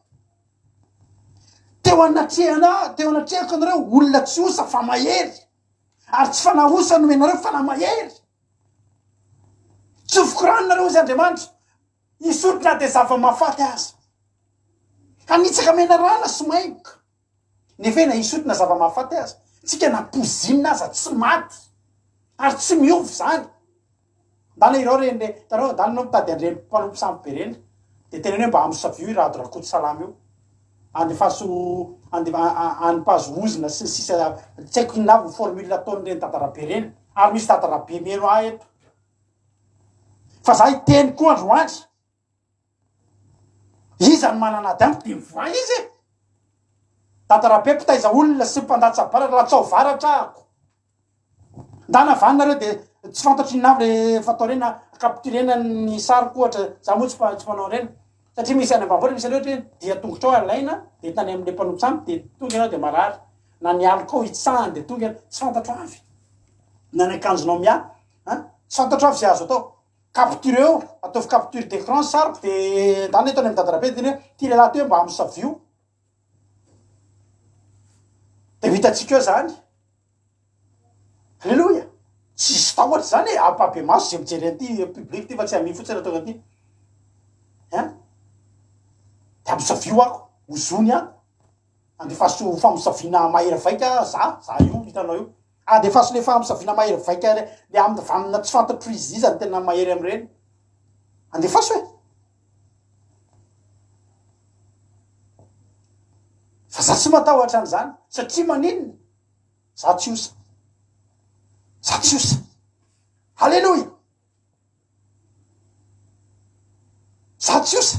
Teo anatrehako anareo olona tsy osa fa mahery, ary tsy fanahosa nomenareo fa na mahery. Tsy fokoraninareo izy Andriamanitra isotrona dia zava-mahafaty azy, anitsaka mena rana sy maika nefa ena isotrona zava-mahafaty azy. Tsika nampozinina aza tsy maty ary tsy miovy zany. Ndana ireo reny tareo ndana no mitady andreny mpanompo sampy be reny dia teneny hoe mba amosavio irado rakoto salama io anipazo ozina sy sisa tsy haiko inavy formule ataon'ireny tatarabe reny, ary misy tatarabe meno eto. Fa za iteny koa androandry, iza ny manana ady amiko dia mivoa izy e. Tatarabe mpitaiza olona sy mpandatsabaratra raha tsao varatra ahako. Ndana vaninareo dia tsy fantatro inavy le fatao reny capturena ny sariko ohatra, za moa tsy mpanao reny. Satria misy any ambanivohitra misy loatra hoe dia tongotra ao alaina dia tany amin'ilay mpanompo sampy dia tonga ianao dia marary. Na ny aliko ao hitsahany dia tonga ianao, tsy fantatro avy. Na ny akanjonao tsy fantatro avy zay azo atao. Capture eo, ataovy capture d'écran sariko dia ndana etany amin'ny tatarabe dia hoe ty lehilahy ty hoe mba amosavio. Dia vitantsika eo zany. Alleloia. Tsisy tahotra zany e, ampabe maso zay mijery an'ity public ty fa tsy ami fotsiny tonga aty. Dia amosavio ako, ozony ako. Andefaso famosaviana mahery vaika za io hitanao io. Andefaso le famosaviana mahery vaika le amin'ny vanina tsy fantatro izy izy ny tena mahery amin'ireny. Andefaso e. Fa za tsy matahotra an'izany satria maninona? Za tsy osa. Za tsy osa. Halleloia. Za tsy osa.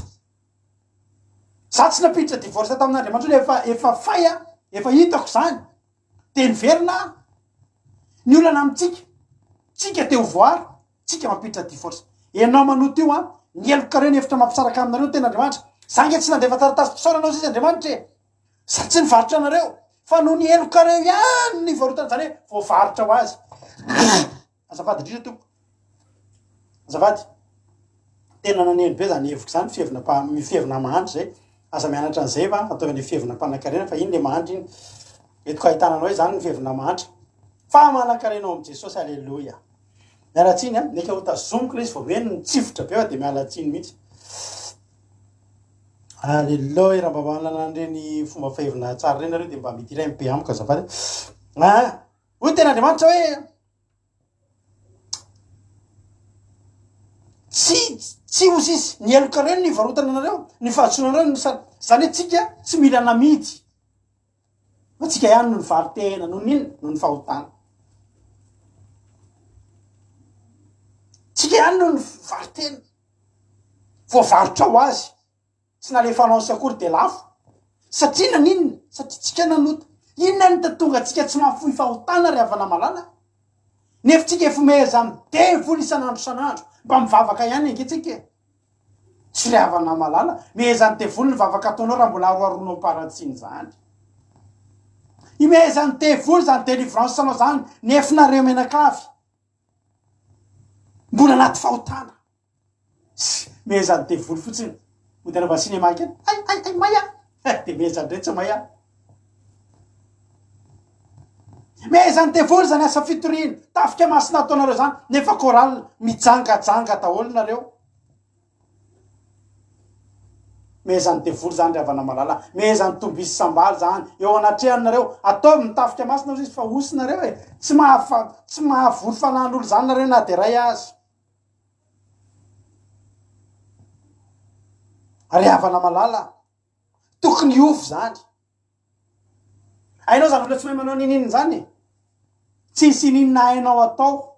Za tsy napiditra divorce tamin'Andriamanitra efa faya, efa hitako zany. Dia niverina ny olana amintsika. Tsika teo voary, tsika mampiditra divorce. Ianao manoto io ny eloka reny efitra mampisaraka aminareo ny tena Andriamanitra. Za nge tsy nandefa taratasy mpisaoranao izy Andriamanitra e. Za tsy nivarotra anareo, fa no ny eloka reo ihany ny varotana zany hoe voavarotra ho azy. Azafady indrindra tompo. Azafady. Tena naneno be zany heviko zany fievina mahandro zay. Aza mianatra an'izay fa ataovy ny fievina mpanankarena fa iny le mahandro iny. Etiko ahitananao hoe zany ny fievina mahandro. Fa manankarenao amin'i Jesosy, alleloia. Mialatsiny neka ho tazomiko le izy vao hoe nitsifotra be dia mialatsiny mihitsy. Alleloia, raha mba manana an'ireny fomba fahevina tsara reny nareo dia mba mety iray mipe amiko azafady. Hoy tena Andriamanitra hoe tsy ozy izy ny eloka reny ny varotana anareo, ny fahatsonanareo zany hoe tsika tsy mila namidy. Fa tsika ihany no ny varitena, no ninona, no ny fahotana. Tsika ihany no ny varitena. Voavarotra ho azy. Tsy nalefanao sy akory dia lafo. Satria naninona? Satria tsika nanota. Inona ny tonga tsika tsy mahafohy fahotana ry havana malala? nefitsika efa meza midevolo isan'andro isan'andro mba mivavaka ihany anketrika tsy le havana malala meza ny devolo ny vavaka ataonao raha mbola aroaronao paratsiny zany imeza ny devolo zany délivrance anao zany nefinareo menakavy mbola anaty fahotana meza ny devolo fotsiny modena mba cinéma kely ay maya de meza ndray tsy maya meza ny devolo zany asa fitorina tafika masina ataonareo zany nefa koral mijangajanga daholo nareo meza ny devolo zany ry havana malala meza ny tombisy sambaly zany eo anatrehanareo ataovy mitafika masina izy fa osinareo e tsy mahavory fanan'olo zany nareo na de ray azy ry havana malala tokony ofo zany hainao zany olo tsy mahay manao nininy zany tsisy ninina hainao atao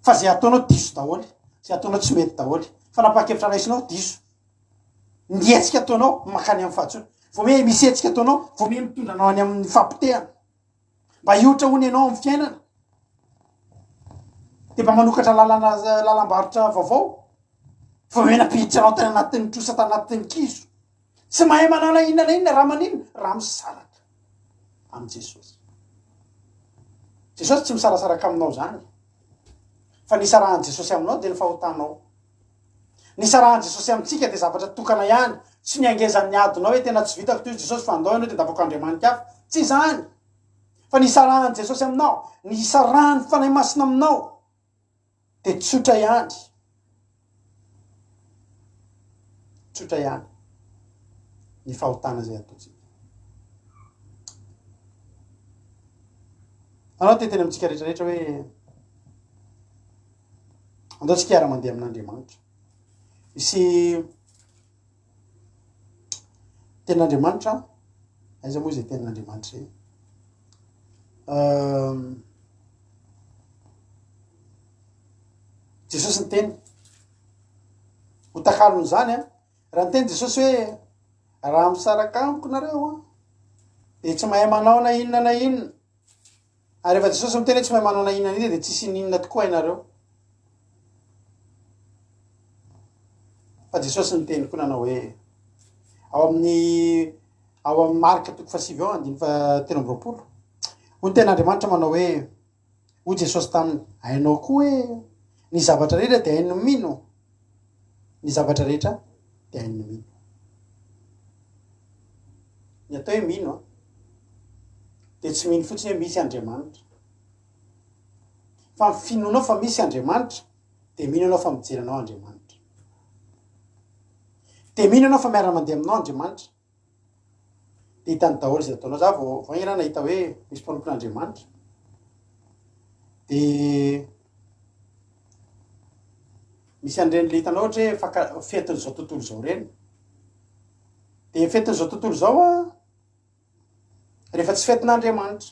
fa zay ataonao diso daholy zay ataonao tsy mety daholy fa napakevitra raisinao diso ndietsika ataonao makany amin'ny fahatsony vome misy etsika ataonao vome mitondranao any amin'ny fampitehana mba iotra hony ianao amin'ny fiainana de mba manokatra lalam-barotra vaovao vome napiditra anao tany anatin'ny trosa tanatin'ny kiso tsy mahay manao na inona na inona raha manino raha misaraka am' Jesosy Jesosy tsy misarasaraka aminao zany fa nisarahan Jesosy aminao de ny fahotanao nisarahan Jesosy amitsika de zavatra tokana ihany tsy niangezan'ny adinao hoe tena tsy vitako toy Jesosy fa andao ianao de davako Andriamanitra hafa tsy zany fa nisarahan Jesosy aminao nisarahan fanahy masina aminao de tsotra ihany tsotra ihany ny fahotana zay ataotsika anao te teny amitsika rehetrarehetra hoe andao tsika iara mandeha amin'Andriamanitra misy tenin'Andriamanitra aiza moa zay tenin'Andriamanitra zay Jesosy ny teny ho takalony zany a raha ny teny Jesosy hoe raha misaraka amiko nareo de tsy mahay manao na inona na inona ary efa Jesosy miteny hoe tsy mahay manao na inona na inona de tsisy ninona tokoa hainareo fa Jesosy ny teny koa nanao hoe ao amin'ny marika toko fasivy ao andiny fa telo amby roapolo ho ny ten'Andriamanitra manao hoe ho Jesosy taminy hainao koa hoe ny zavatra rehetra de hainy mino ny zavatra rehetra de hainy mino ny atao hoe mino de tsy mino fotsiny hoe misy Andriamanitra fa finonao fa misy Andriamanitra de mino anao fa mijery anao Andriamanitra de mino anao fa miara mandeha aminao Andriamanitra de hitany daholo zay ataonao za vao ira nahita hoe misy mpanompon'Andriamanitra de misy andreny le hitanao ohatra hoe fetin'izao tontolo zao reny de fetin'izao tontolo zao a rehefa tsy fetin'Andriamanitra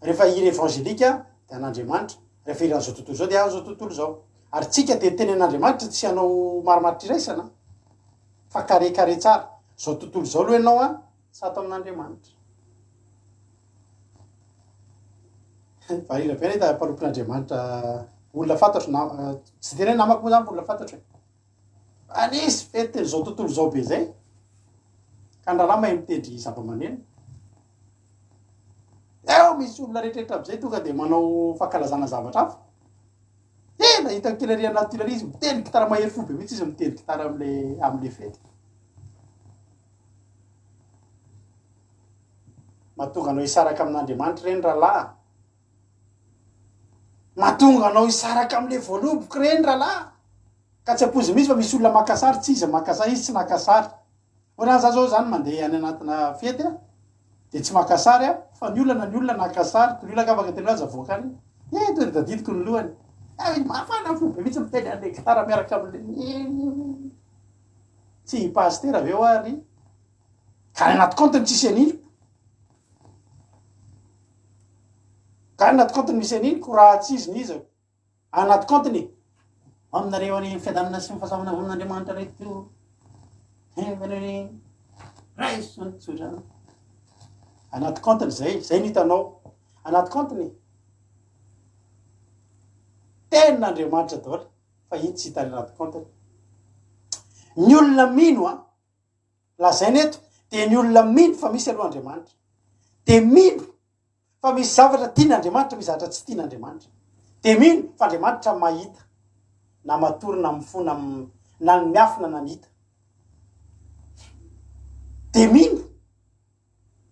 rehefa hira evangelika de an'Andriamanitra rehefa hiran'izao tontolo zao de an'izao tontolo zao ary tsika de tenen'Andriamanitra tsy hanao maromaritra iraisana fa karekare tsara zao tontolo zao aloha ianao a sato amin'Andriamanitra varira be hita mpanompon'Andriamanitra olona fantatro tsy tena hoe namako moa zany olona fantatro anisy fety zao tontolo zao be zay ka ndrala mahay mitendry zava-maneno eo misy olona rehetrarehetra am'izay tonga de manao fankalazana zavatra hafa ela hitako kely anaty tulare izy miteny gitara mahery fo be mihitsy izy miteny gitara am'le fety mahatonga anao hisaraka amin'Andriamanitra reny rahalahy mahatonga anao hisaraka am'le voaloboky reny rahalahy ka tsy ampozy misy fa misy olona makasary tsy izy makasary izy tsy nakasary ohatrany za zao zany mandeha any anatina fety a de tsy makasary a fa ny olona nakasary ny olona ka afaka teny aza voakany to dadidiko ny lohany mafana fo be mihitsy miteny an'le gitara miaraka am'le tsy pasteur aveo ary ka anaty compteny tsisy aniny ka anaty compteny misy aniny ko raha tsy izy nizako anaty compteny aminareo any fiadanana sy mifasavana amin'Andriamanitra reto raiso tsotra anaty compteny zay ny hitanao anaty kontiny ten'Andriamanitra daholo fa iny tsy hitany anaty kontiny. Ny olona mino a lazainy eto de ny olona mino fa misy alohan'Andriamanitra, de mino fa misy zavatra tian'Andriamanitra, misy zavatra tsy tian'Andriamanitra, de mino fa Andriamanitra mahita na matory na mifona na ny miafina na mihita, de mino.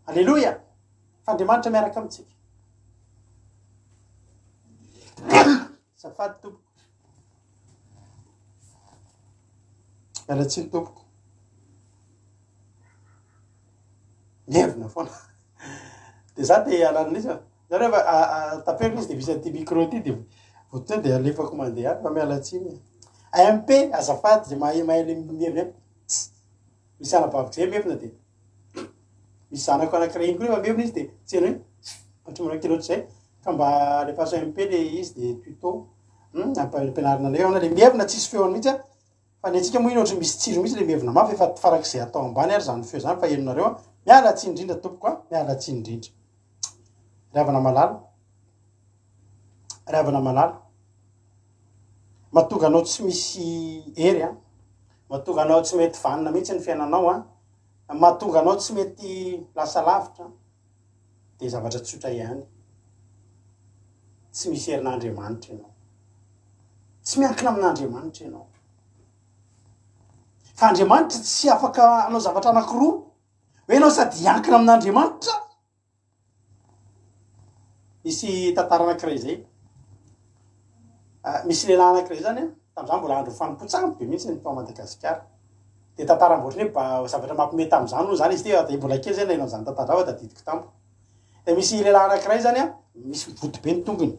Alleloia, fa Andriamanitra miaraka amitsika. Safady tompoko, mialatsiny tompoko, mievina foana de za te alanin'izy za rehefa tapelina izy de misy an'ity micro ty de votoany de alefako mandeha fa mialatsiny MP azafady ze mahay mievina misy anabaviko zay mievina de misy zanako anankiray iny koa rehefa mievina izy de tsy hainy hoe ohatry kiloatra zay ka mba alefaso MP le izy de tuto ampianarina anay ana le mievina tsisy feony mihitsy a fa ny antsika moa iny ohatry misy tsiro mihitsy le mievina mafy efa farak'izay atao ambany ary zany feo zany fa henonareo a mialatsiny indrindra tompoko a mialatsiny indrindra. Ravana malala mahatonga anao tsy misy hery a, mahatonga anao tsy mety vanina mihitsy ny fiainanao a, mahatonga anao tsy mety lasa lavitra de zavatra tsotra ihany, tsy misy herin'Andriamanitra ianao, tsy miankina amin'Andriamanitra ianao, fa Andriamanitra tsy afaka anao zavatra anankiroa hoe anao sady hiankina amin'Andriamanitra. Misy tantara anankiray zay, misy lehilahy anankiray zany a tam'izany mbola andro fanompotsagny be mihitsy ny tao Madagasikara, de tantara mboatry hoe zavatra mampime tam'izany moa zany izy ty de mbola kely zay nainao zany tantara ao da didiko tampo. De misy lehilahy anankiray zany a misy mivoto be ny tongony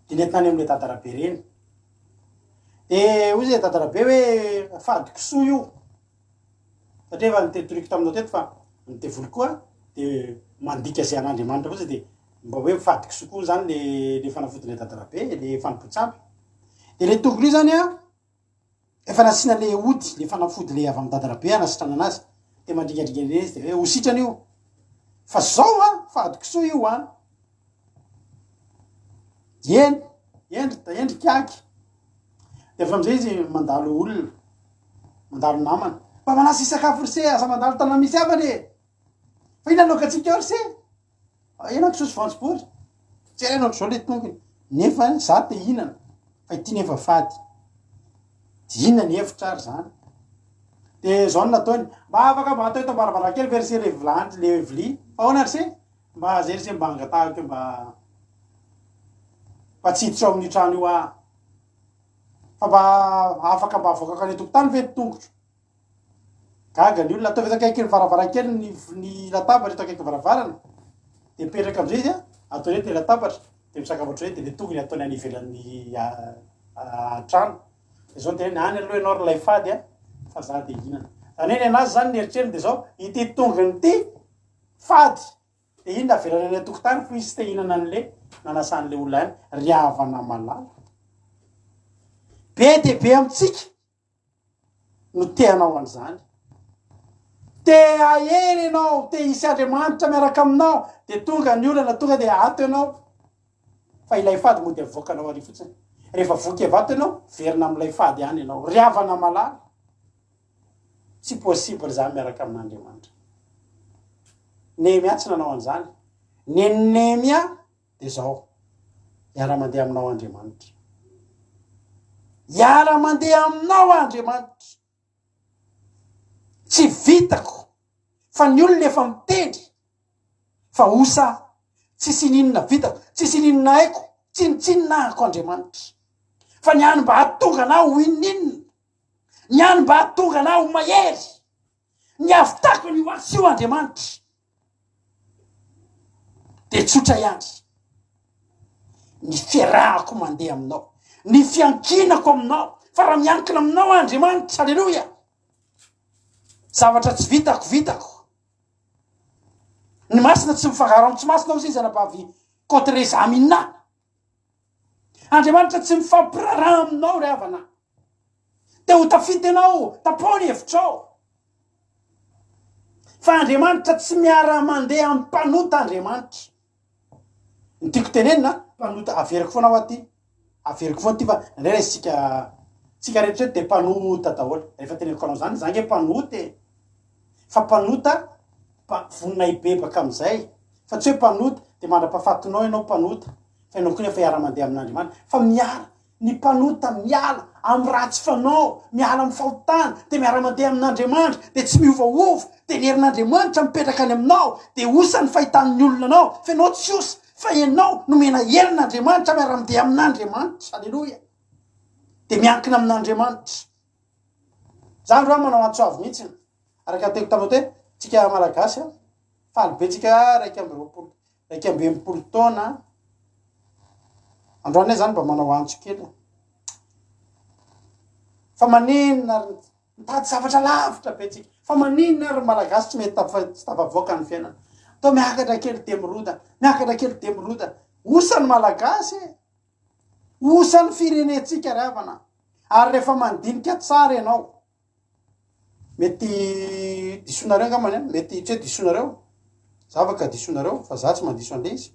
de nentina any am'le tantara be reny, de hoy zay tantara be hoe fady kisoa io satria efa nitetoriko taminao teto fa nitevolo koa de mandika zay an'Andriamanitra fotsy de mba hoe fady kisoa koa zany le fanafodile tantara be le fanimpotsampy. De le tongony io zany a efa nasina le ody le fanafody le avy amy tantara be anasitrana anazy de mandringadringany izy de hoe ho sitrany io fa zao a fady kisoa io a endriky aky. De fa amizay izy mandalo olona, mandalo namana mba manasa isakafo rse asa mandalo tanà misy avane fa ina alokatsika eo rse ina kisosy voanjobory tsy renao zao le tongony nefa za te hinana fa ity nefa fady de inona ny hevitra ary zany. De zao nataony mba afaka mba atao eto ambaravarakely verse le vilany le vili fa ahoana rse mba zay rse mba angatahako mba tsy hiditra ao amin'ny trano io a fa mba afaka mba avoakako any tokotany ve tongotro gaga ny olona ataovy eto akaiky ny varavarakely ny latabatra eto akaiky varavarana de mipetraka amizay izy a ataony eto le latabatra de misakafatra hoe de le tongony ataony any ivelan'ny trano de zao teny any aloha ianao rylay fady a fa za de hinana zany hoe ny anazy zany nieritreriny de zao ity tongony ty fady de iny navelany any tokotany fo izy te hinana an'le nanasan'le olona any ry havana malala be de be amitsika no teanao an'izany, te ahery ianao, te hisy Andriamanitra miaraka aminao de tonga ny olana tonga de ato ianao fa ilay fady moa de avoakanao ary fotsiny, rehefa voky avato ianao verina am'ilay fady any ianao ry havana malala. Tsy possible zany miaraka amin'Andriamanitra. Nehemia tsy nanao an'izany, Nehemia de zao iara-mandeha aminao Andriamanitra, iara-mandeha aminao Andriamanitra. Tsy vitako fa ny olona efa mitendry fa osa tsisy ninona vitako, tsisy ninona haiko, tsinotsinonahako Andriamanitra, fa ny any mba hatonga anao ho ininona, ny any mba hatonga anao ho mahery, ny avitako ny oatsy io Andriamanitra de tsotra ihany ny fiarahako mandeha aminao, ny fiankinako aminao, fa raha miankina aminao Andriamanitra, alleloia, zavatra tsy vitako. Ny masina tsy mifangaro tsy masina ao izy anabavy contre examina. Andriamanitra tsy mifampiraraha aminao ry havana, te ho tafity anao tapony hevitrao, fa Andriamanitra tsy miara-mandeha amin'ny mpanota Andriamanitra, ny tiako tenenina mpanota averiko foana ao aty averiko foana ty fa ndray tsika rehetra de mpanota daholo rehefa teneniko anao zany zange mpanote fa mpanota voninay bebaka amizay fa tsy hoe mpanota de mandra-pahafatinao ianao mpanota fa ianao koa nefa iara-mandeha amin'Andriamanitra fa miara ny mpanota miala amy ratsy fanao miala amy fahotana de miara-mandeha amin'Andriamanitra de tsy miovaova de ny herin'Andriamanitra mipetraka any aminao de osa ny fahitan'ny olona anao fa ianao tsy osa fa ianao nomena herin'Andriamanitra miara-mandeha amin'Andriamanitra alleloia de miankina amin'Andriamanitra zany ro manao antsoavy mihitsy araka teko taminao te tsika malagasy faly be tsika raiky amby enimpolo taona androany zany mba manao antso kely fa maninona mitady zavatra lavitra be tsika fa maninona ry malagasy tsy mety tsy tafavoaka ny fiainana to miakatra kely de miroda osa ny malagasy osa ny firenetsika ry havana ary rehefa mandinika tsara ianao mety disonareo angamany mety tsy hoe disonareo zavaka disonareo fa za tsy mandiso an'le izy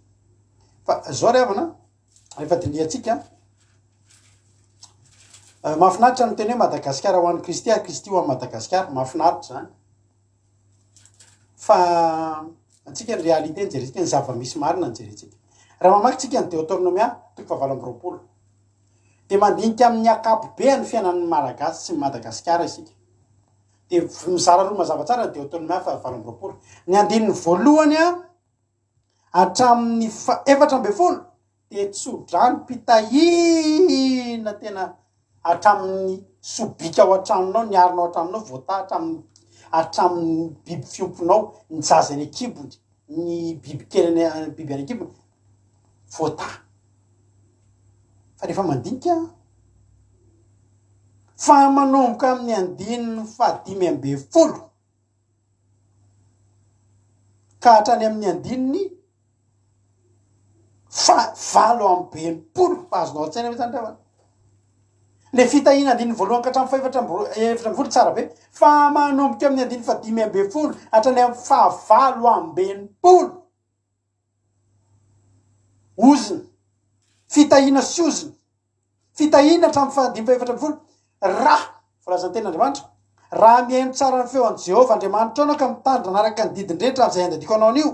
fa zao ry havana rehefa diniatsika mahafinaritra ny teny hoe Madagasikara ho an'ny Kristy ary Kristy ho an'ny Madagasikara mahafinaritra zany fa atsika ny réalité nijerentsika ny zava-misy marina nijerentsika raha mamaky tsika ny Deutéronomia 7:20 de mandinika amin'ny akapobe ny fiainan'ny malagasy sy Madagasikara isika de mizara roa mazava tsara ny Deutéronomia 7:20 ny andininy voalohany hatramin'ny 7 de tsodrany pitahina tena hatramin'ny sobika ao an-tranonao ny arinao an-tranonao voata hatramin'ny biby fiomponao ny jaza ny ekibony ny biby kely biby any ekibony voata fa rehefa mandinika fa manomboka amin'ny andininy 5:10 ka hatrany amin'ny andininy 9:20 azonao tsaina hoe zany rehefa le fitahina andininy voalohany ka hatramin'ny 4:10 tsara be fa manomboka amin'ny andininy 5:10 hatrany amin'ny 9:20 oziny fitahina sy oziny fitahina hatramin'ny 5:10 raha volazan'ny ten'Andriamanitra raha mihaino tsara ny feon'ny Jehovah Andriamanitra anao ka mitandrina anaraka ny didin-drehetra zay andadiko anao an'io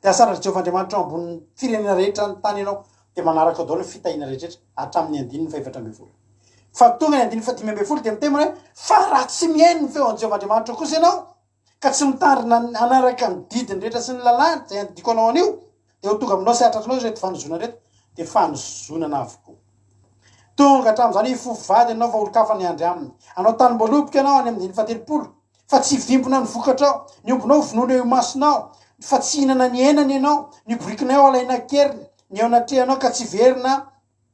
de asandratra Jehovah Andriamanitra ambony firenena rehetra ny tany ianao de manaraka daholo ny fitahina rehetra hatramin'ny andininy 5:10 fa tonga ny andininy 5:10 de mitemana hoe fa raha tsy mihaino ny feon'ny Jehovah Andriamanitra kosa ianao ka tsy mitandrina anaraka ny didiny rehetra sy ny lalàna zay andadiko anao an'io de ho tonga aminao sy atratranao reto fanozona reto de fanozonana avokoa tonga hatramin'izany fovady anao fa olokafany andry aminy anao tany-mboaloboka ianao any amin'ny 30 fa tsy vimbona ny vokatrao ny ombonao vonoana eo masinao fa tsy hinana ny enany ianao ny borikinao alaina keriny ny eo anatrehanao ka tsy verina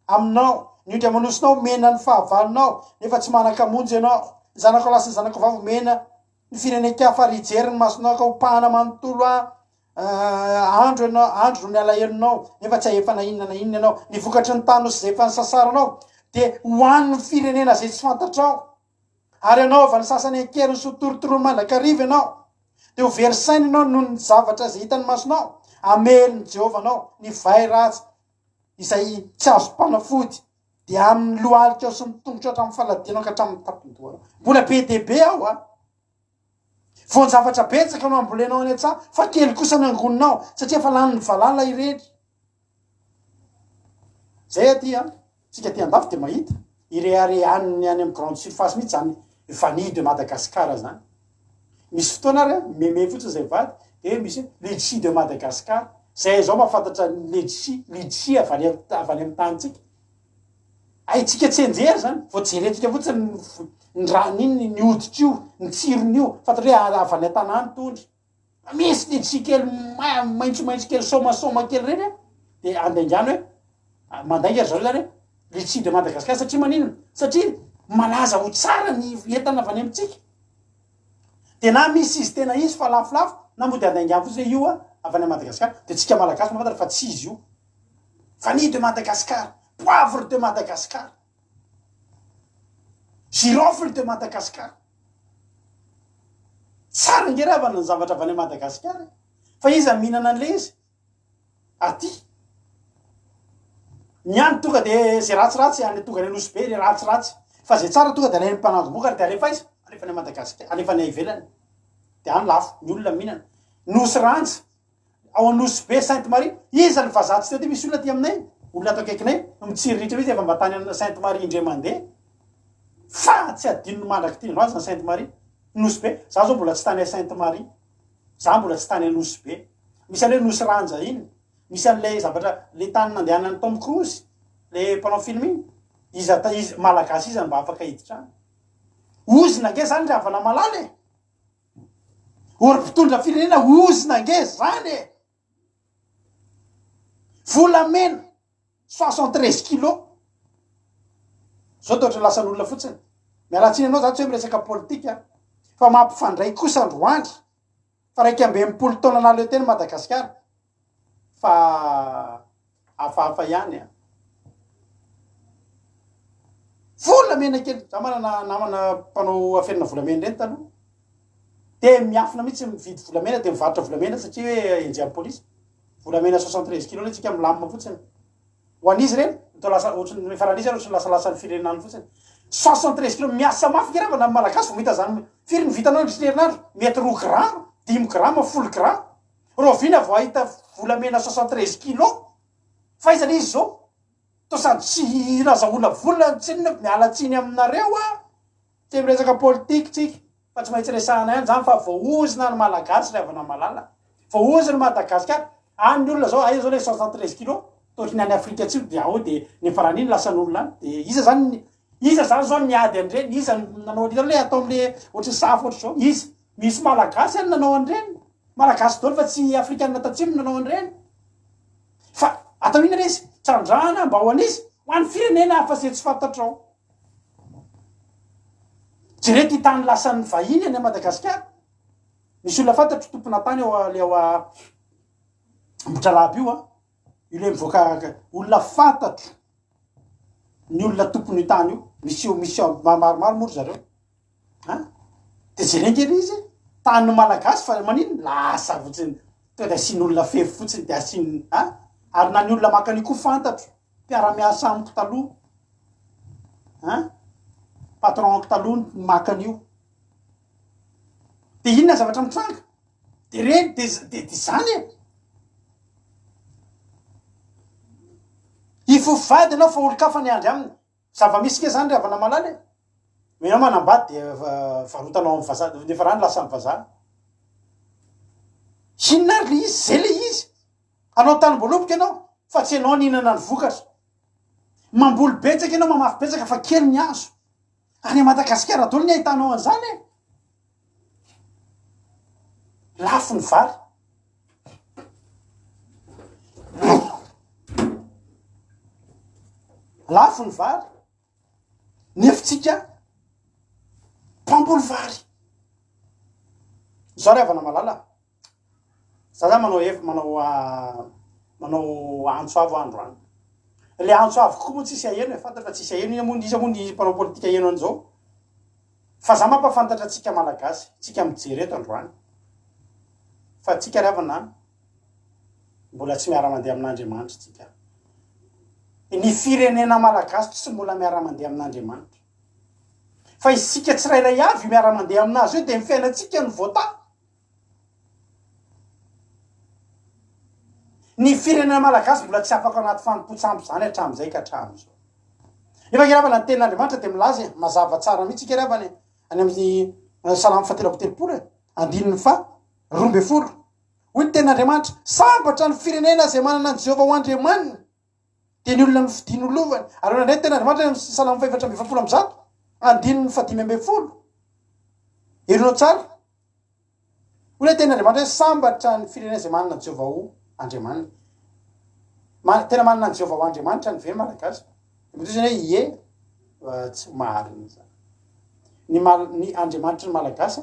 aminao ny ondry amanosinao mena ny fahavalonao nefa tsy manakamonjy ianao ny zanako lasa ny zanako vavy mena ny firenenkafa rijery ny masonao ka hopahana manontolo andro ro ny alahelinao nefa tsy ahefa na inona na inona ianao ny vokatry ny tano sy zay efa ny sasaranao de hoan'ny firenena zay tsy fantatrao ary anao va ny sasany ankeriny sy torotoro mandrakariva ianao de ho verisainy ianao noho ny zavatra zay hitany masonao ameliny Jehovah anao ny vai ratsy izay tsy azo mpanafody de amin'ny lohalika ao sy ny tongotra hatramin'ny faladianao ka hatramin'ny tapindohanao mbola be debe ao voany zavatra betsaka anao ambolenao any an-tsaha fa kely kosa ny angoninao satria fa lany ny valala irery zay aty tsika ty andafy de mahita ireareaniny any amin'ny grande surface mihitsy zany vanille de Madagascar zany misy fotoana ary meme fotsiny zay vady de misy litchi de Madagascar zay zao mahafantatra litchi avany amin'ny tanitsika aitsika tsy enjery zany vo jerentsika fotsiny ny raniny ny oditra io ny tsirony io fantatra hoe avany an-tanàny tondry misy litchi kely maintsomaintso kely somasoma kely reny de andaingany hoe mandainga zao zany hoe litchi de Madagascar satria maninona satria malaza ho tsara ny entana avany amitsika de na misy izy tena izy fa lafolafo na mody andaingany fotsy hoe io avany Madagascar de tsika malagasy mahafantatra fa tsy izy io vanille de Madagascar poivre de Madagascar girofle de Madagascar tsara ngeravana ny zavatra avany Madagascar fa izy mihinana an'le izy aty Niany tonga de zay ratsiratsy any tonga ny anosy be le ratsiratsy fa zay tsara tonga de alainy mpanangomokany de alefa izy alefa ny Madagasikara alefa ny ivelany de any lafo ny olona mihinana nosy ranja ao anosy be Sainte Marie iza ny vazatsy teo de misy olona ty aminay olona atao akaikinay mitsiriritra izy efa mbatany Sainte Marie indray mandeha fa tsy adino mandraky ty loazy na Sainte Marie nosy be za zao mbola tsy tany Sainte Marie za mbola tsy tany anosy be misy an'le nosy ranja iny misy an'le zavatra le tany nandehanany Tom Cruise le mpanao film iny izy malagasy izy mba afaka hiditra ozina nge zany le avana malala ory mpitondra firenena ozina nge zany volamena 73 kilos zao toatra lasan'olona fotsiny mialatsiny anao zany tsy hoe miresaka politika fa mampifandray kosa androandry fa raiky ambe mipolo taona naleo teny Madagasikara fa hafahafa ihany volamena kely za manana namana mpanao aferina volamena reny taloha de miafina mihitsy mividy volamena de mivarotra volamena satria hoe enjea polisy volamena 73 kilos tsika milamina fotsiny ho an'izy reny to lasa ohatrany faran'izy ohatrany lasalasany firenenany fotsiny 73 kilos miasa mafy kiravana amin'ny malagasy vao mita zany firy mivitanao isan'herinandro mety 2 grama 10 grama 10 grama rovina vao ahita volamena 73 kilos fa izy izy zao to sady tsy razaola vola tsy mialatsiny aminareo tsy miresaka politika tsika fa tsy maintsy resahana ihany zany fa voaozina ny malagasy ravana malala voaozina Madagasikara any olona zao aia zao le 73 kilos totriny any Afrika atsimo de ao de ny faran'iny lasan'olona any de iza zany zao niady andreny iza nanao an'ireo le atao amle ohatry safo ohatry zao izy misy malagasy any nanao andreny malagasy dolo fa tsy afrikanina tatsimo nanao andreny fa atao ina izy trandrahana mba ho an'izy ho an'ny firenena hafa zay tsy fantatrao jerety tany lasan'ny vahiny any Madagasikara misy olona fantatro tompona tany le ao Mbotralaby io io le mivoaka olona fantatro ny olona tompony tany io misy maromaro mory zareo de jerengely izy tany malagasy fa manino lasa fotsiny to de asian'olona fefy fotsiny de asiany ary na ny olona makany koa fantatro mpiara-miasa amiko taloha patronko taloha makan'io de inona zavatra mitsanga de reny de zany ifovady anao fa olo-kafa ny andry aminy zava-misy ke zany ravana malala menao manambady de varotanao amy vazaha nefa rany lasa amy vazaha inona ry izy zay le izy anao tany mboloboka ianao fa tsy anao ninana ny vokatra mamboly betsaka ianao mamafy betsaka fa kely ny azo any Madagasikara dolo ny ahitanao an'izany lafo ny vary lafo ny vary nefitsika mpamboly vary zao ravana malala za zany manao antso avo andro any le antso avo koa moa tsisy aheno fantatra tsisy aheno izy mony mpanao politika aheno an'izao fa za mampafantatra tsika malagasy tsika mijery eto andro any fa tsika ravana mbola tsy miara-mandeha amin'Andriamanitra tsika ny firenena malagasy tsy mbola miara-mandeha amin'Andriamanitra fa isika tsirairay avy miara-mandeha aminazy io de ny fiainatsika ny voata ny firenena malagasy mbola tsy afaka anaty fanompotsamby zany hatram'izay ka hatram'izao nefa kiravana ny tenin'Andriamanitra de milaza mazava tsara mihitsy kiravany any amin'ny salamo fatelako telopolo andininy fa 12 hoy ny tenin'Andriamanitra sambatra ny firenena zay manana ny Jehovah ho Andriamanina de ny olona mifidiny olovany ary nandray tenin'Andriamanitra salamo 720 andininy fa 5 erinao tsara hoy ny tenin'Andriamanitra sambatra ny firenena zay manana ny Jehovah ho Andriamanina tena manana ny Jehovah ho Andriamanitra ny veny malagasy mitoy zany hoe ie tsy marina zany ny Andriamanitra ny malagasy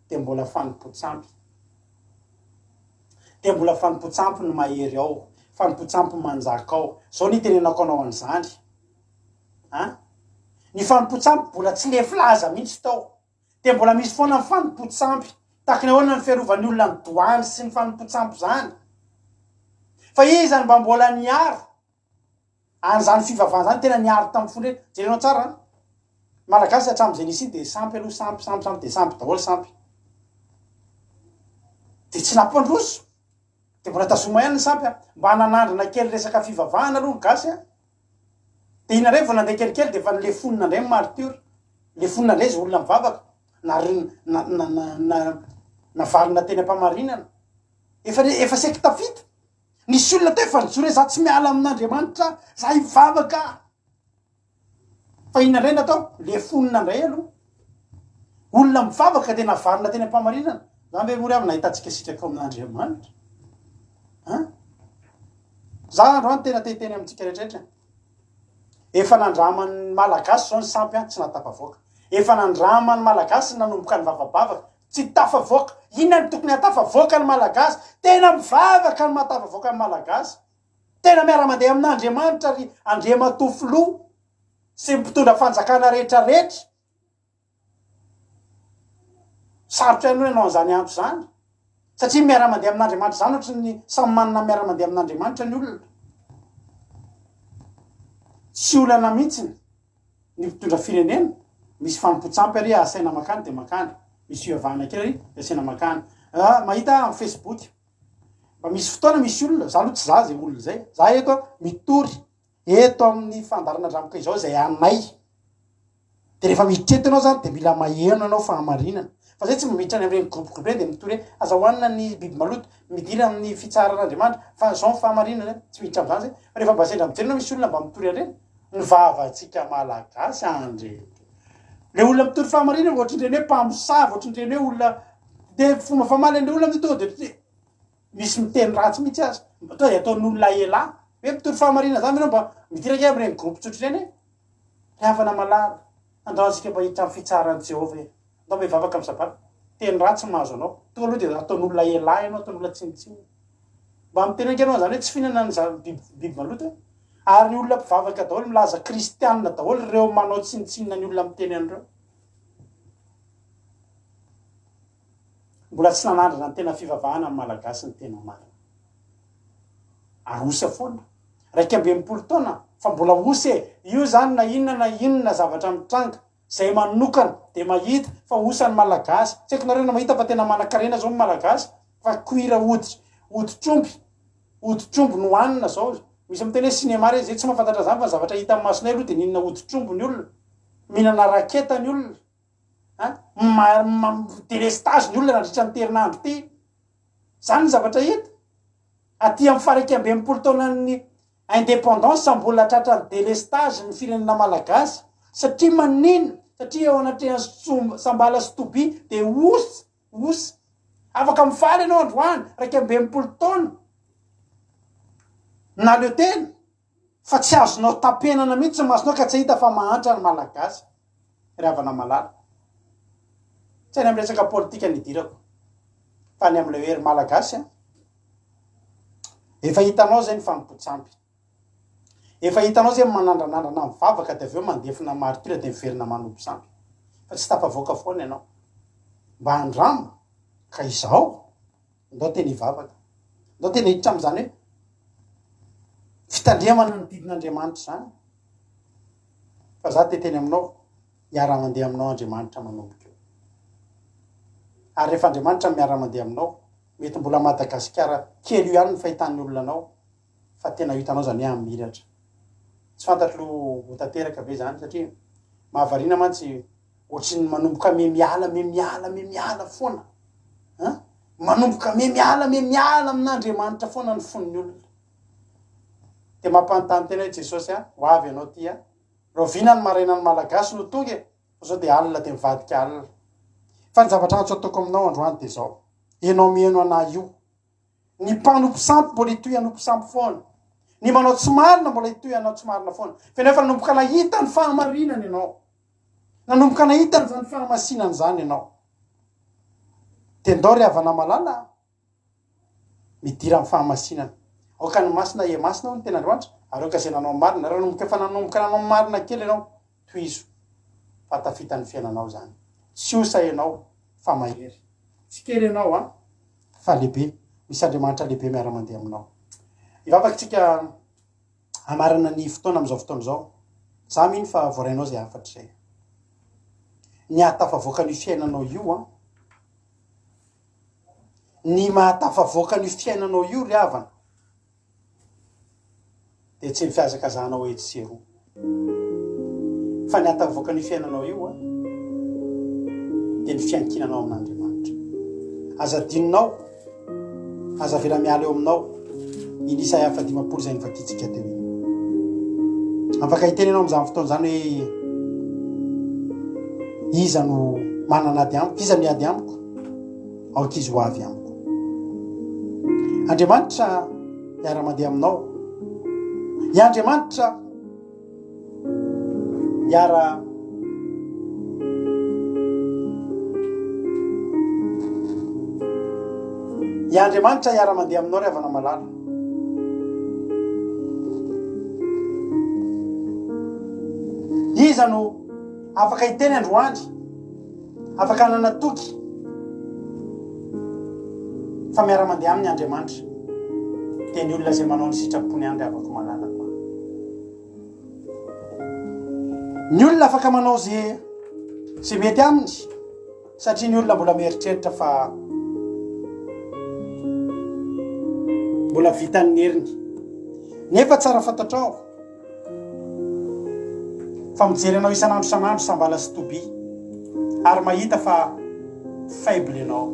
de mbola fanompotsamby de mbola fanompotsamby ny mahery ao fanompotsamby manjaka ao zao ny tenenako anao an'izany ny fanompotsamby mbola tsy le filaza mihitsy tao de mbola misy foana ny fanompotsamby tahaka ny ahoana ny fiarovan'ny olona ny doany sy ny fanompotsamby zany fa izany mba mbola niara An'izany fivavahana zany tena niary tamin'ny fondre jerenao tsara malagasy hatramin'izay nisy de sampy aloha sampy de sampy daholo sampy de tsy nampandroso de mbola tazoma ihany ny sampy mba nanandrana kely resaka fivavahana aloha gasy de ina ray vao nandeha kelikely de fa le fonina ndray martyr le fonina ndray izy olona mivavaka navarina teny ampamarinana efa seky tafita nisy olona teo efa nijoro za tsy miala amin'Andriamanitra za hivavaka fa ina ndray natao le fonina ndray aloha olona mivavaka de navarina teny ampamarinana za mbe mory avy nahitantsika sitraka amin'Andriamanitra za androany tena teteny amintsika rehetrarehetra efa nandramany malagasy zao ny sampy tsy natafavoaka efa nandramany malagasy nanomboka ny vavabavaka tsy tafavoaka inona ny tokony hatafavoaka ny malagasy tena mivavaka ny matafavoaka ny malagasy tena miara-mandeha amin'Andriamanitra ry Andriamatofilo sy mpitondra fanjakana rehetrarehetra sarotra ihany ianao an'izany antso zany satria miara-mandeha amin'Andriamanitra zany ohatra ny samy manana miara-mandeha amin'Andriamanitra ny olona tsy olana mihitsiny ny mpitondra firenena misy fampotsampy ary asaina makany de makany misy fivavahana kely ary asaina makany mahita amin'ny Facebook mba misy fotoana misy olona za aloha tsy za zay olona zay za eto mitory eto amin'ny fandarana dramoka izao zay anay de rehefa miditra enao zany de mila maheno anao fahamarinana fa zay tsy miditra any amin'ireny groupe de mitory azahoanina ny biby maloto midira amin'ny fitsaran'Andriamanitra fa zao fahamarinana tsy miditra am'zany zay fa rehefa mba sendra mijerena misy olona mba mitory areny ny vavantsika malagasy andre le olona mitory fahamarinana ohatrindreny hoe mpamosavy ohatrindreny hoe olona de fomba famaly le olona amin'ny tonga de misy miteny ratsy mihitsy azy tonga de ataon'olona ela hoe mitory fahamarinana zany anao mba midiraka amin'ireny groupe tsotra ireny rehavana malala andao antsika mba hiditra amin'ny fitsaran'i Jehovah andao mba hivavaka amin'ny sabata teny ratsy mahazo anao tonga aloha de ataon'olona ela ianao ataon'olona tsinitsiny mba mitenaka anao zany hoe tsy fihinanany za biby maloto ary ny olona mpivavaka daholo milaza kristianina daholo reo manao tsinitsinina ny olona miteny an'ireo mbola tsy nanandrana ny tena fivavahana amin'ny malagasy ny tena marina arosa foana raiky amby enimpolo taona fa mbola osy io zany na inona zavatra mitranga zay manokana de mahita fa osan'ny malagasy tsy haiko nareo na mahita fa tena manan-karena zao ny malagasy fa cuire odi-trombo no hanina zao misy miteny hoe cinéma re zay tsy mahafantatra zany fa ny zavatra hita amin'ny masonay aloha de ninona odi-trombo ny olona mihinana raketa ny olona délestage ny olona nandritra ny terinandro ty zany ny zavatra hita aty amin'ny faraiky amby enimpolo taonan'ny indépendance mbola tratra ny délestage ny firenena malagasy satria manina satria ao anatrehany Sambala sy Toby de osy afaka mifaly ianao androany raiky amby enimpolo taona na leo tena fa tsy azonao tapenana mihitsy masonao ka tsy hita fa mahantra ny malagasy ravana malala tsy any amin'ny resaka politika nidirako fa ny amin'ilay hery malagasy efa hitanao zay ny fampotsampy efa hitanao zay manandranandrana mivavaka de aveo mandefina martyra de miverina manompo sampy fa tsy tafavoaka foana ianao mba andramo ka izao ndao tena hivavaka ndao tena hiditra am'zany hoe fitandriamana ny didin'Andriamanitra zany fa za teteny aminao miara-mandeha aminao Andriamanitra manomboka eo ary rehefa Andriamanitra miara-mandeha aminao mety mbola Madagasikara kely io ihany ny fahitan'ny olona anao fa tena hitanao zany hoe amiratra tsy fantatro ho tanteraka be zany satria mahavarina mantsy ohatry ny manomboka miala foana manomboka miala amin'Andriamanitra foana ny fon'ny olona de mampanontany tena hoe Jesosy ho avy ianao ty rovina ny maraina ny malagasy no tonga zao de alina de mivadika alina fa ny zavatra antso ataoko aminao androany de zao ianao mieno anah io ny mpanompo sampy mbola hitoy anompo sampy foana ny manao tsy marina mbola hitoy anao tsy marina foana fa nefa nanomboka nahita ny fahamarinany ianao nanomboka nahita ny zany fahamasinany zany ianao de ndao ry havana malala midira amin'ny fahamasinana aoka ny masina masina ny tena androanitra ary ao kasy nanao marina raha nanomboka efa nanomboka nanao marina kely ianao toizo fa tafitany fiainanao zany tsy osa ianao fa mahery tsy kely ianao fa lehibe misy Andriamanitra lehibe miara-mandeha aminao ivavaky tsika amarana ny fotoana am'izao fotoana zao za mino fa voarainao zay afatry zay ny ahatafavoaka ny fiainanao io a ny mahatafavoaka ny fiainanao io ry havana de tsy mifiazakazanao etsy roa fa ny ahatafavoaka ny fiainanao io a de ny fiankinanao amin'Andriamanitra aza dininao aza vela miala eo aminao iny Isaia 50 zay nivakitsika teo iny afaka hitenenao am'izany fotoana zany hoe iza no mananady amiko iza miady amiko aoka izy ho avy amiko Andriamanitra iara-mandeha aminao i Andriamanitra Andriamanitra iara-mandeha aminao ry havana malala iza no afaka hiteny androandry afaka nanatoky fa miara-mandeha amin'ny Andriamanitra de ny olona zay manao ny sitrapony andry afaka malala koa ny olona afaka manao zay mety aminy satria ny olona mbola mieritreritra fa mbola vitan'ny heriny nefa tsara fantatrao fa mijery anao isan'andro san'andro sambala sy toby ary mahita fa faible anao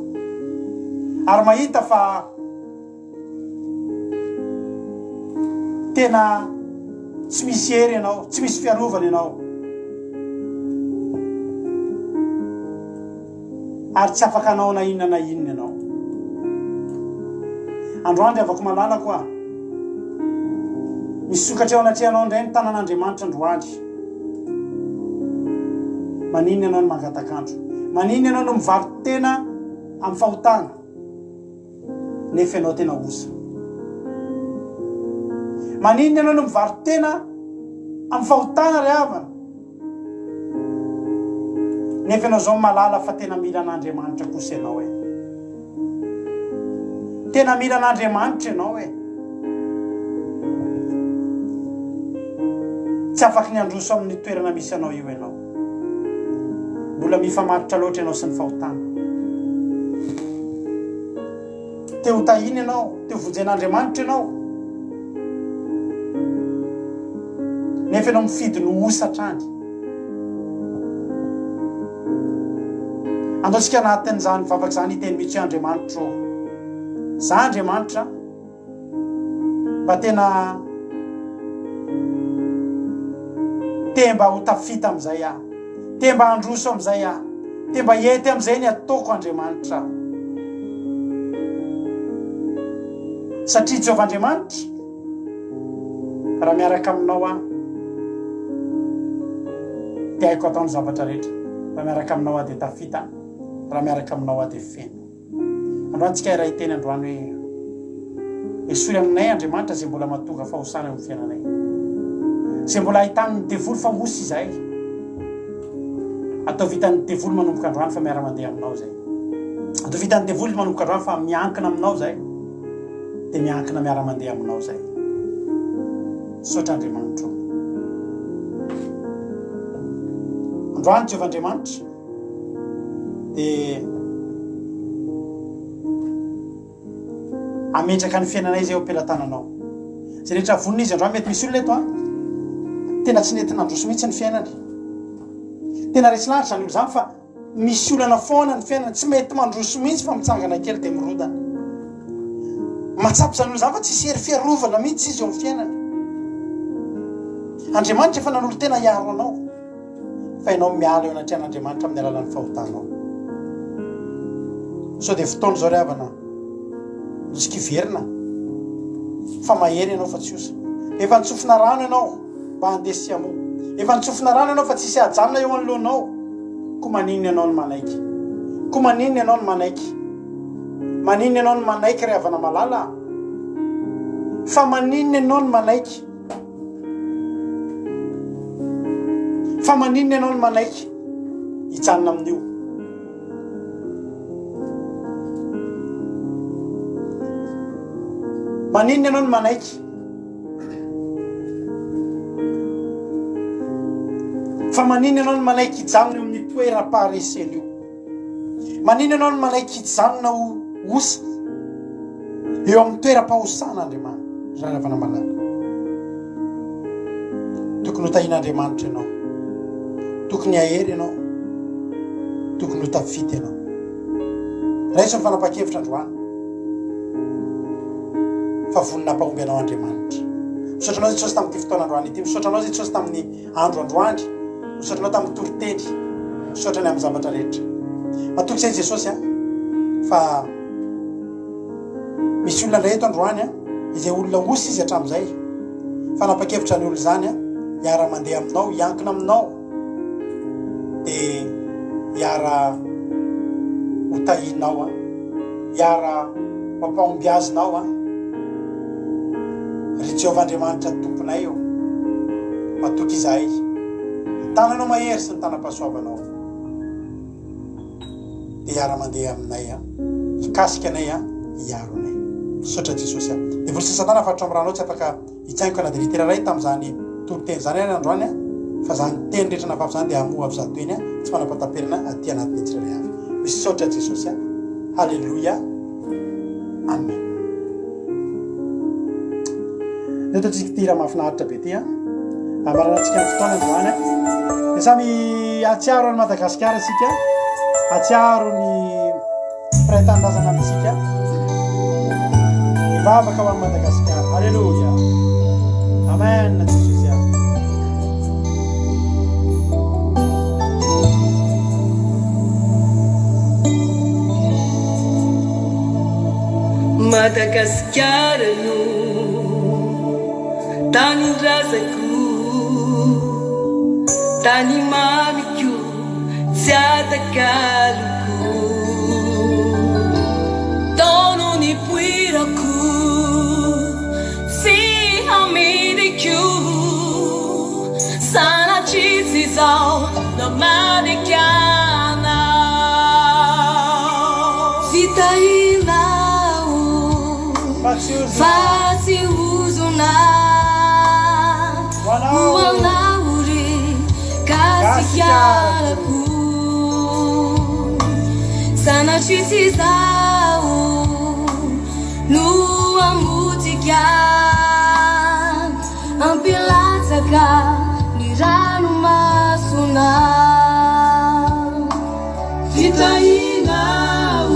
ary mahita fa tena tsy misy hery anao tsy misy fiarovana anao ary tsy afaka anao na inona anao androandry avako malala koa misokatra eo anatrehanao ndray ny tanan'Andriamanitra androandry maninona anao no mangatakandro maninona anao no mivaro tena amin'ny fahotana nefa ianao tena osa maninona anao no mivaro tena amin'ny fahotana ry havana nefa ianao zao malala fa tena mila an'Andriamanitra kosa ianao tena mila an'Andriamanitra ianao tsy afaky ny androso amin'ny toerana misy anao io ianao mbola mifamaritra loatra ianao sy ny fahotana teo tahiny ianao teo vojen'Andriamanitra ianao nefa ianao mifidy no osatra any andaotsika anatin'izany vavaka zany hiteny mihitsy Andriamanitra za Andriamanitra mba tena temba ho tafita am'izay aho temba androso am'izay aho temba ety am'izay ny ataoko Andriamanitra satria Jehovah-Andriamanitra raha miaraka aminao aho de haiko ataony zavatra rehetra raha miaraka aminao aho de tafita raha miaraka aminao aho de feno androantsika raha hiteny androany hoe esory aminay Andriamanitra zay mbola matonga fahosana amin'ny fiainanay zay mbola ahitany ny devoly fa mosy izay atao vitan'ny devoly manomboka androany fa miara-mandeha aminao zay atao vitan'ny devoly manomboka androany fa miankina aminao zay de miankina miara-mandeha aminao zay sotra Andriamanitra androany Jehovah-Andriamanitra de ametraka ny fiainanay zay ampelantananao zay rehetra vonina izy androany mety misy olona eto tena tsy nentina androso mihitsy ny fiainany tena resy lahatra zany olo zany fa misy olana foana ny fiainany tsy mety mandroso mihitsy fa mitsangana kely de mirodana matsapy zany olo zany fa tsisy hery fiarovana mihitsy izy eo amin'ny fiainany Andriamanitra efa nanolo tena hiaro anao fa ianao miala eo anatrehan'Andriamanitra amin'ny alalan'ny fahotanao so de fotoana zao ry havana tsika iverina fa mahery ianao fa tsy osa efa nitsofina rano ianao mba handeha siamo efa nitsofina rano ianao fa tsisy ajanona eo anoloanao ko maninona ianao no manaiky ko maninona ianao no manaiky maninona ianao no manaiky ry havana malala fa maninona ianao no manaiky fa maninona ianao no manaiky hijanona amin'io maninona ianao no manaiky fa maniny ianao no manaiky hijanona amin'ny toeram-paharesely io, maniny ianao no manaiky hijanona osa eo amin'ny toeram-pahosan'Andriamanitra. Rahavana malala tokony ho tahin'Andriamanitra ianao, tokony ahery ianao, tokony ho tafity ianao. Raisy ny fanapa-kevitra androany fa voninam-pahomby anao Andriamanitra. Misaotra anao zay Jesosy tamin'ity fotoana androany ity, misaotra anao zay Jesosy tamin'ny andro androandry, misaotra anao tamin'ny toriteny, misaotra ny amin'ny zavatra rehetra. Matoky zay Jesosy fa misy olona ndray eto androany izay olona osy izy hatramin'izay, fa napa-kevitra ny olo zany hiara mandeha aminao, hiankina aminao, dia hiara hotahinao, hiara mampahomby azonao ry Jehovah-Andriamanitra tomponay io. Matoky izahay ny tananao mahery sy ny tanam-pahasoavanao, dia hiara mandeha aminay hikasika anay hiaro anay. Misaotra Jesosy dia vory sy Satana fatra amin'ny ranao tsy afaka hitsaingo na dia litera ray tamin'izany toriteny zany androany fa zany teny rehetra nafafy zany dia amoa avy zato eny tsy manam-pataperana aty anatin'ny tsirairay avy. Misaotra Jesosy. Halleluja, amen. Netatsika ty raha mahafinaritra be ty amaranantsika ny fotoana androany dia samy atsiaro any Madagasikara isika, atsiaro ny mpiray-tanindrazana amintsika mivavaka ho any Madagasikara. Halleluja, amen. Jesosy Madagasikara no tanindrazako, tany mamiko tsy adakaloko, tono ny poirako tsy hamidiko, sanatry tsy zao namadikana vitahina Fasi uzuna Wanauri Kasikyaraku Sana chiti zao Lua mutikan Ampilataka Niranu masuna Vitainau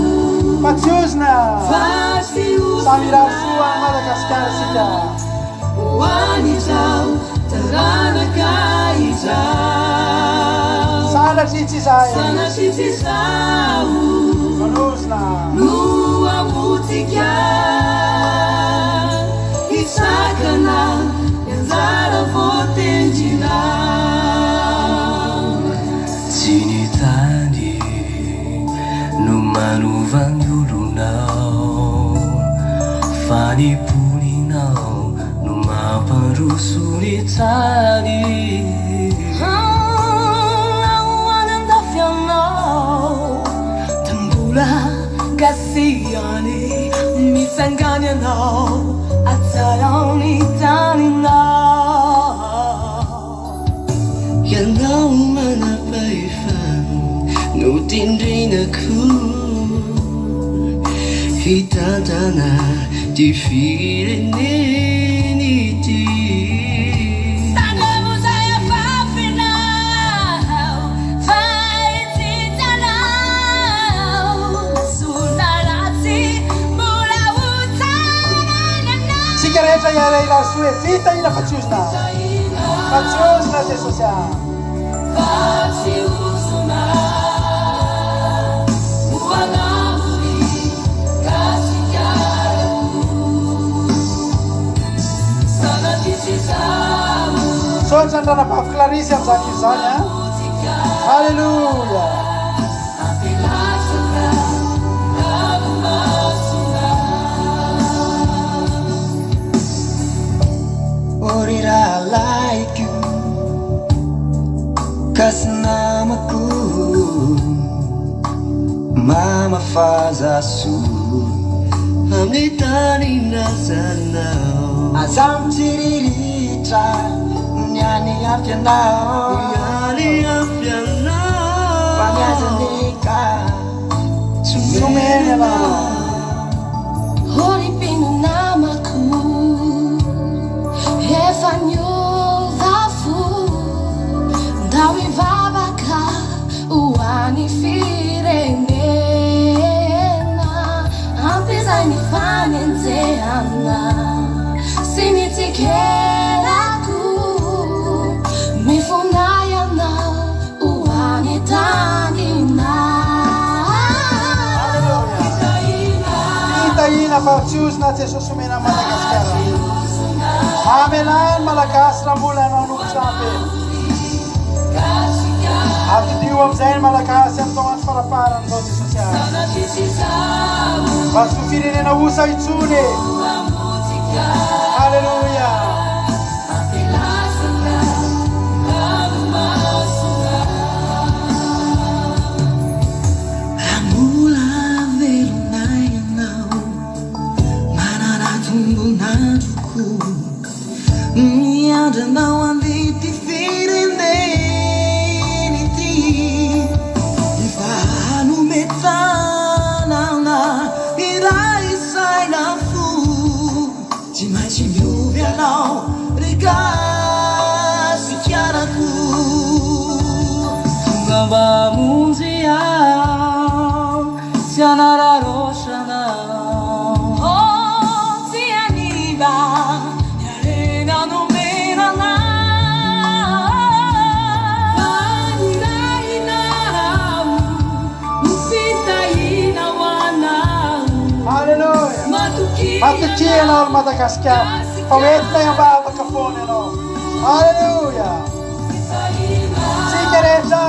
Paciusna Samirasua Madagaskar sika Wanitau Tarana kaijau Sana cici saya Sana cici sau Manusna Lua mutikan Isakana Yanzara votenjina Sinitani Numanu vangulunau Fani puninau Numa parusulitani Ananda fianau Tambula kasihani Misanganya nau Atsarani tani nau Yanau mana paifan Nutindrinaku Hitadana di fireneniti Tangamu saya fafinau Faititanau Sunarati Mula utanana Sigareta ya reila sue Vita ina Paciusna Paciusna Jesosy Paciusna Sotra ndrana pafy Clarisy amin'izany izy zany Halleluja. Orira like you Kasnamaku Mama fazasu Amnitani nazanao Azam tiriritra Nyani afyanao Oripino namako efa niova fo ndao ivavaka hoany firenena ampizay ny fanenjehana sy nitikerako mifonayana hoany tanina ina fa tsy ozona Jesosy omena Madagasikara amelany malagasy raha mbola anao noko sampy ampio amizay ny malagasy amin'ny taoandro faraparany zao Jesosy mba tsy ho firenena osa itsony halleluja Miandranao andity fireneny ty efa hanometanana iray saina fo tsy maintsy miovy anao regasikarako tonga mba monjy aho tsy anararosana tsy aniva Matukia anao Madagasikara fa hoentina iambavaka foana anao halleluja tsika rehetra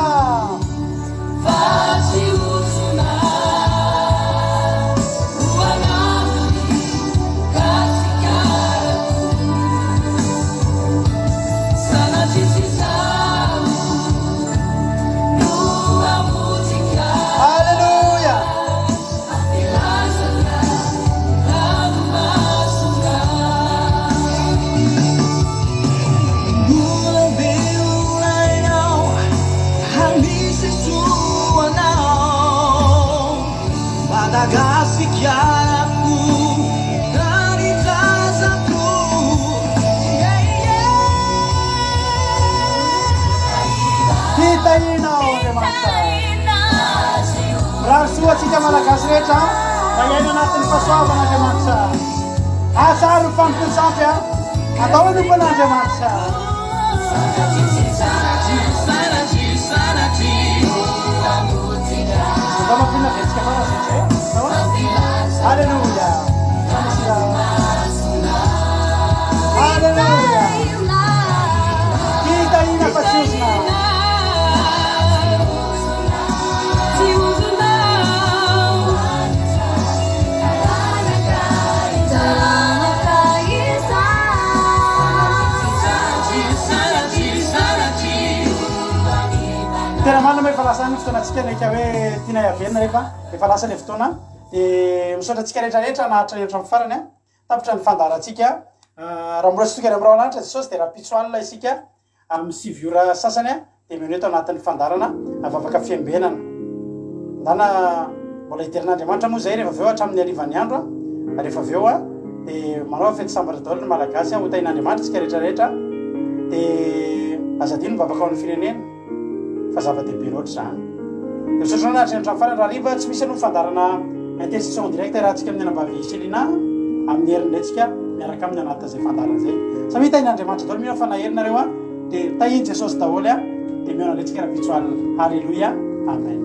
Suatsika malagasy rehetra mba iaina anatin'ny fahasoavan'Andriamanitra atsara ny fampitsampy atao hoe nompon'Andriamanitra mba mampina vetsika farasatray halleluja halleluja hitahina fa tsy ozona tena manana hoe efa lasa ny fotoanatsika ndraika hoe tiana iavenina rehefa efa lasa le fotoana dia misaotra antsika rehetrarehetra nahatra rehetra amin'ny farany tapitra ny fandaratsika raha mbola tsy tonga amin'ny rao lanitra Jesosy dia raha pitsoalina isika amin'ny 7 ora sasany dia mino eto anatin'ny fandarana avavaka fiambenana ndana mbola hiderin'Andriamanitra moa zay rehefa aveo hatramin'ny arivan'ny andro rehefa aveo dia manao fety sambardôle ny malagasy ho tain'Andriamanitra tsika rehetrarehetra dia azadino babaka ao amin'ny firenena fa zava-dehibe loatra zany dia misaotra nahatra ny farany raha riva tsy misy anao fandarana intercession direct rahantsika amin'ny anambavy Selina amin'ny herindratsika miaraka amin'ny anaty zay fandarana zay samy tain'Andriamanitra daholo mino fa naherinareo dia tahiny Jesosy daholo dia miona ndratsika raha pitsoalina halleluja amen